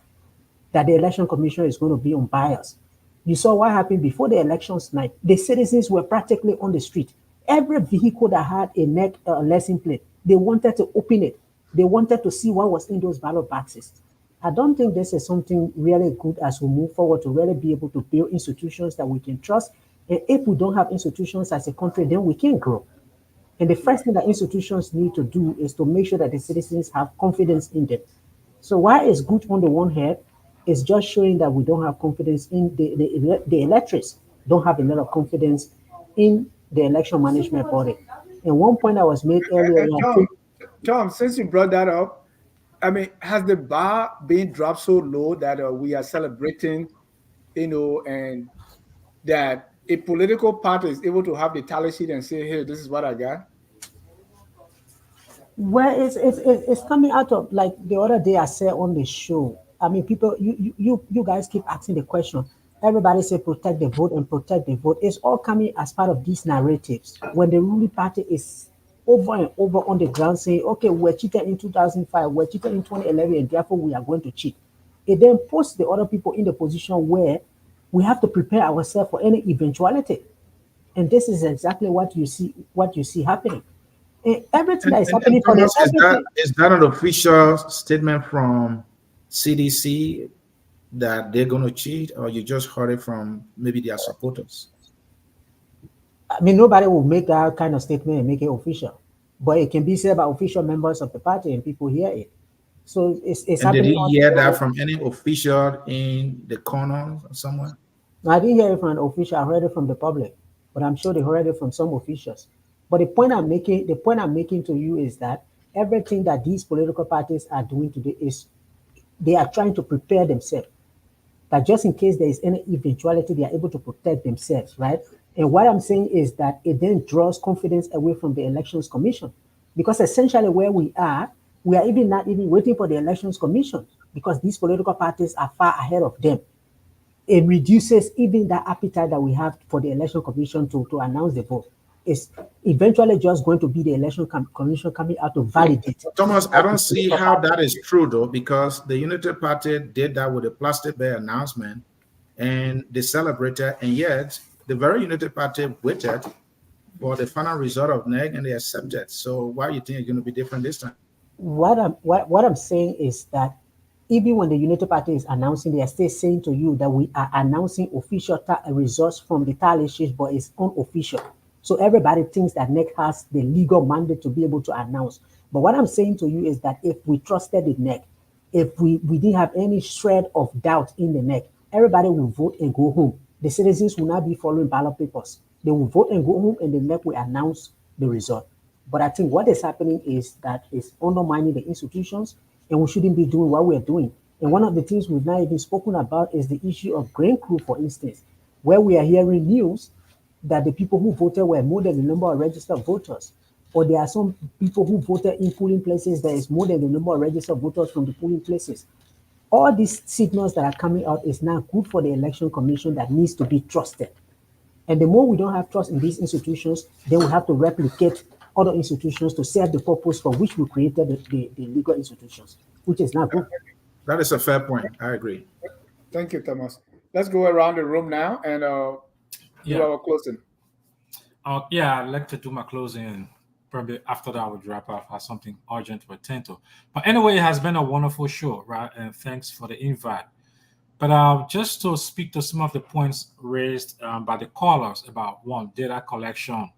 that the Election Commission is going to be unbiased. You saw what happened before the elections night. The citizens were practically on the street. Every vehicle that had a neck lesson plate, they wanted to open it. They wanted to see what was in those ballot boxes. I don't think this is something really good as we move forward to really be able to build institutions that we can trust. And if we don't have institutions as a country, then we can't grow. And the first thing that institutions need to do is to make sure that the citizens have confidence in them. So while it's good on the one hand, it's just showing that we don't have confidence in the electors, don't have a lot of confidence in the election management body. And one point I was made earlier, Tom, since you brought that up, I mean, has the bar been dropped so low that we are celebrating, and that a political party is able to have the tally sheet and say, "Hey, this is what I got"? Well, it's coming out of, like the other day I said on the show. I mean, people, you guys keep asking the question. Everybody say protect the vote and protect the vote. It's all coming as part of these narratives. When the ruling party is over and over on the ground saying, okay, we're cheated in 2005, we're cheated in 2011, and therefore we are going to cheat. It then puts the other people in the position where we have to prepare ourselves for any eventuality. And this is exactly what you see happening. Everything that is happening for Thomas, the is that an official statement from CDC that they're going to cheat, or you just heard it from maybe their supporters? I mean, nobody will make that kind of statement and make it official, but it can be said by official members of the party, and people hear it. So it's and happening. Did you hear that from any official in the corner or somewhere? I didn't hear it from an official. I heard it from the public, but I'm sure they heard it from some officials. But the point I'm making to you is that everything that these political parties are doing today is they are trying to prepare themselves. That just in case there is any eventuality, they are able to protect themselves, right? And what I'm saying is that it then draws confidence away from the Elections Commission, because essentially where we are even not even waiting for the Elections Commission, because these political parties are far ahead of them. It reduces even that appetite that we have for the Election Commission to announce the vote. It's eventually just going to be the Election Commission coming out to validate. Thomas, I don't see how that is true, though, because the Unity Party did that with a plastic bear announcement and they celebrated, and yet the very Unity Party waited for the final result of NEG and they accepted. So why do you think it's going to be different this time? What I'm saying is that even when the Unity Party is announcing, they are still saying to you that we are announcing official results from the tally sheet, but it's unofficial. So everybody thinks that NEC has the legal mandate to be able to announce. But what I'm saying to you is that if we trusted the NEC, if we didn't have any shred of doubt in the NEC, everybody will vote and go home. The citizens will not be following ballot papers. They will vote and go home, and the NEC will announce the result. But I think what is happening is that it's undermining the institutions, and we shouldn't be doing what we're doing. And one of the things we've not even spoken about is the issue of grain crew, for instance, where we are hearing news that the people who voted were more than the number of registered voters. Or there are some people who voted in polling places that is more than the number of registered voters from the polling places. All these signals that are coming out is not good for the Election Commission that needs to be trusted. And the more we don't have trust in these institutions, then we have to replicate other institutions to serve the purpose for which we created the legal institutions, which is not good. That is a fair point. I agree. Thank you, Thomas. Let's go around the room now and do our closing. Yeah, I'd like to do my closing, and probably after that I would wrap up. I have something urgent to attend to. But anyway, it has been a wonderful show, right? And thanks for the invite. But just to speak to some of the points raised by the callers about data collection.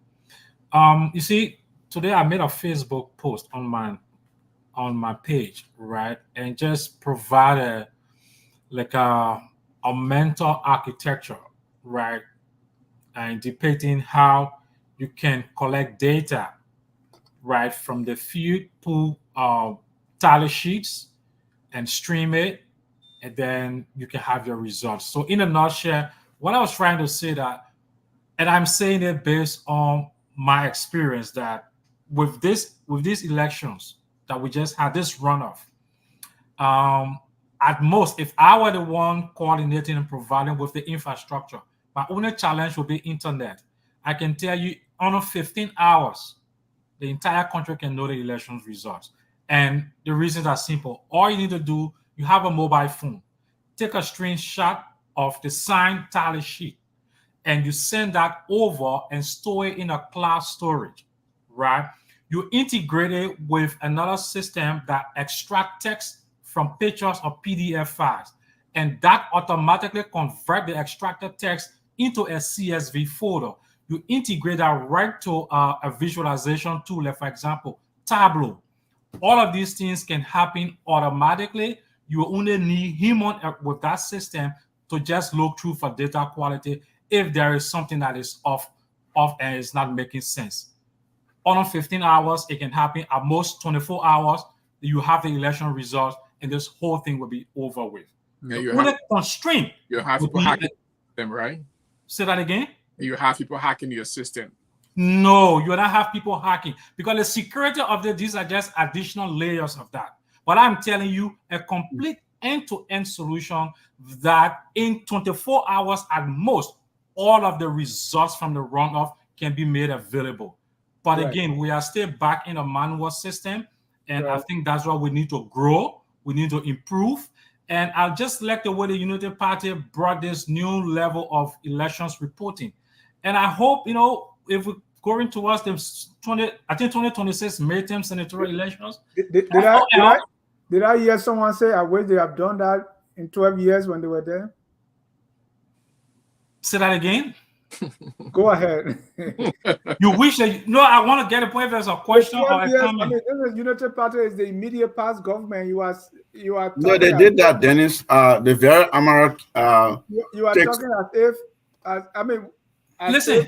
You see, today I made a Facebook post on my page, right, and just provided like a mental architecture, right, and depicting how you can collect data, right, from the field pool tally sheets and stream it, and then you can have your results. So in a nutshell, what I was trying to say that, and I'm saying it based on my experience, that with these elections that we just had, this runoff, at most, if I were the one coordinating and providing with the infrastructure, my only challenge would be internet. I can tell you, under 15 hours, the entire country can know the elections results. And the reasons are simple. All you need to do, you have a mobile phone, take a screenshot of the signed tally sheet, and you send that over and store it in a cloud storage, right? You integrate it with another system that extracts text from pictures or PDF files, and that automatically convert the extracted text into a CSV folder. You integrate that right to a visualization tool, like for example, Tableau. All of these things can happen automatically. You only need human with that system to just look through for data quality if there is something that is off and it's not making sense. Under 15 hours, it can happen. At most 24 hours, you have the election results, and this whole thing will be over with. Yeah, the only constraint you have people hacking them, right? Say that again? You have people hacking your system. No, you don't have people hacking, because the security of these are just additional layers of that. But I'm telling you, a complete end-to-end solution that in 24 hours at most, all of the results from the runoff can be made available. But again, we are still back in a manual system, and I think that's why we need to grow, we need to improve. And I just like the way the Unity Party brought this new level of elections reporting. And I hope, if we're going towards the 2026 midterm senatorial elections. Did I hear someone say, I wish they have done that in 12 years when they were there? Say that again? Go ahead. You wish that, I want to get a point if there's a question or a comment. I mean, this Unity Party is the immediate past government. You are No, they did that, Dennis. The very Amarak. You are talking as if, listen,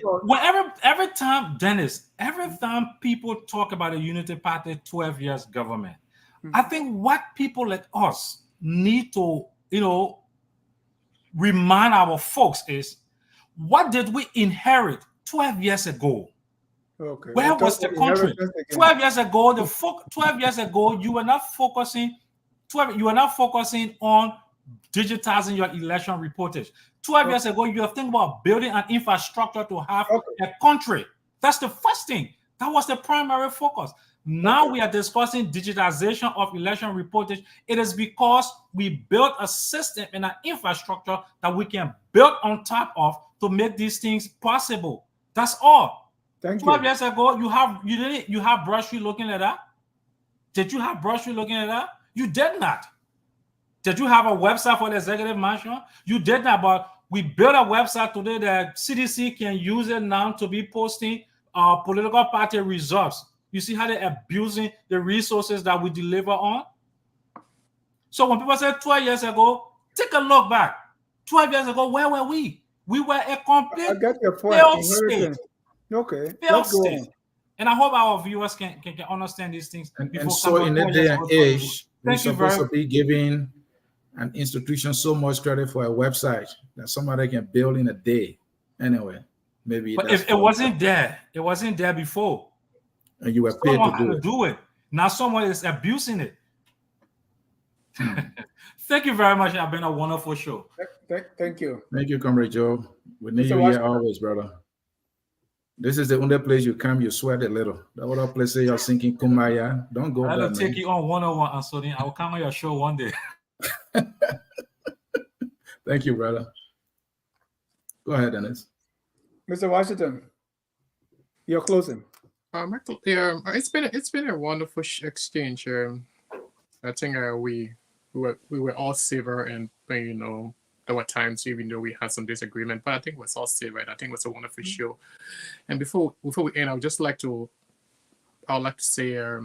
every time, Dennis, every time people talk about a Unity Party 12 years government, I think what people like us need to, remind our folks is, what did we inherit 12 years ago? Okay. Where was the country? 12 years ago, 12 years ago, you were not focusing on digitizing your election reportage. 12 years ago, you were thinking about building an infrastructure to have a country. That's the first thing. That was the primary focus. Now we are discussing digitization of election reportage. It is because we built a system and an infrastructure that we can build on top of to make these things possible. That's all. 12 years ago, you have Brushwood looking at that? Did you have Brushwood looking at that? You did not. Did you have a website for the executive mansion? You did not, but we built a website today that CDC can use it now to be posting political party results. You see how they're abusing the resources that we deliver on? So when people say 12 years ago, take a look back. 12 years ago, where were we? We were a complete failed state. Okay. Failed state. And I hope our viewers can understand these things. And so in a day and age, we're supposed to be giving an institution so much credit for a website that somebody can build in a day. Anyway, maybe. But if it wasn't there before. And you were paid to do it. Now someone is abusing it. Thank you very much. It's been a wonderful show. Thank you. Thank you, Comrade Joe. We need you here always, brother. This is the only place you come, you sweat a little. That other place you're singing Kumbaya. Don't go there, I'll take you on one-on-one, Anthony. I'll come on your show one day. Thank you, brother. Go ahead, Dennis. Mr. Washington, you're closing. It's been a wonderful exchange. I think we were all civil, and there were times even though we had some disagreement, but I think it was all civil. I think it was a wonderful show. And before we end, I would like to say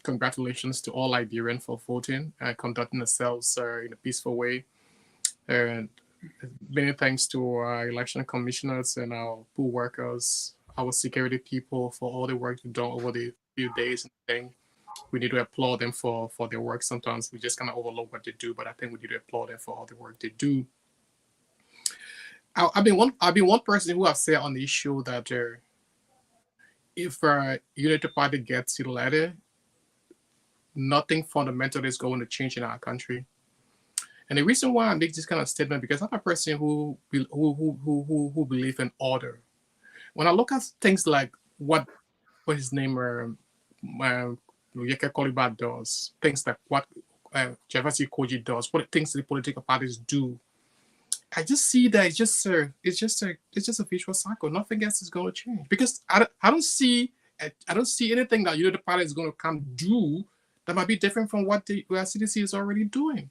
congratulations to all Liberians for voting and conducting themselves in a peaceful way. And many thanks to our election commissioners and our poll workers, our security people for all the work they've done over the few days. And thing. We need to applaud them for their work. Sometimes we just kind of overlook what they do, but I think we need to applaud them for all the work they do. I've been one person who have said on the issue that if Unity Party gets elected, nothing fundamental is going to change in our country. And the reason why I make this kind of statement, because I'm a person who believe in order. When I look at things like what his name Yeke Koliba does, things like what Jefferson Koji does, what things the political parties do, I just see that it's just a visual cycle. Nothing else is going to change, because I don't see anything that the party is going to come do that might be different from what the CDC is already doing.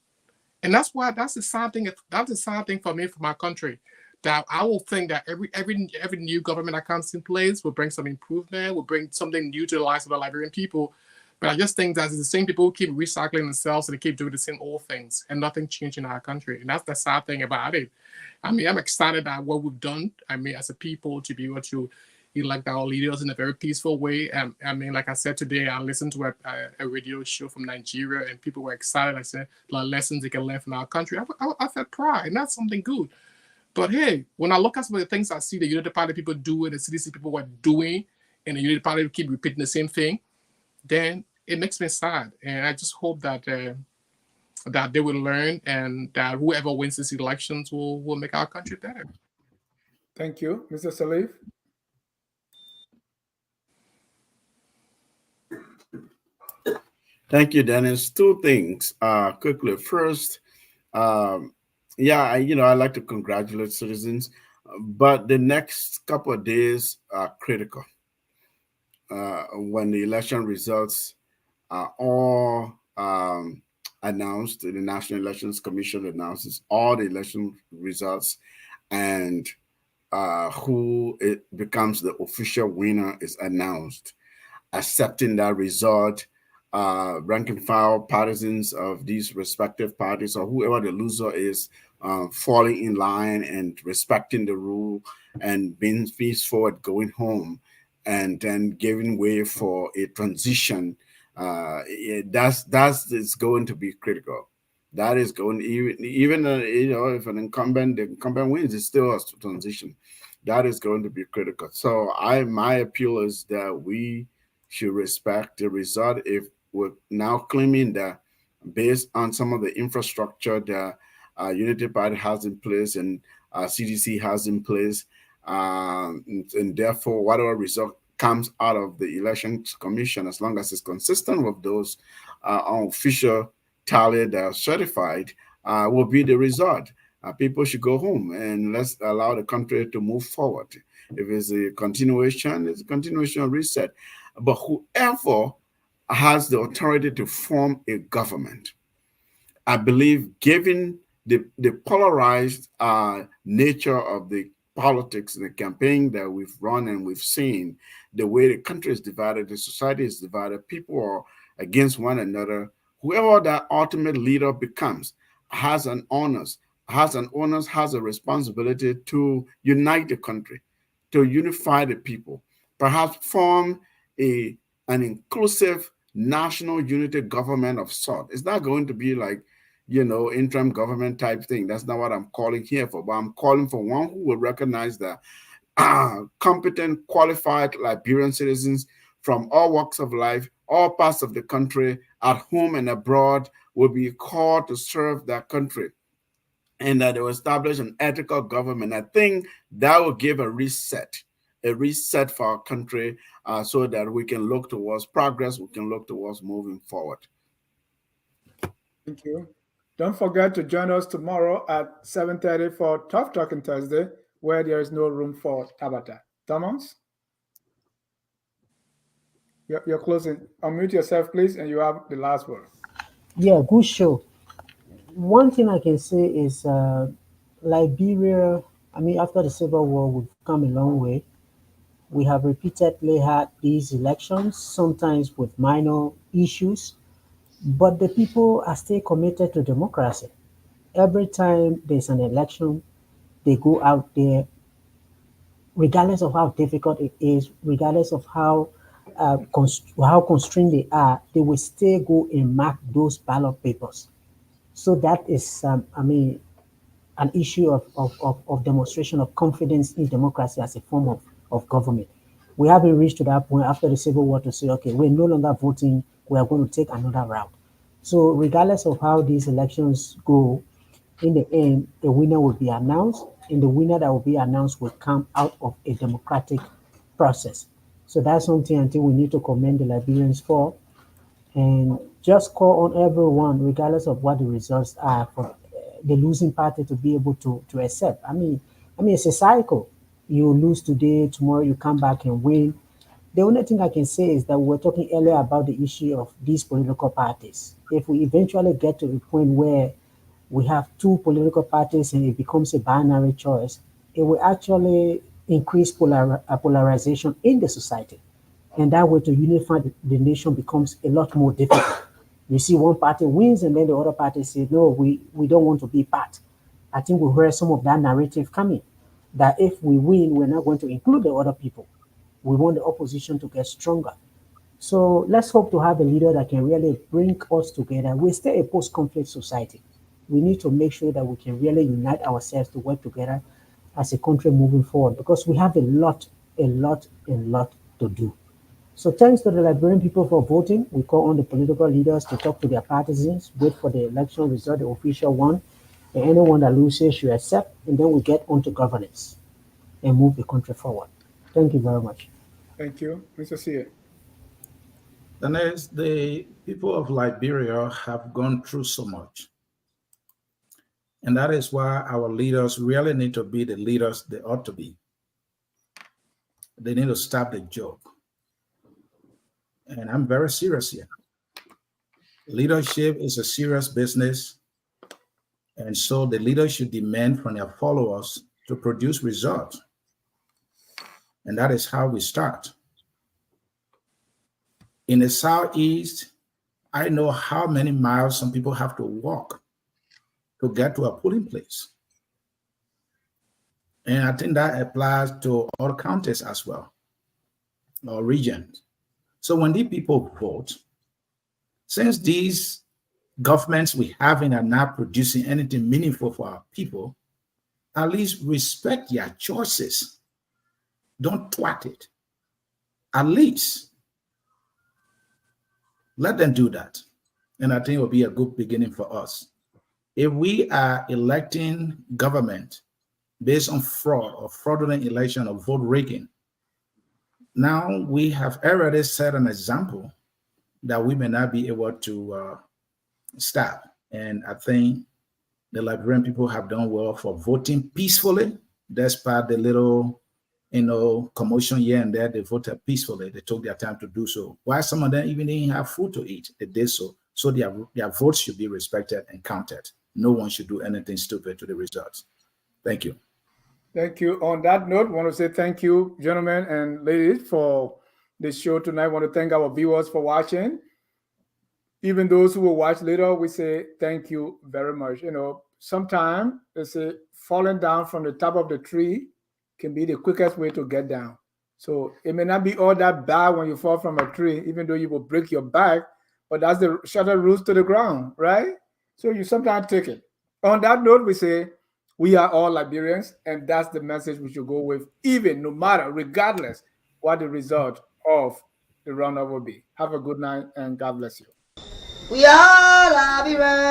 And that's the sad thing. That's the sad thing for me, for my country, that I will think that every new government that comes in place will bring some improvement, will bring something new to the lives of the Liberian people. But I just think that the same people who keep recycling themselves and they keep doing the same old things, and nothing changing in our country. And that's the sad thing about it. I mean, I'm excited at what we've done. I mean, as a people, to be able to elect our leaders in a very peaceful way. I mean, like I said today, I listened to a radio show from Nigeria, and people were excited. I said, like, lessons they can learn from our country. I felt pride, and that's something good. But hey, when I look at some of the things I see the Unity Party people do and the CDC people were doing, and the Unity Party keep repeating the same thing, then it makes me sad. And I just hope that that they will learn, and that whoever wins these elections will make our country better. Thank you. Mr. Salif? Thank you, Dennis. Two things quickly. First, I like to congratulate citizens, but the next couple of days are critical. When the election results are all announced, the National Elections Commission announces all the election results, and who it becomes the official winner is announced. Accepting that result, rank and file partisans of these respective parties, or whoever the loser is, falling in line and respecting the rule and being peaceful at going home, and then giving way for a transition. That's is going to be critical. That is going, even if the incumbent wins, it's still a transition. That is going to be critical. So my appeal is that we should respect the result. If we're now claiming that based on some of the infrastructure that Unity Party has in place and CDC has in place, and therefore whatever result comes out of the Elections Commission, as long as it's consistent with those official tally that are certified, will be the result. People should go home, and let's allow the country to move forward. If it's a continuation, it's a continuation reset. But whoever has the authority to form a government, I believe, given the polarized nature of the politics and the campaign that we've run and we've seen, the way the country is divided, the society is divided, people are against one another, whoever that ultimate leader becomes has a responsibility to unite the country, to unify the people, perhaps form an inclusive national unity government of sort. It's not going to be like, interim government type thing. That's not what I'm calling here for, but I'm calling for one who will recognize that competent, qualified Liberian citizens from all walks of life, all parts of the country, at home and abroad, will be called to serve that country, and that they will establish an ethical government. I think that will give a reset for our country, so that we can look towards progress, we can look towards moving forward. Thank you. Don't forget to join us tomorrow at 7:30 for Tough Talking Thursday, where there is no room for Tabata. Thomas? You're closing. Unmute yourself, please, and you have the last word. Yeah, good show. One thing I can say is Liberia, after the Civil War, we've come a long way. We have repeatedly had these elections, sometimes with minor issues, but the people are still committed to democracy. Every time there's an election, they go out there, regardless of how difficult it is, regardless of how constrained they are, they will still go and mark those ballot papers. So that is, an issue of demonstration of confidence in democracy as a form of government. We haven't reached to that point after the Civil War to say, okay, we're no longer voting, we are going to take another route. So regardless of how these elections go, in the end, the winner will be announced, and the winner that will be announced will come out of a democratic process. So that's something I think we need to commend the Liberians for, and just call on everyone, regardless of what the results are, for the losing party to be able to accept. I mean, it's a cycle. You lose today, tomorrow you come back and win. The only thing I can say is that we were talking earlier about the issue of these political parties. If we eventually get to the point where we have two political parties and it becomes a binary choice, it will actually increase polarization in the society. And that way to unify the nation becomes a lot more difficult. You see one party wins and then the other party says, no, we don't want to be part. I think we heard some of that narrative coming, that if we win, we're not going to include the other people. We want the opposition to get stronger. So let's hope to have a leader that can really bring us together. We're still a post-conflict society. We need to make sure that we can really unite ourselves to work together as a country moving forward, because we have a lot to do. So thanks to the Liberian people for voting. We call on the political leaders to talk to their partisans, wait for the election result, the official one, and anyone that loses should accept, and then we get onto governance and move the country forward. Thank you very much. Thank you. Mr. Seer. And as the people of Liberia have gone through so much, and that is why our leaders really need to be the leaders they ought to be. They need to stop the joke. And I'm very serious here. Leadership is a serious business. And so the leaders should demand from their followers to produce results. And that is how we start. In the Southeast, I know how many miles some people have to walk to get to a polling place. And I think that applies to all counties as well, or regions. So when these people vote, since these governments we have are not producing anything meaningful for our people, at least respect their choices. Don't twat it. At least let them do that. And I think it will be a good beginning for us. If we are electing government based on fraud or fraudulent election or vote rigging, now we have already set an example that we may not be able to stop. And I think the Liberian people have done well for voting peacefully, despite the little, commotion here and there. They voted peacefully. They took their time to do so. Why some of them even didn't have food to eat? They did so. So their votes should be respected and counted. No one should do anything stupid to the results. Thank you. Thank you. On that note, I want to say thank you, gentlemen and ladies, for the show tonight. I want to thank our viewers for watching. Even those who will watch later, we say thank you very much. Sometimes they say falling down from the top of the tree can be the quickest way to get down. So it may not be all that bad when you fall from a tree, even though you will break your back, but that's the shorter route to the ground, right? So you sometimes take it. On that note, we say we are all Liberians, and that's the message we should go with, even no matter, regardless what the result of the runoff will be. Have a good night, and God bless you. We are Liberians.